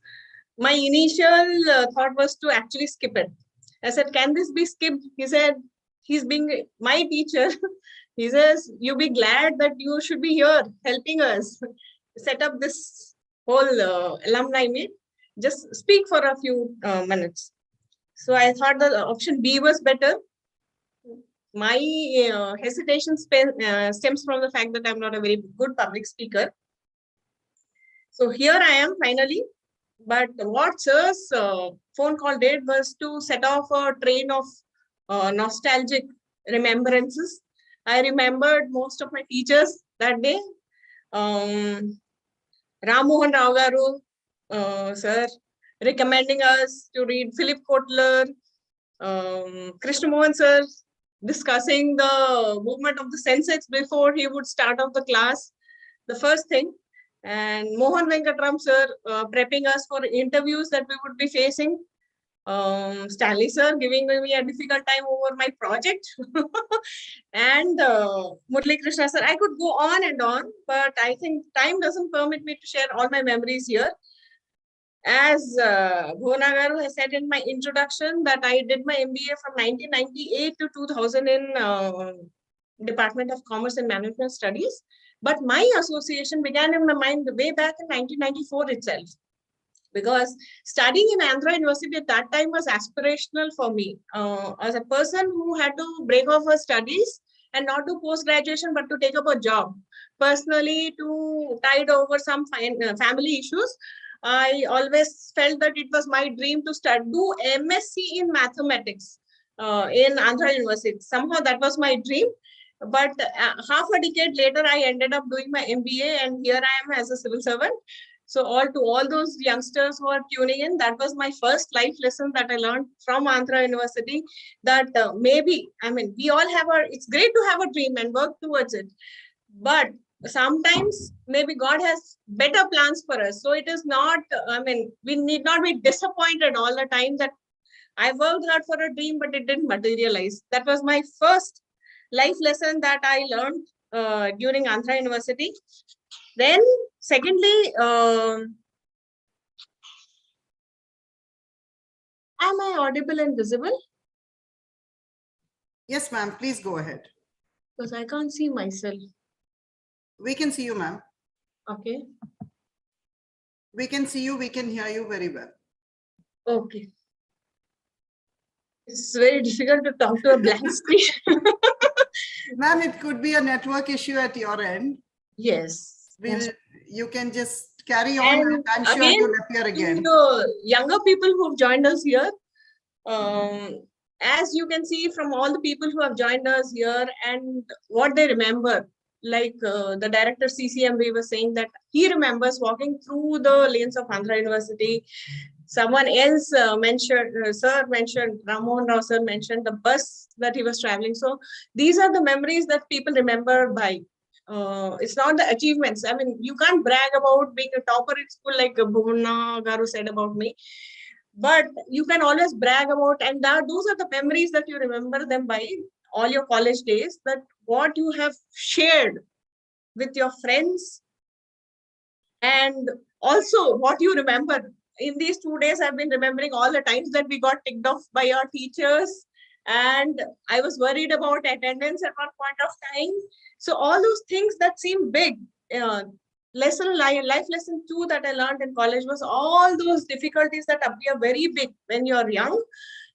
my initial thought was to actually skip it. I said, can this be skipped? He said, he's being my teacher. He says, you'll be glad that you should be here helping us set up this whole alumni meet. Just speak for a few minutes. So I thought the option B was better. My hesitation stems from the fact that I'm not a very good public speaker. So here I am finally. But what sir's phone call did was to set off a train of nostalgic remembrances. I remembered most of my teachers that day. Ram Mohan Rao Garu, sir, recommending us to read Philip Kotler, Krishna Mohan sir, discussing the movement of the Sensex before he would start off the class, the first thing. And Mohan Venkatram sir prepping us for interviews that we would be facing. Stanley sir giving me a difficult time over my project. And Murali Krishna sir. I could go on and on, but I think time doesn't permit me to share all my memories here. As Bhuvana Garu has said in my introduction that I did my MBA from 1998 to 2000 in Department of Commerce and Management Studies. But my association began in my mind way back in 1994 itself. Because studying in Andhra University at that time was aspirational for me. As a person who had to break off her studies and not do post-graduation, but to take up a job. Personally, to tide over some family issues, I always felt that it was my dream to do MSc in mathematics in Andhra University. Somehow that was my dream. But half a decade later, I ended up doing my MBA, and here I am as a civil servant. So to all those youngsters who are tuning in, that was my first life lesson that I learned from Andhra University, that maybe, I mean, we all have it's great to have a dream and work towards it. But sometimes maybe God has better plans for us. So it is not, I mean, we need not be disappointed all the time that I worked hard for a dream, but it didn't materialize. That was my first life lesson that I learned during Andhra University. Then, secondly, am I audible and visible? Yes, ma'am. Please go ahead. Because I can't see myself. We can see you, ma'am. Okay. We can see you. We can hear you very well. Okay. It's very difficult to talk to a blank screen. Ma'am, it could be a network issue at your end. Yes. You can just carry on, and I'm sure again, you'll appear again. The younger people who've joined us here, as you can see from all the people who have joined us here and what they remember, like the director CCMB was saying that he remembers walking through the lanes of Andhra University. Someone else sir mentioned, Ramon Rao sir mentioned the bus that he was traveling. So these are the memories that people remember by. It's not the achievements. I mean, you can't brag about being a topper at school like Bhuvana Garu said about me. But you can always brag about, and those are the memories that you remember them by all your college days, that what you have shared with your friends, and also what you remember. In these 2 days, I've been remembering all the times that we got ticked off by our teachers, and I was worried about attendance at one point of time. So all those things that seem big, life lesson 2 that I learned in college was all those difficulties that appear very big when you're young,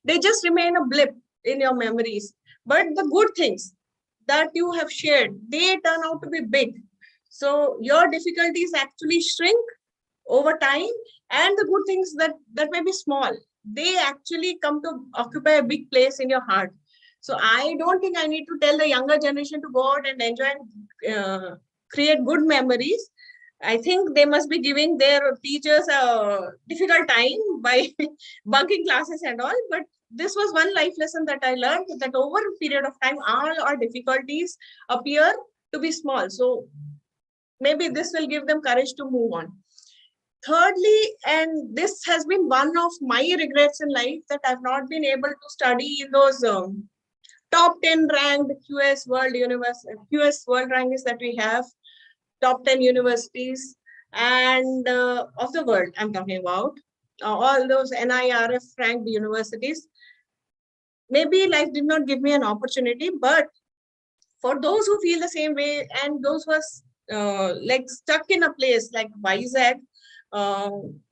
they just remain a blip in your memories. But the good things that you have shared, they turn out to be big. So your difficulties actually shrink over time, and the good things that may be small, they actually come to occupy a big place in your heart. So I don't think I need to tell the younger generation to go out and enjoy and create good memories. I think they must be giving their teachers a difficult time by bunking classes and all. But this was one life lesson that I learned, that over a period of time, all our difficulties appear to be small. So maybe this will give them courage to move on. Thirdly, and this has been one of my regrets in life, that I've not been able to study in those top 10 ranked QS World rankings that we have, top 10 universities and of the world I'm talking about, all those NIRF ranked universities. Maybe life did not give me an opportunity, but for those who feel the same way and those who are like stuck in a place like Vizag,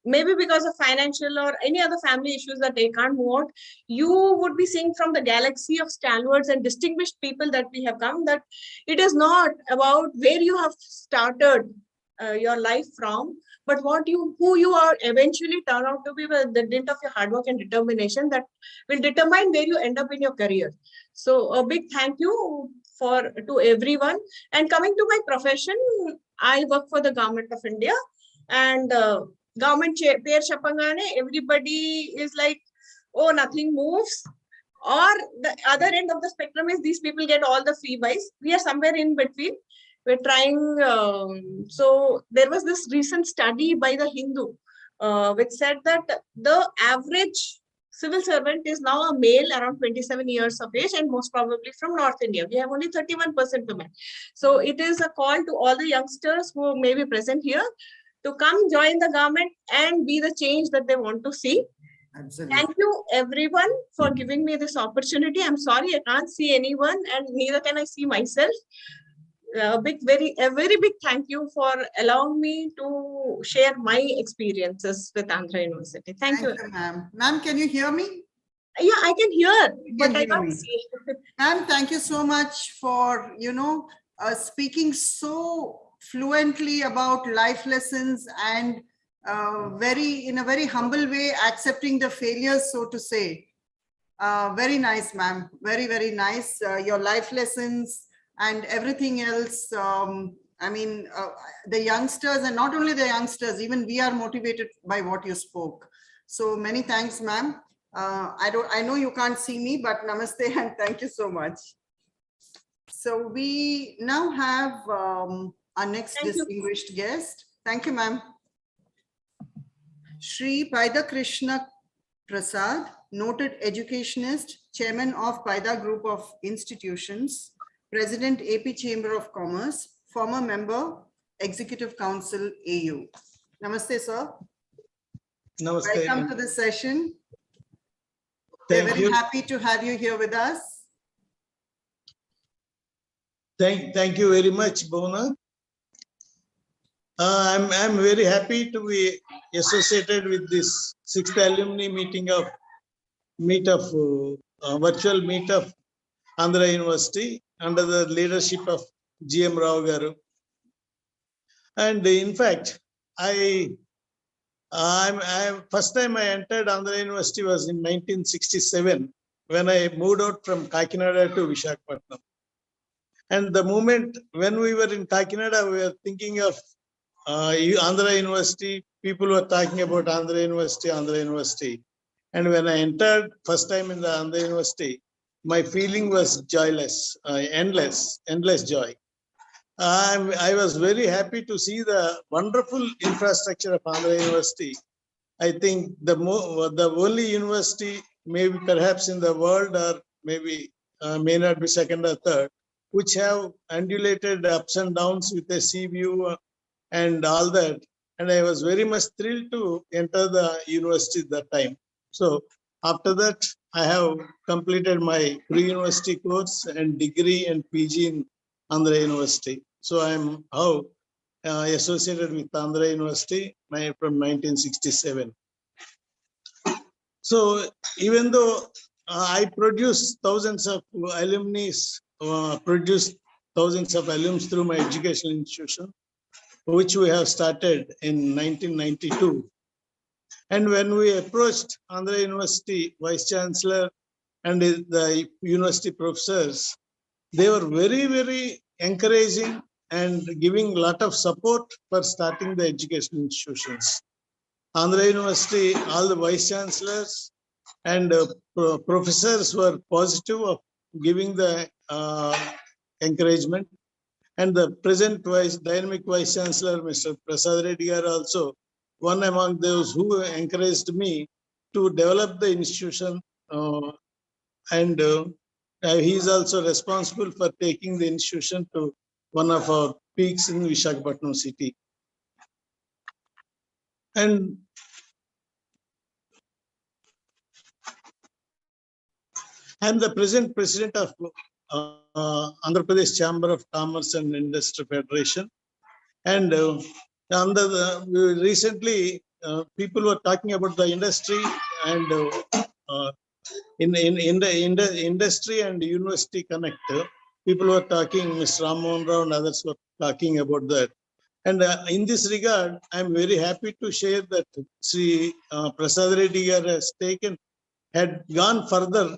maybe because of financial or any other family issues that they can't move out, you would be seeing from the galaxy of stalwarts and distinguished people that we have come, that it is not about where you have started your life from, but who you are eventually turn out to be with the dint of your hard work and determination that will determine where you end up in your career. So a big thank you to everyone. And coming to my profession, I work for the Government of India, and government pair chapangane, everybody is like, oh, nothing moves. Or the other end of the spectrum is these people get all the free buys. We are somewhere in between. We're trying. So there was this recent study by the Hindu, which said that the average civil servant is now a male around 27 years of age, and most probably from North India. We have only 31% women. So it is a call to all the youngsters who may be present here to come join the government and be the change that they want to see. Absolutely. Thank you everyone for giving me this opportunity. I'm sorry I can't see anyone, and neither can I see myself. A very big thank you for allowing me to share my experiences with Andhra University. Thank you, ma'am. Ma'am, can you hear me? Yeah, I can hear, but I can't see. Ma'am, thank you so much for, speaking so fluently about life lessons and in a very humble way, accepting the failures, so to say. Very nice, ma'am. Very, very nice. Your life lessons and everything else. I mean, the youngsters, and not only the youngsters, even we are motivated by what you spoke. So many thanks, ma'am. I know you can't see me, but namaste and thank you so much. So we now have our next distinguished guest. Thank you, ma'am. Shri Paida Krishna Prasad, noted educationist, chairman of Paida Group of Institutions, President AP Chamber of Commerce, former member, Executive Council AU. Namaste, sir. Namaste. Welcome to the session. Thank We're very you. happy to have you here with us. Thank you very much, Bona. I'm very happy to be associated with this 6th alumni virtual meet of Andhra University under the leadership of GM Rao Garu. And in fact, first time I entered Andhra University was in 1967 when I moved out from Kakinada to Visakhapatnam. And the moment when we were in Kakinada, we were thinking of Andhra University. People were talking about Andhra University. And when I entered first time in the Andhra University, my feeling was joyless, endless joy. I was very happy to see the wonderful infrastructure of Andhra University. I think the only university, maybe perhaps in the world, or maybe may not be second or third, which have undulated ups and downs with a sea view and all that. And I was very much thrilled to enter the university at that time. So after that, I have completed my pre-university course and degree and PG in Andhra University. So I'm now associated with Andhra University from 1967. So even though I produce thousands of alumni, produced thousands of alums through my educational institution, which we have started in 1992. And when we approached Andhra University Vice Chancellor and the university professors, they were very, very encouraging and giving a lot of support for starting the educational institutions. Andhra University, all the Vice Chancellors and professors were positive of giving the encouragement. And the present dynamic Vice Chancellor, Mr. Prasad Reddy Garu, also one among those who encouraged me to develop the institution. And he is also responsible for taking the institution to one of our peaks in Visakhapatnam city. And I am the present president of Andhra Pradesh Chamber of Commerce and Industry Federation. And recently, people were talking about the industry, and in the industry and university connect, people were talking, Mr. Rammohan Rao and others were talking about that. And in this regard, I'm very happy to share that Sri Prasad Reddy Garu had gone further,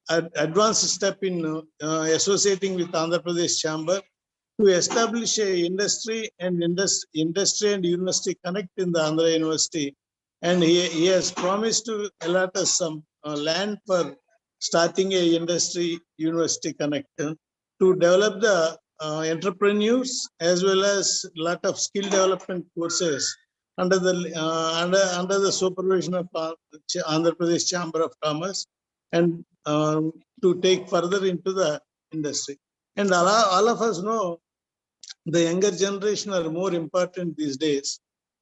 advanced step in associating with Andhra Pradesh Chamber to establish a industry and university connect in the Andhra University. And he has promised to allot us some land for starting a industry university connect to develop the entrepreneurs as well as a lot of skill development courses under the supervision of Andhra Pradesh Chamber of Commerce, and to take further into the industry. And all of us know the younger generation are more important these days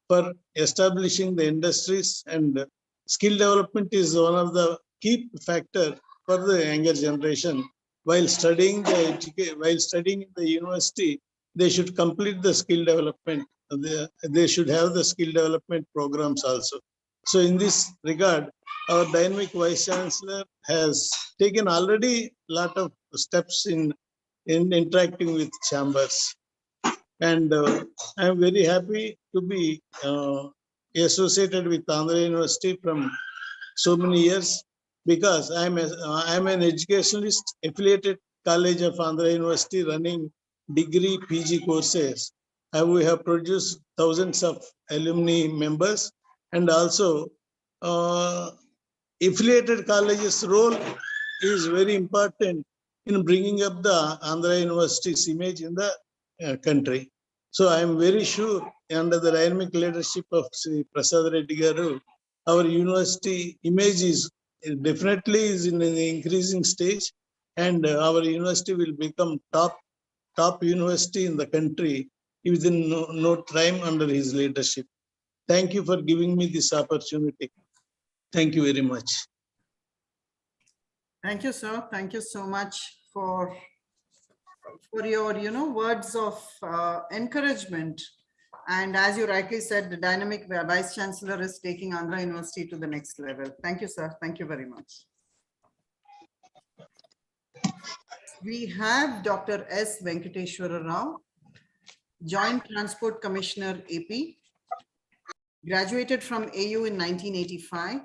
for establishing the industries, and skill development is one of the key factor for the younger generation. While studying in the university, they should complete the skill development. They should have the skill development programs also. So in this regard, our dynamic Vice Chancellor has taken already a lot of steps in interacting with chambers. And I'm very happy to be associated with Andhra University from so many years, because I'm an educationalist affiliated college of Andhra University running degree PG courses. we have produced thousands of alumni members, and also affiliated colleges' role is very important in bringing up the Andhra University's image in the country. So I am very sure, under the dynamic leadership of Sri Prasad Reddy Garu, our university image is definitely is in an increasing stage, and our university will become top university in the country within no time under his leadership. Thank you for giving me this opportunity. Thank you very much. Thank you, sir. Thank you so much for your, words of encouragement. And as you rightly said, the dynamic Vice Chancellor is taking Andhra University to the next level. Thank you, sir. Thank you very much. We have Dr. S. Venkateshwara Rao, Joint Transport Commissioner, AP, graduated from AU in 1985,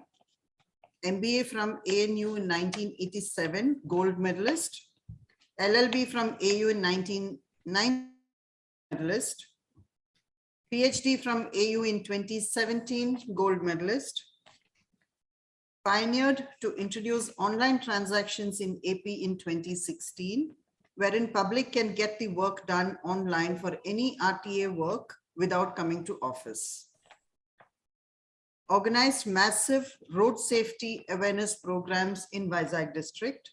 MBA from ANU in 1987, gold medalist, LLB from AU in 1990, medalist, PhD from AU in 2017, gold medalist, pioneered to introduce online transactions in AP in 2016, wherein public can get the work done online for any RTA work without coming to office. Organized massive road safety awareness programs in Vizag district.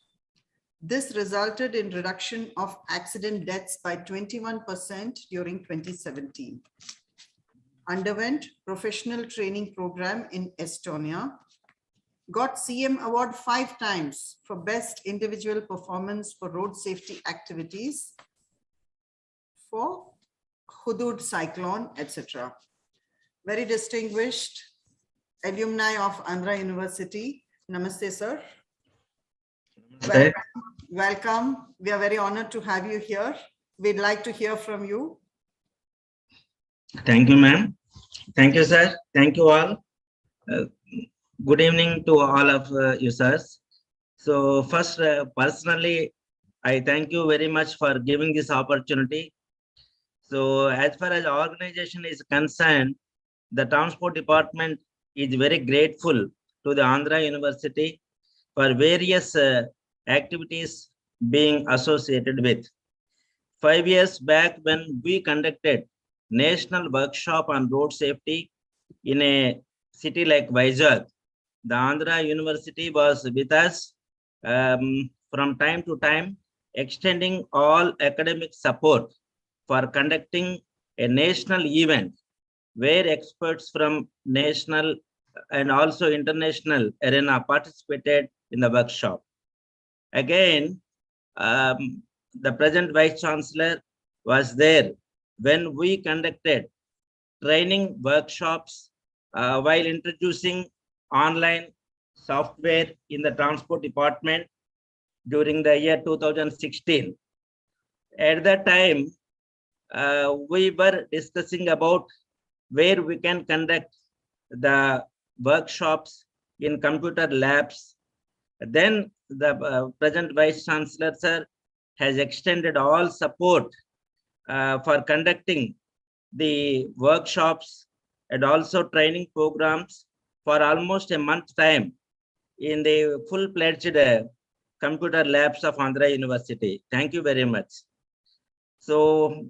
This resulted in reduction of accident deaths by 21% during 2017. Underwent professional training program in Estonia. Got CM award 5 times for best individual performance for road safety activities for Hudud cyclone, etc. Very distinguished alumni of Andhra University. Namaste, sir. Namaste. Welcome. We are very honored to have you here. We'd like to hear from you. Thank you, ma'am. Thank you, sir. Thank you all. Good evening to all of you, sirs. So first, personally, I thank you very much for giving this opportunity. So as far as organization is concerned, the transport department is very grateful to the Andhra University for various activities being associated with. 5 years back, when we conducted national workshop on road safety in a city like Vizag, the Andhra University was with us from time to time, extending all academic support for conducting a national event where experts from national and also international arena participated in the workshop. Again, the present Vice Chancellor was there when we conducted training workshops while introducing online software in the transport department during the year 2016. At that time, we were discussing about where we can conduct the workshops in computer labs. Then the present Vice Chancellor, sir, has extended all support for conducting the workshops and also training programs for almost a month time in the full-fledged computer labs of Andhra University. Thank you very much. So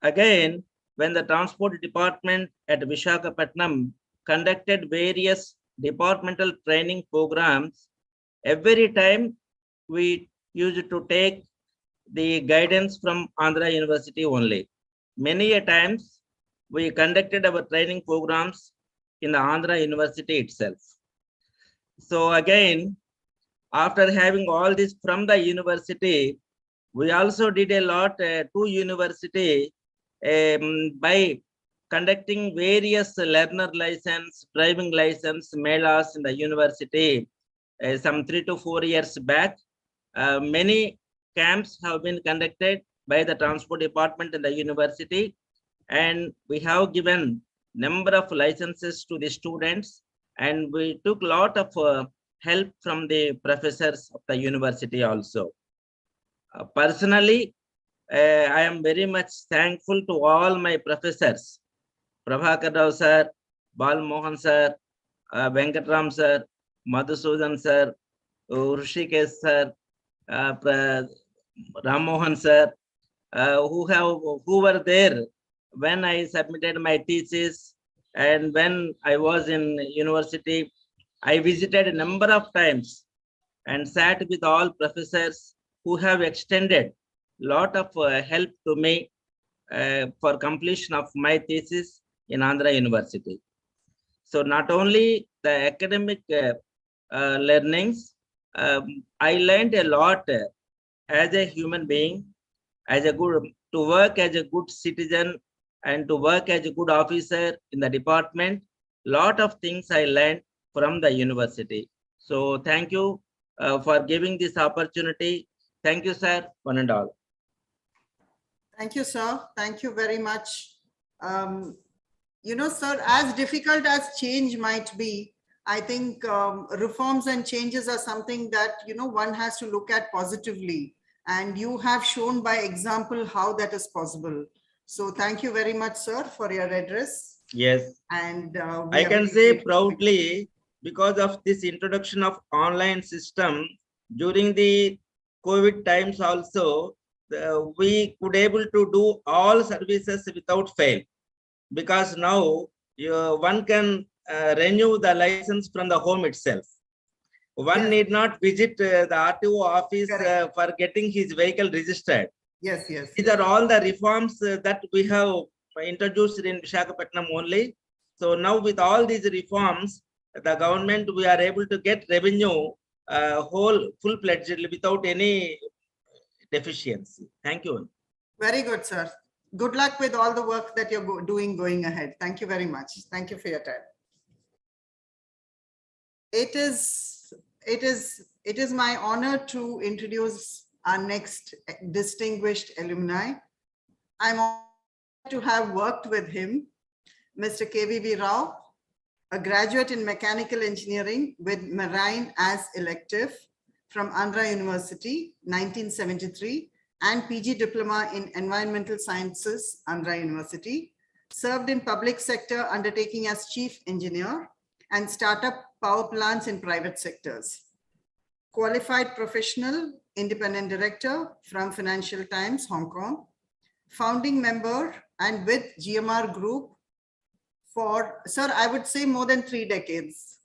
again, when the transport department at Visakhapatnam conducted various departmental training programs, every time we used to take the guidance from Andhra University only. Many a times we conducted our training programs in the Andhra University itself. So again, after having all this from the university, we also did a lot to university by conducting various learner license, driving license melas in the university some 3 to 4 years back. Many camps have been conducted by the transport department in the university, and we have given number of licenses to the students, and we took a lot of help from the professors of the university also. Personally, I am very much thankful to all my professors, Prabhakar Rao sir, Bal Mohan sir, Venkatram sir, Madhusudan sir, Rishikesh sir, Ram Mohan sir, who were there when I submitted my thesis, and when I was in university. I visited a number of times and sat with all professors who have extended lot of help to me for completion of my thesis in Andhra University. So not only the academic learnings, I learned a lot as a human being, to work as a good citizen and to work as a good officer in the department. Lot of things I learned from the university. So thank you for giving this opportunity. Thank you, sir, one and all. Thank you, sir. Thank you very much. Sir, as difficult as change might be, I think reforms and changes are something that, one has to look at positively. And you have shown by example how that is possible. So thank you very much, sir, for your address. Yes. And I can say proudly, because of this introduction of online system during the COVID times also, we could able to do all services without fail. Because now one can renew the license from the home itself. One need not visit the RTO office for getting his vehicle registered. Yes, yes. These are all the reforms that we have introduced in Visakhapatnam only. So now with all these reforms, the government, we are able to get revenue full-fledged without any deficiency. Thank you. Very good, sir. Good luck with all the work that you're doing going ahead. Thank you very much. Thank you for your time. It is my honor to introduce our next distinguished alumni. I'm honored to have worked with him, Mr. KVV Rao, a graduate in mechanical engineering with marine as elective from Andhra University, 1973, and PG Diploma in Environmental Sciences, Andhra University, served in public sector undertaking as chief engineer and startup power plants in private sectors. Qualified professional, independent director from Financial Times, Hong Kong, founding member and with GMR Group for, sir, I would say more than 3 decades.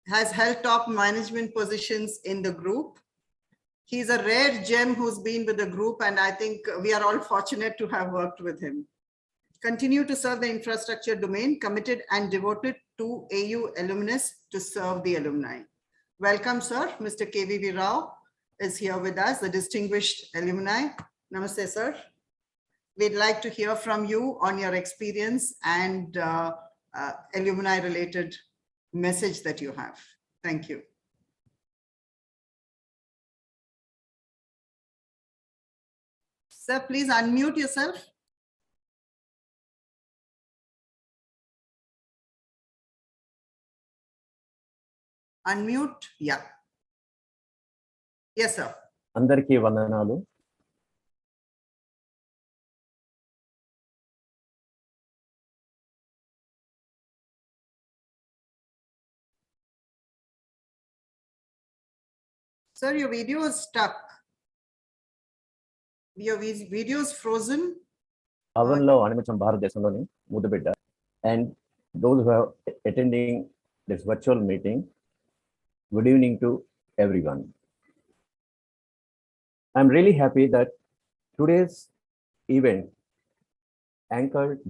Has held top management positions in the group. He's a rare gem who's been with the group, and I think we are all fortunate to have worked with him. Continue to serve the infrastructure domain, committed and devoted to AU alumnus to serve the alumni. Welcome, sir. Mr. KVV Rao is here with us, the distinguished alumni. Namaste, sir. We'd like to hear from you on your experience and alumni-related message that you have. Thank you. Sir, please unmute yourself. Unmute. Yeah. Yes, sir. అందరికీ వందనాలు. Sir, your video is stuck. Your video is frozen. అవన్లో అనిమించిన భారతదేశంలోని ముద్దుబిడ్డ and those who are attending this virtual meeting, good evening to everyone. I'm really happy that today's event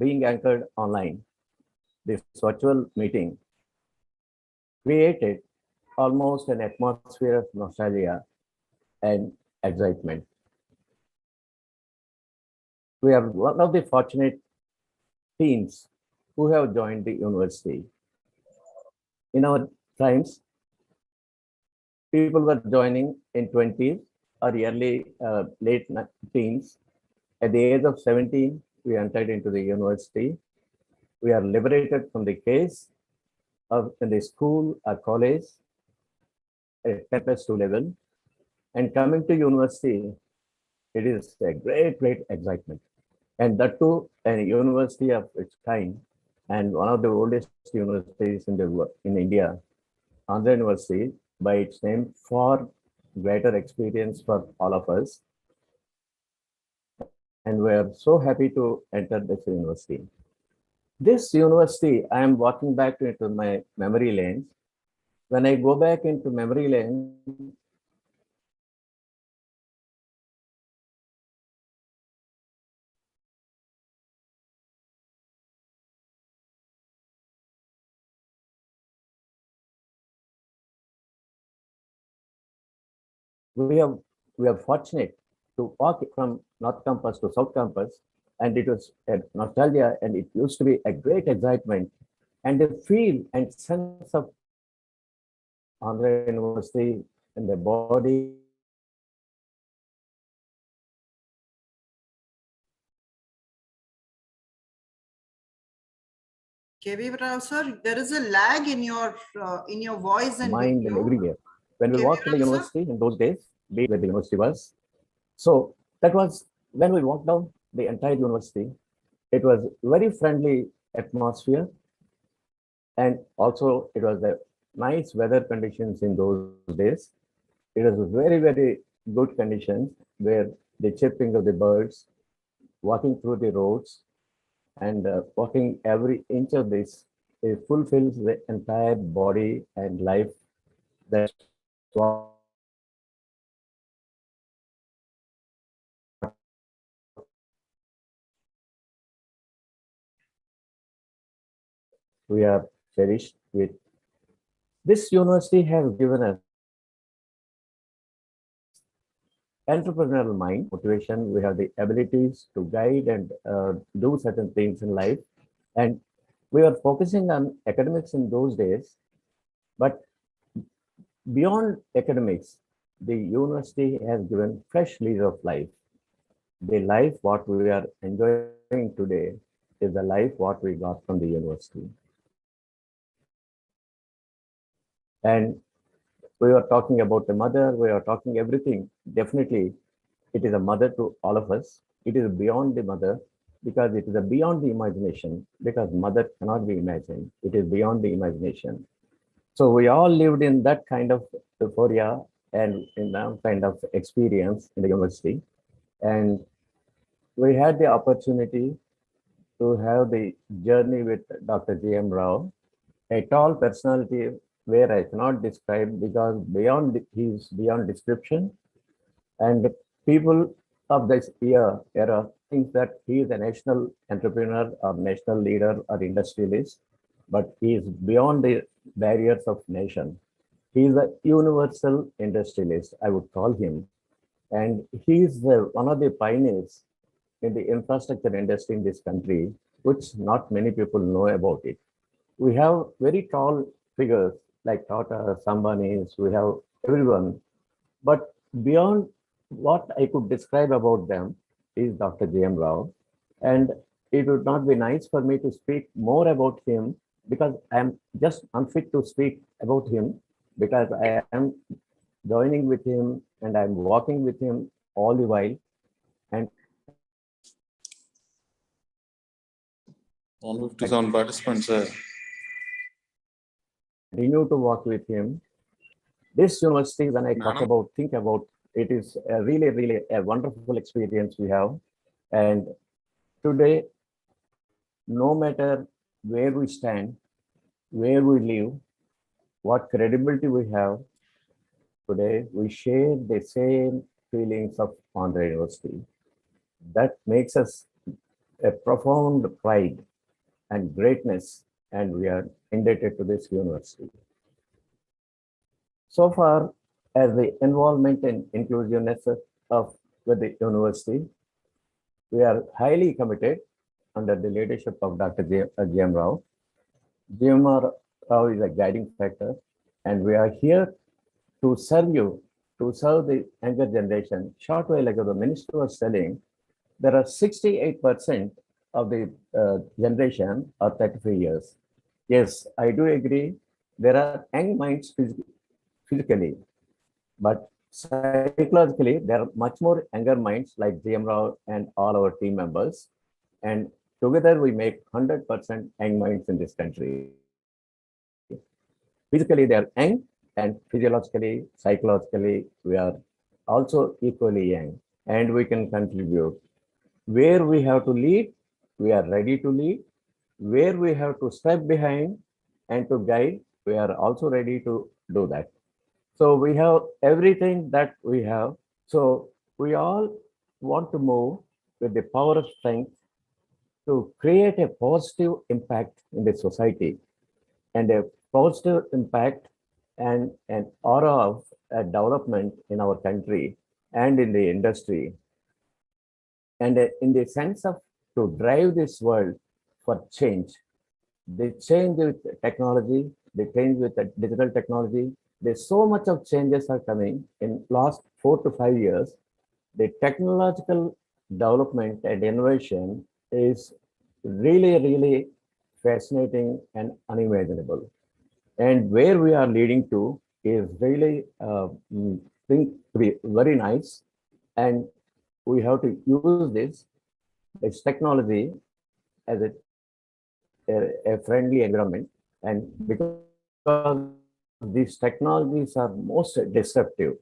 being anchored online, this virtual meeting created almost an atmosphere of nostalgia and excitement. We are one of the fortunate teams who have joined the university. In our times, people were joining in 20s or early late teens. At the age of 17, we entered into the university. We are liberated from the case of in the school or college at 10+2 level, and coming to university, it is a great excitement. And that too, a university of its kind, and one of the oldest universities in India, Andhra University, by its name, far greater experience for all of us. And we are so happy to enter this university. This university, I am walking back into my memory lanes. When I go back into memory lane, we are fortunate to walk from North Campus to South Campus, and it was a nostalgia, and it used to be a great excitement, and the feel and sense of Andhra University in the body. KV Rao sir, there is a lag in your voice and Mind video. and everywhere. When we KV walked to the Rao, sir? university in those days, where the university was, so that was when we walked down the entire university. It was very friendly atmosphere, and also it was the nice weather conditions in those days. It was very good conditions where the chirping of the birds, walking through the roads, and walking every inch of this, it fulfills the entire body and life. That's what we are cherished with. This university has given us entrepreneurial mind, motivation. We have the abilities to guide and do certain things in life. And we were focusing on academics in those days, but beyond academics, the university has given fresh lease of life. The life what we are enjoying today is the life what we got from the university. And we were talking about the mother, we are talking everything. Definitely, it is a mother to all of us. It is beyond the mother because it is a beyond the imagination, because mother cannot be imagined. It is beyond the imagination. So we all lived in that kind of euphoria and in that kind of experience in the university. And we had the opportunity to have the journey with Dr. J.M. Rao, a tall personality where I cannot describe because he's beyond description. And people of this era think that he is a national entrepreneur or national leader or industrialist, but he is beyond the barriers of nation. He is a universal industrialist, I would call him. And he is one of the pioneers in the infrastructure industry in this country, which not many people know about it. We have very tall figures like Tata, Sambanis, we have everyone. But beyond what I could describe about them is Dr. J.M. Rao. And it would not be nice for me to speak more about him because I'm just unfit to speak about him because I am joining with him and I'm walking with him all the while. And 157 participants. Continue to walk with him. This university, when I think about, it is really a wonderful experience we have. And today, no matter where we stand, where we live, what credibility we have, today we share the same feelings of Andhra University. That makes us a profound pride and greatness, and we are indebted to this university. So far as the involvement and inclusiveness with the university, we are highly committed under the leadership of Dr. J.M. Rao. J.M. Rao is a guiding factor, and we are here to serve you, to serve the younger generation. Short while ago, the minister was telling there are 68% of the generation are 33 years. Yes, I do agree. There are young minds physically, but psychologically, there are much more younger minds like GM Rao and all our team members. And together we make 100% young minds in this country. Physically, they are young, and physiologically, psychologically, we are also equally young, and we can contribute. Where we have to lead, we are ready to lead. Where we have to step behind and to guide, we are also ready to do that. So we have everything that we have. So we all want to move with the power of strength to create a positive impact in the society, and a positive impact and an aura of development in our country and in the industry. And in the sense of to drive this world for change, they change with technology, they change with the digital technology. There's so much of changes are coming in last 4 to 5 years. The technological development and innovation is really, really fascinating and unimaginable. And where we are leading to is really think to be very nice. And we have to use this technology as a friendly environment. And because these technologies are most disruptive,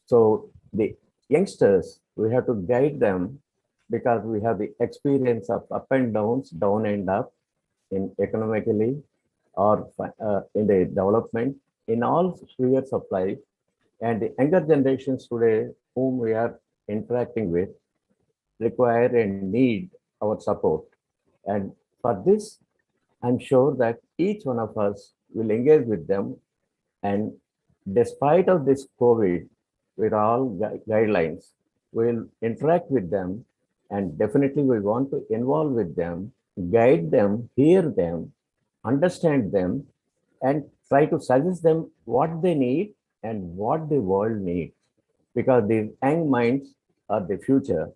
so the youngsters, we have to guide them because we have the experience of up and downs, down and up, in economically or in the development, in all spheres of life. And the younger generations today, whom we are interacting with, require and need our support. And for this, I'm sure that each one of us will engage with them. And despite of this COVID, with all guidelines, we'll interact with them, and definitely we want to involve with them, guide them, hear them, understand them, and try to suggest them what they need and what the world needs. Because these young minds are the future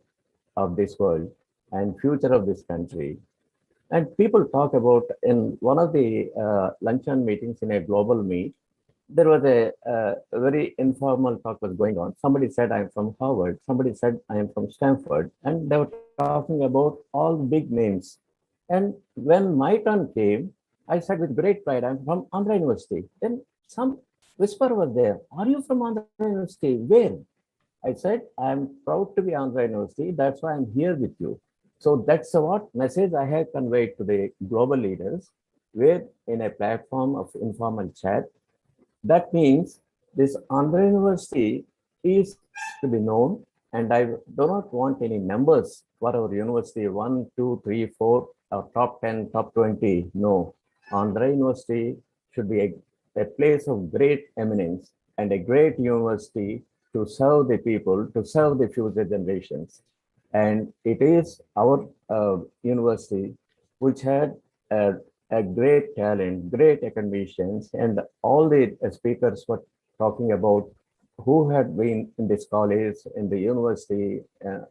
of this world and future of this country. And people talk about, in one of the luncheon meetings in a global meet, there was a very informal talk was going on. Somebody said, I'm from Harvard. Somebody said, I am from Stanford. And they were talking about all big names. And when my turn came, I said with great pride, I'm from Andhra University. Then some whisper was there, are you from Andhra University? Where? I said, I'm proud to be Andhra University. That's why I'm here with you. So that's what message I have conveyed to the global leaders, where in a platform of informal chat. That means this Andhra University is to be known, and I do not want any numbers for our university, 1, 2, 3, 4, or top 10, top 20. No, Andhra University should be a place of great eminence and a great university to serve the people, to serve the future generations. And it is our university which had a great talent, great academicians, and all the speakers were talking about who had been in this college, in the university,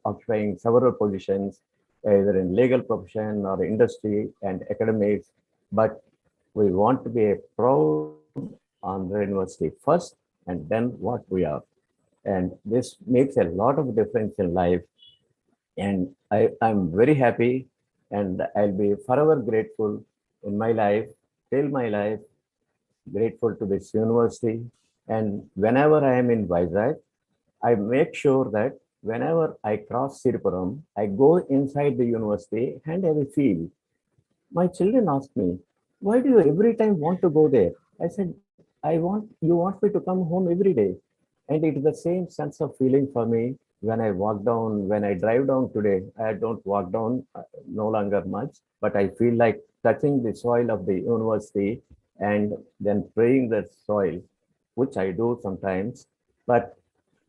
occupying several positions, either in legal profession or industry and academics. But we want to be a proud Andhra University first, and then what we are. And this makes a lot of difference in life. And I'm very happy, and I'll be forever grateful in my life, till my life, grateful to this university. And whenever I am in Vizag, I make sure that whenever I cross Siripuram, I go inside the university and I will feel. My children ask me, why do you every time want to go there? I said, you want me to come home every day. And it is the same sense of feeling for me when I walk down, when I drive down today. I don't walk down no longer much, but I feel like touching the soil of the university and then praying the soil, which I do sometimes. But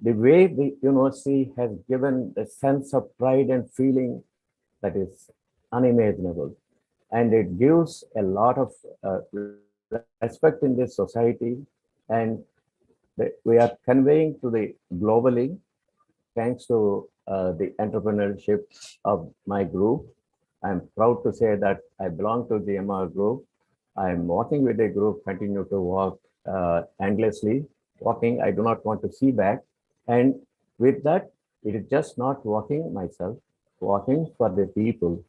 the way the university has given a sense of pride and feeling, that is unimaginable. And it gives a lot of respect in this society. And we are conveying to the globally, thanks to the entrepreneurship of my group. I'm proud to say that I belong to the MR group. I'm walking with the group, continue to walk endlessly. Walking, I do not want to see back. And with that, it is just not working myself, working for the people,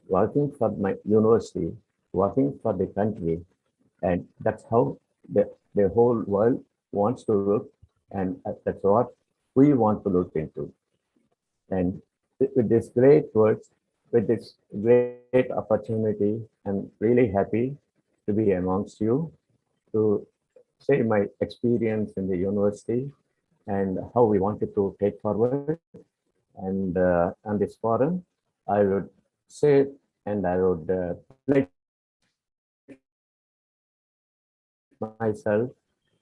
working for my university, working for the country. And that's how the whole world wants to look. And that's what we want to look into. And with this great words, with this great opportunity, I'm really happy to be amongst you to share my experience in the university and how we wanted to take forward. And on this forum, I would say and I would pledge myself,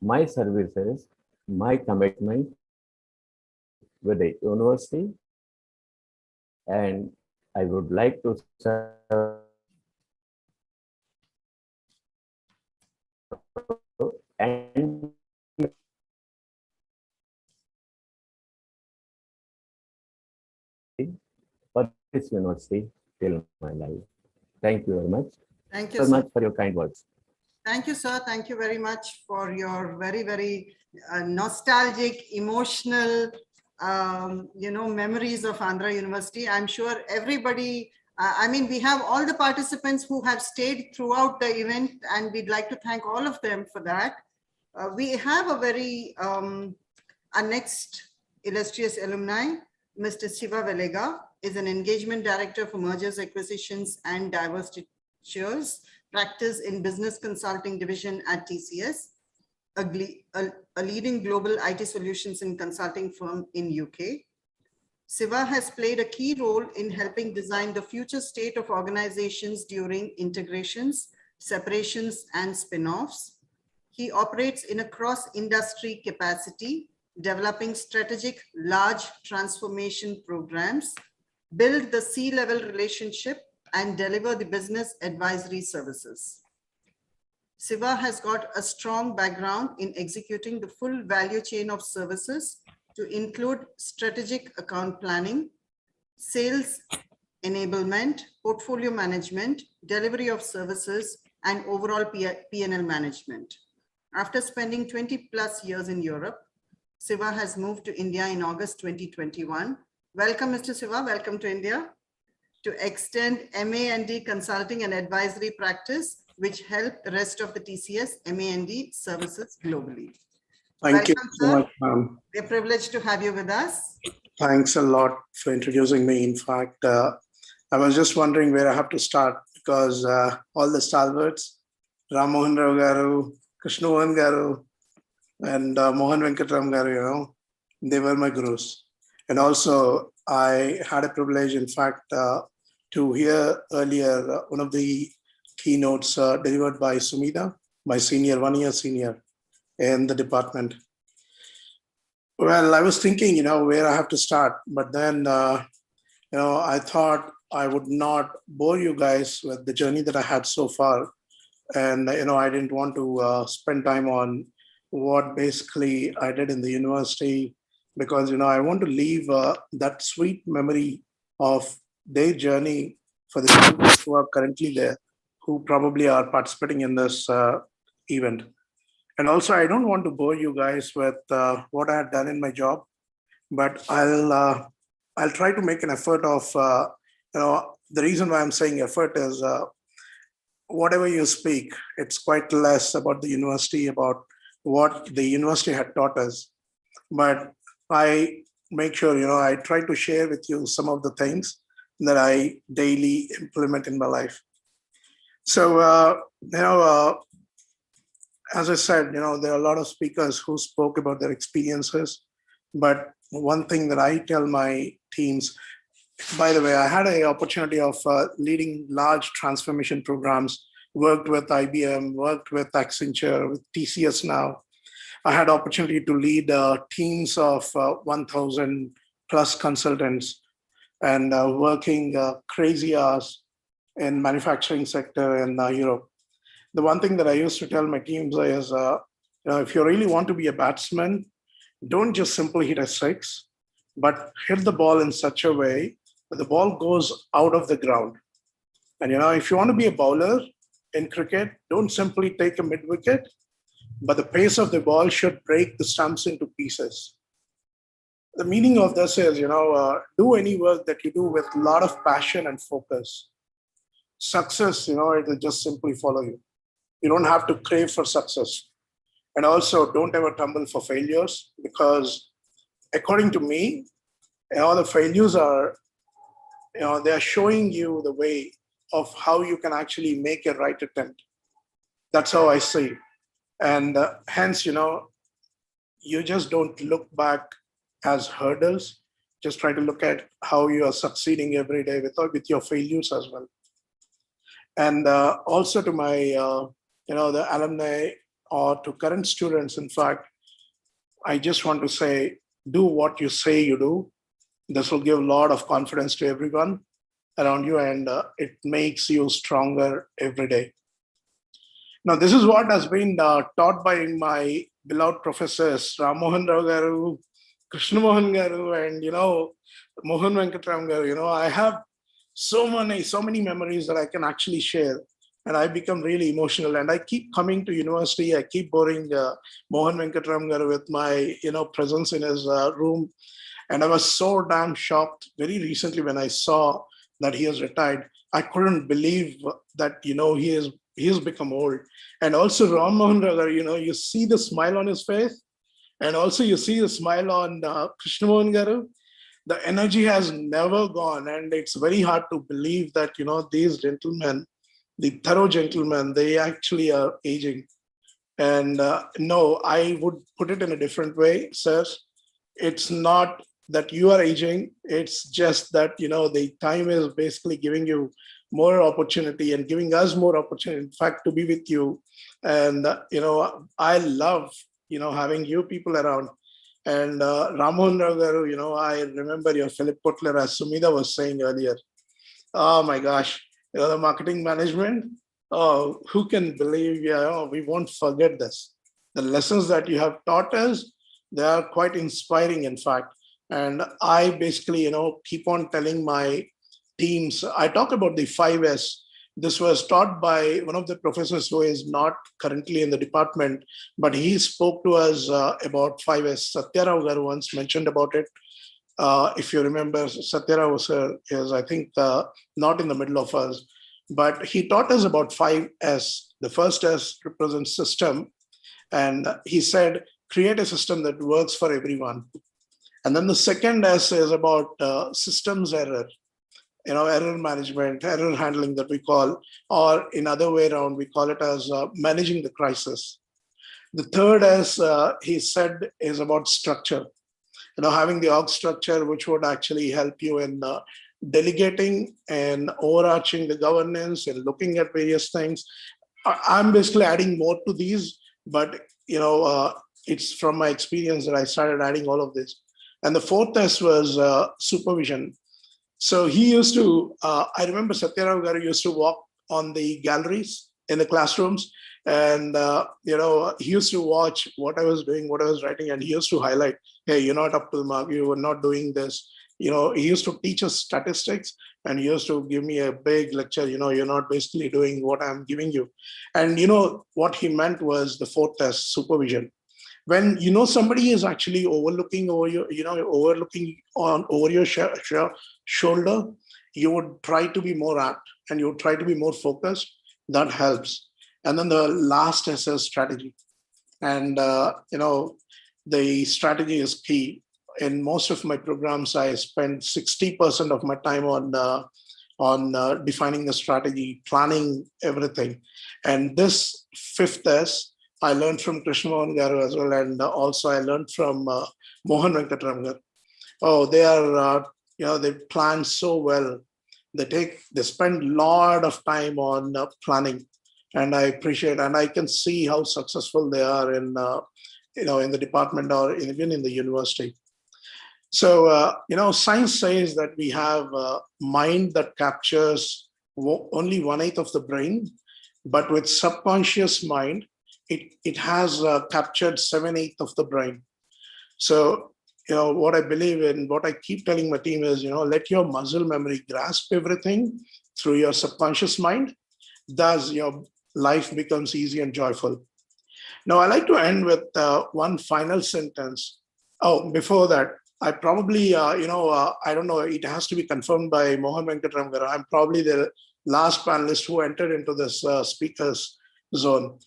my services, my commitment with the university, and I would like to serve and for this university till my life. Thank you very much. Thank you so so much for your kind words. Thank you, sir. Thank you very much for your very, very nostalgic, emotional, memories of Andhra University. I'm sure everybody, we have all the participants who have stayed throughout the event, and we'd like to thank all of them for that. We have our next illustrious alumni, Mr. Siva Velega, is an engagement director for mergers, acquisitions, and divestitures practice in business consulting division at TCS, a leading global IT solutions and consulting firm in UK. Siva has played a key role in helping design the future state of organizations during integrations, separations, and spin-offs. He operates in a cross-industry capacity, developing strategic large transformation programs, build the C-level relationship, and deliver the business advisory services. Siva has got a strong background in executing the full value chain of services to include strategic account planning, sales enablement, portfolio management, delivery of services, and overall P&L management. After spending 20 plus years in Europe, Siva has moved to India in August 2021. Welcome, Mr. Siva. Welcome to India to extend MA&D consulting and advisory practice, which help the rest of the TCS MA&D services globally. Thank you so much, ma'am. We're privileged to have you with us. Thanks a lot for introducing me. In fact, I was just wondering where I have to start because all the stalwarts, Ram Mohan Rao Garu, Krishna Mohan Garu, and Mohan Venkatram Garu, they were my gurus. And also, I had a privilege, in fact, to hear earlier one of the keynotes delivered by Sumita, my senior, 1 year senior in the department. Well, I was thinking, where I have to start, but then, I thought I would not bore you guys with the journey that I had so far. And, I didn't want to spend time on what basically I did in the university, because, I want to leave that sweet memory of their journey for the students who are currently there, who probably are participating in this event. And also, I don't want to bore you guys with what I had done in my job, but I'll try to make an effort of, the reason why I'm saying effort is whatever you speak, it's quite less about the university, about what the university had taught us. But I make sure, I try to share with you some of the things that I daily implement in my life. So, as I said, there are a lot of speakers who spoke about their experiences. But one thing that I tell my teams, by the way, I had an opportunity of leading large transformation programs, worked with IBM, worked with Accenture, with TCS now. I had opportunity to lead teams of 1,000 plus consultants and working crazy hours in manufacturing sector in Europe. The one thing that I used to tell my teams is, if you really want to be a batsman, don't just simply hit a six, but hit the ball in such a way that the ball goes out of the ground. And if you want to be a bowler in cricket, don't simply take a mid wicket, but the pace of the ball should break the stumps into pieces. The meaning of this is, do any work that you do with a lot of passion and focus. Success, it will just simply follow you. You don't have to crave for success. And also, don't ever tumble for failures, because according to me, the failures are, they are showing you the way of how you can actually make a right attempt. That's how I see it. And hence, you just don't look back as hurdles. Just try to look at how you are succeeding every day with your failures as well. And also to my, the alumni or to current students, in fact, I just want to say, do what you say you do. This will give a lot of confidence to everyone around you, and it makes you stronger every day. Now, this is what has been taught by my beloved professors, Ram Mohan Rao Garu, Krishna Mohan Garu, and, Mohan Venkatram Garu. I have so many memories that I can actually share. And I become really emotional. And I keep coming to university. I keep boring Mohan Venkatram Garu with my, presence in his room. And I was so damn shocked very recently when I saw that he has retired. I couldn't believe that, he has become old. And also Ram Mohan Rao Garu, you see the smile on his face. And also you see the smile on Krishna Mohan Garu. The energy has never gone. And it's very hard to believe that, these gentlemen, the thorough gentlemen, they actually are aging. And no, I would put it in a different way, sir. It's not that you are aging. It's just that, the time is basically giving you more opportunity and giving us more opportunity, in fact, to be with you. And, I love, having you people around. And Ramohan Rao Garu, I remember your Philip Kotler, as Sumida was saying earlier. Oh my gosh, the marketing management. Oh, who can believe, we won't forget this. The lessons that you have taught us, they are quite inspiring, in fact. And I basically, keep on telling my teams, I talk about the 5S. This was taught by one of the professors who is not currently in the department, but he spoke to us about 5S. Satya Rao Garu once mentioned about it. If you remember, Satya Rao is, I think, not in the middle of us, but he taught us about 5S. The first S represents system. And he said, create a system that works for everyone. And then the second S is about systems error. Error management, error handling that we call, or in other way around, we call it as managing the crisis. The third, as he said, is about structure. Having the org structure, which would actually help you in delegating and overarching the governance and looking at various things. I'm basically adding more to these, but it's from my experience that I started adding all of this. And the fourth S was supervision. So he used to, I remember Satya Rao Garu used to walk on the galleries in the classrooms, and he used to watch what I was doing, what I was writing, and he used to highlight, hey, you're not up to the mark, you were not doing this. He used to teach us statistics, and he used to give me a big lecture, you're not basically doing what I'm giving you. And what he meant was the fourth test, supervision. When somebody is actually overlooking over your, over your shoulder, you would try to be more apt and you would try to be more focused. That helps. And then the last is a strategy. And the strategy is key. In most of my programs, I spend 60% of my time on defining the strategy, planning everything. And this fifth S, I learned from Krishna Mohan Garu as well, and also I learned from Mohan Venkatram Garu. Oh, they are, they plan so well. They spend a lot of time on planning, and I appreciate, and I can see how successful they are in, in the department or even in the university. So, science says that we have a mind that captures only 1/8 of the brain, but with subconscious mind, it has captured 7/8 of the brain. So, what I believe in, what I keep telling my team is, let your muscle memory grasp everything through your subconscious mind. Thus, your life becomes easy and joyful. Now, I like to end with one final sentence. Oh, before that, I probably, I don't know, it has to be confirmed by Mohan Venkatram Garu. I'm probably the last panelist who entered into this speakers zone.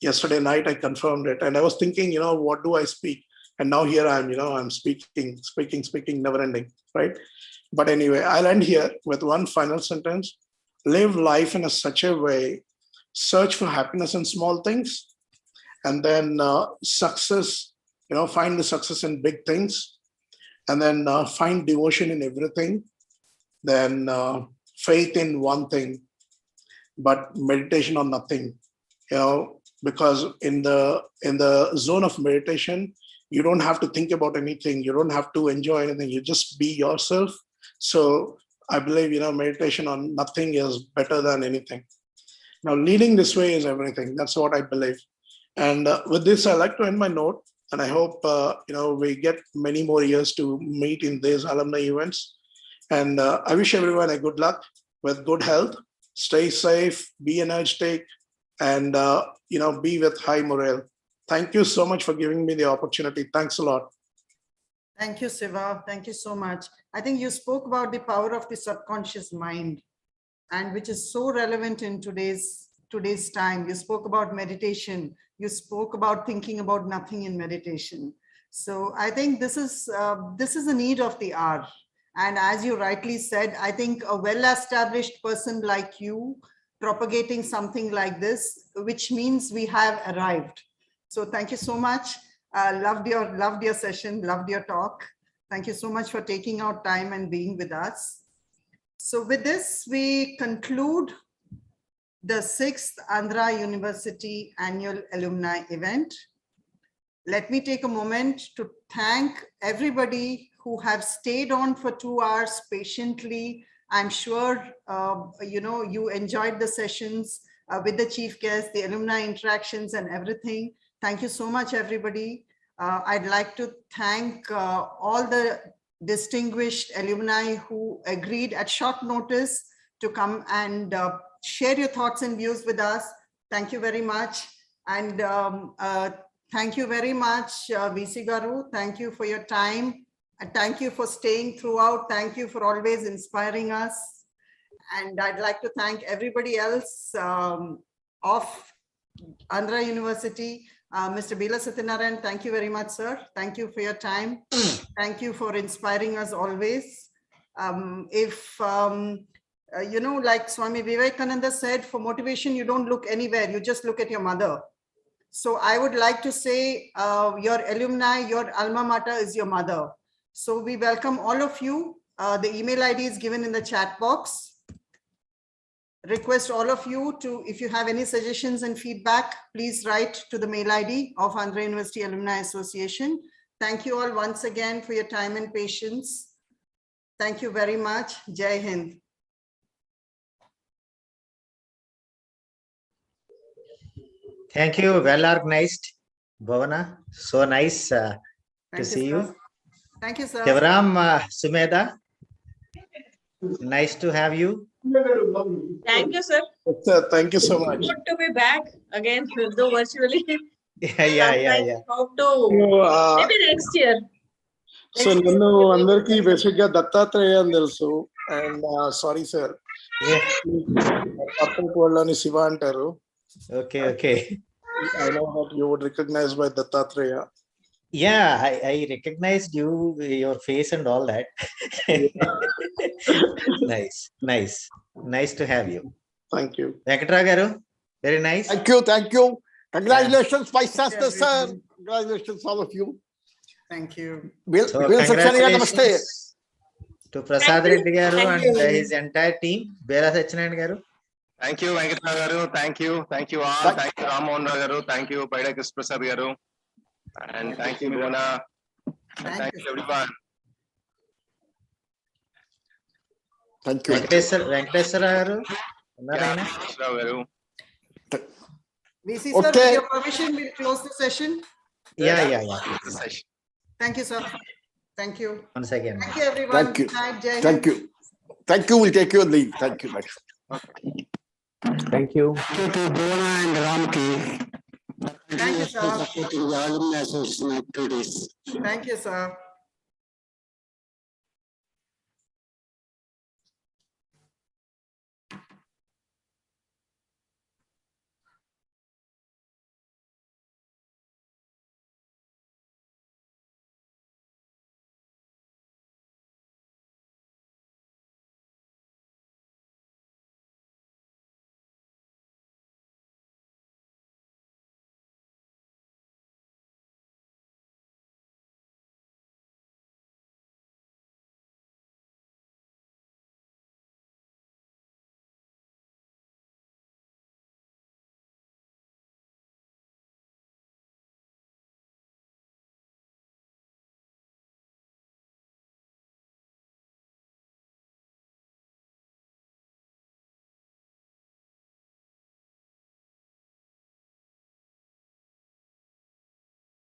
Yesterday night, I confirmed it. And I was thinking, what do I speak? And now here I am, I'm speaking, never ending, right? But anyway, I'll end here with one final sentence. Live life in such a way, search for happiness in small things, and then success, find the success in big things, and then find devotion in everything, then faith in one thing, but meditation on nothing, because in the zone of meditation, you don't have to think about anything. You don't have to enjoy anything. You just be yourself. So I believe, meditation on nothing is better than anything. Now, leading this way is everything. That's what I believe. And with this, I'd like to end my note. And I hope, we get many more years to meet in these alumni events. And I wish everyone a good luck with good health. Stay safe, be energetic, and, be with high morale. Thank you so much for giving me the opportunity. Thanks a lot. Thank you, Siva. Thank you so much. I think you spoke about the power of the subconscious mind, and which is so relevant in today's time. You spoke about meditation. You spoke about thinking about nothing in meditation. So I think this is a need of the hour. And as you rightly said, I think a well-established person like you propagating something like this, which means we have arrived. So thank you so much. Loved your session, loved your talk. Thank you so much for taking out time and being with us. So with this, we conclude the 6th Andhra University Annual Alumni Event. Let me take a moment to thank everybody who have stayed on for 2 hours patiently. I'm sure, you enjoyed the sessions with the chief guest, the alumni interactions and everything. Thank you so much, everybody. I'd like to thank all the distinguished alumni who agreed at short notice to come and share your thoughts and views with us. Thank you very much. And thank you very much, VC Garu. Thank you for your time. And thank you for staying throughout. Thank you for always inspiring us. And I'd like to thank everybody else of Andhra University. Mr. Bila Satyanarayan, thank you very much, sir. Thank you for your time. Thank you for inspiring us always. Like Swami Vivekananda said, for motivation, you don't look anywhere. You just look at your mother. So I would like to say your alumni, your alma mater is your mother. So we welcome all of you. The email ID is given in the chat box. Request all of you to, if you have any suggestions and feedback, please write to the mail ID of Andhra University Alumni Association. Thank you all once again for your time and patience. Thank you very much. Jai Hind. Thank you. Well organized, Bhavana. So nice to see you. Thank you, sir. Devram, Sumedha. Nice to have you. Thank you, sir. Thank you so much. Good to be back again, though virtually. Yeah. Hope to maybe next year. So nanu andarki basic ga Dattatreya and also, and sorry sir. Yeah. Appalani Siva antaru. Okay. I know that you would recognize by Dattatreya. Yeah, I recognized you, your face and all that. Nice to have you. Thank you. Venkatra Garu, very nice. Thank you. Congratulations, Vice Chancellor, sir. Congratulations, all of you. Thank you. Congratulations to Prasad Reddy Garu and his entire team. Bera Sachinayan Garu. Thank you, Venkatra Garu. Thank you all. Thank you, Ram Mohan Garu. Thank you, Paida Kris Prasad Garu. And thank you, Mona. Thank you, everyone. Thank you. Venkateswara Garu. VC sir, with your permission, we'll close the session. Yeah. Thank you, sir. Thank you. Once again. Thank you, everyone. Thank you. Thank you. Thank you. We'll take your leave. Thank you. Thank you. To Bona and Ramki. Thank you, sir. Supporting the alumni association activities. Thank you, sir.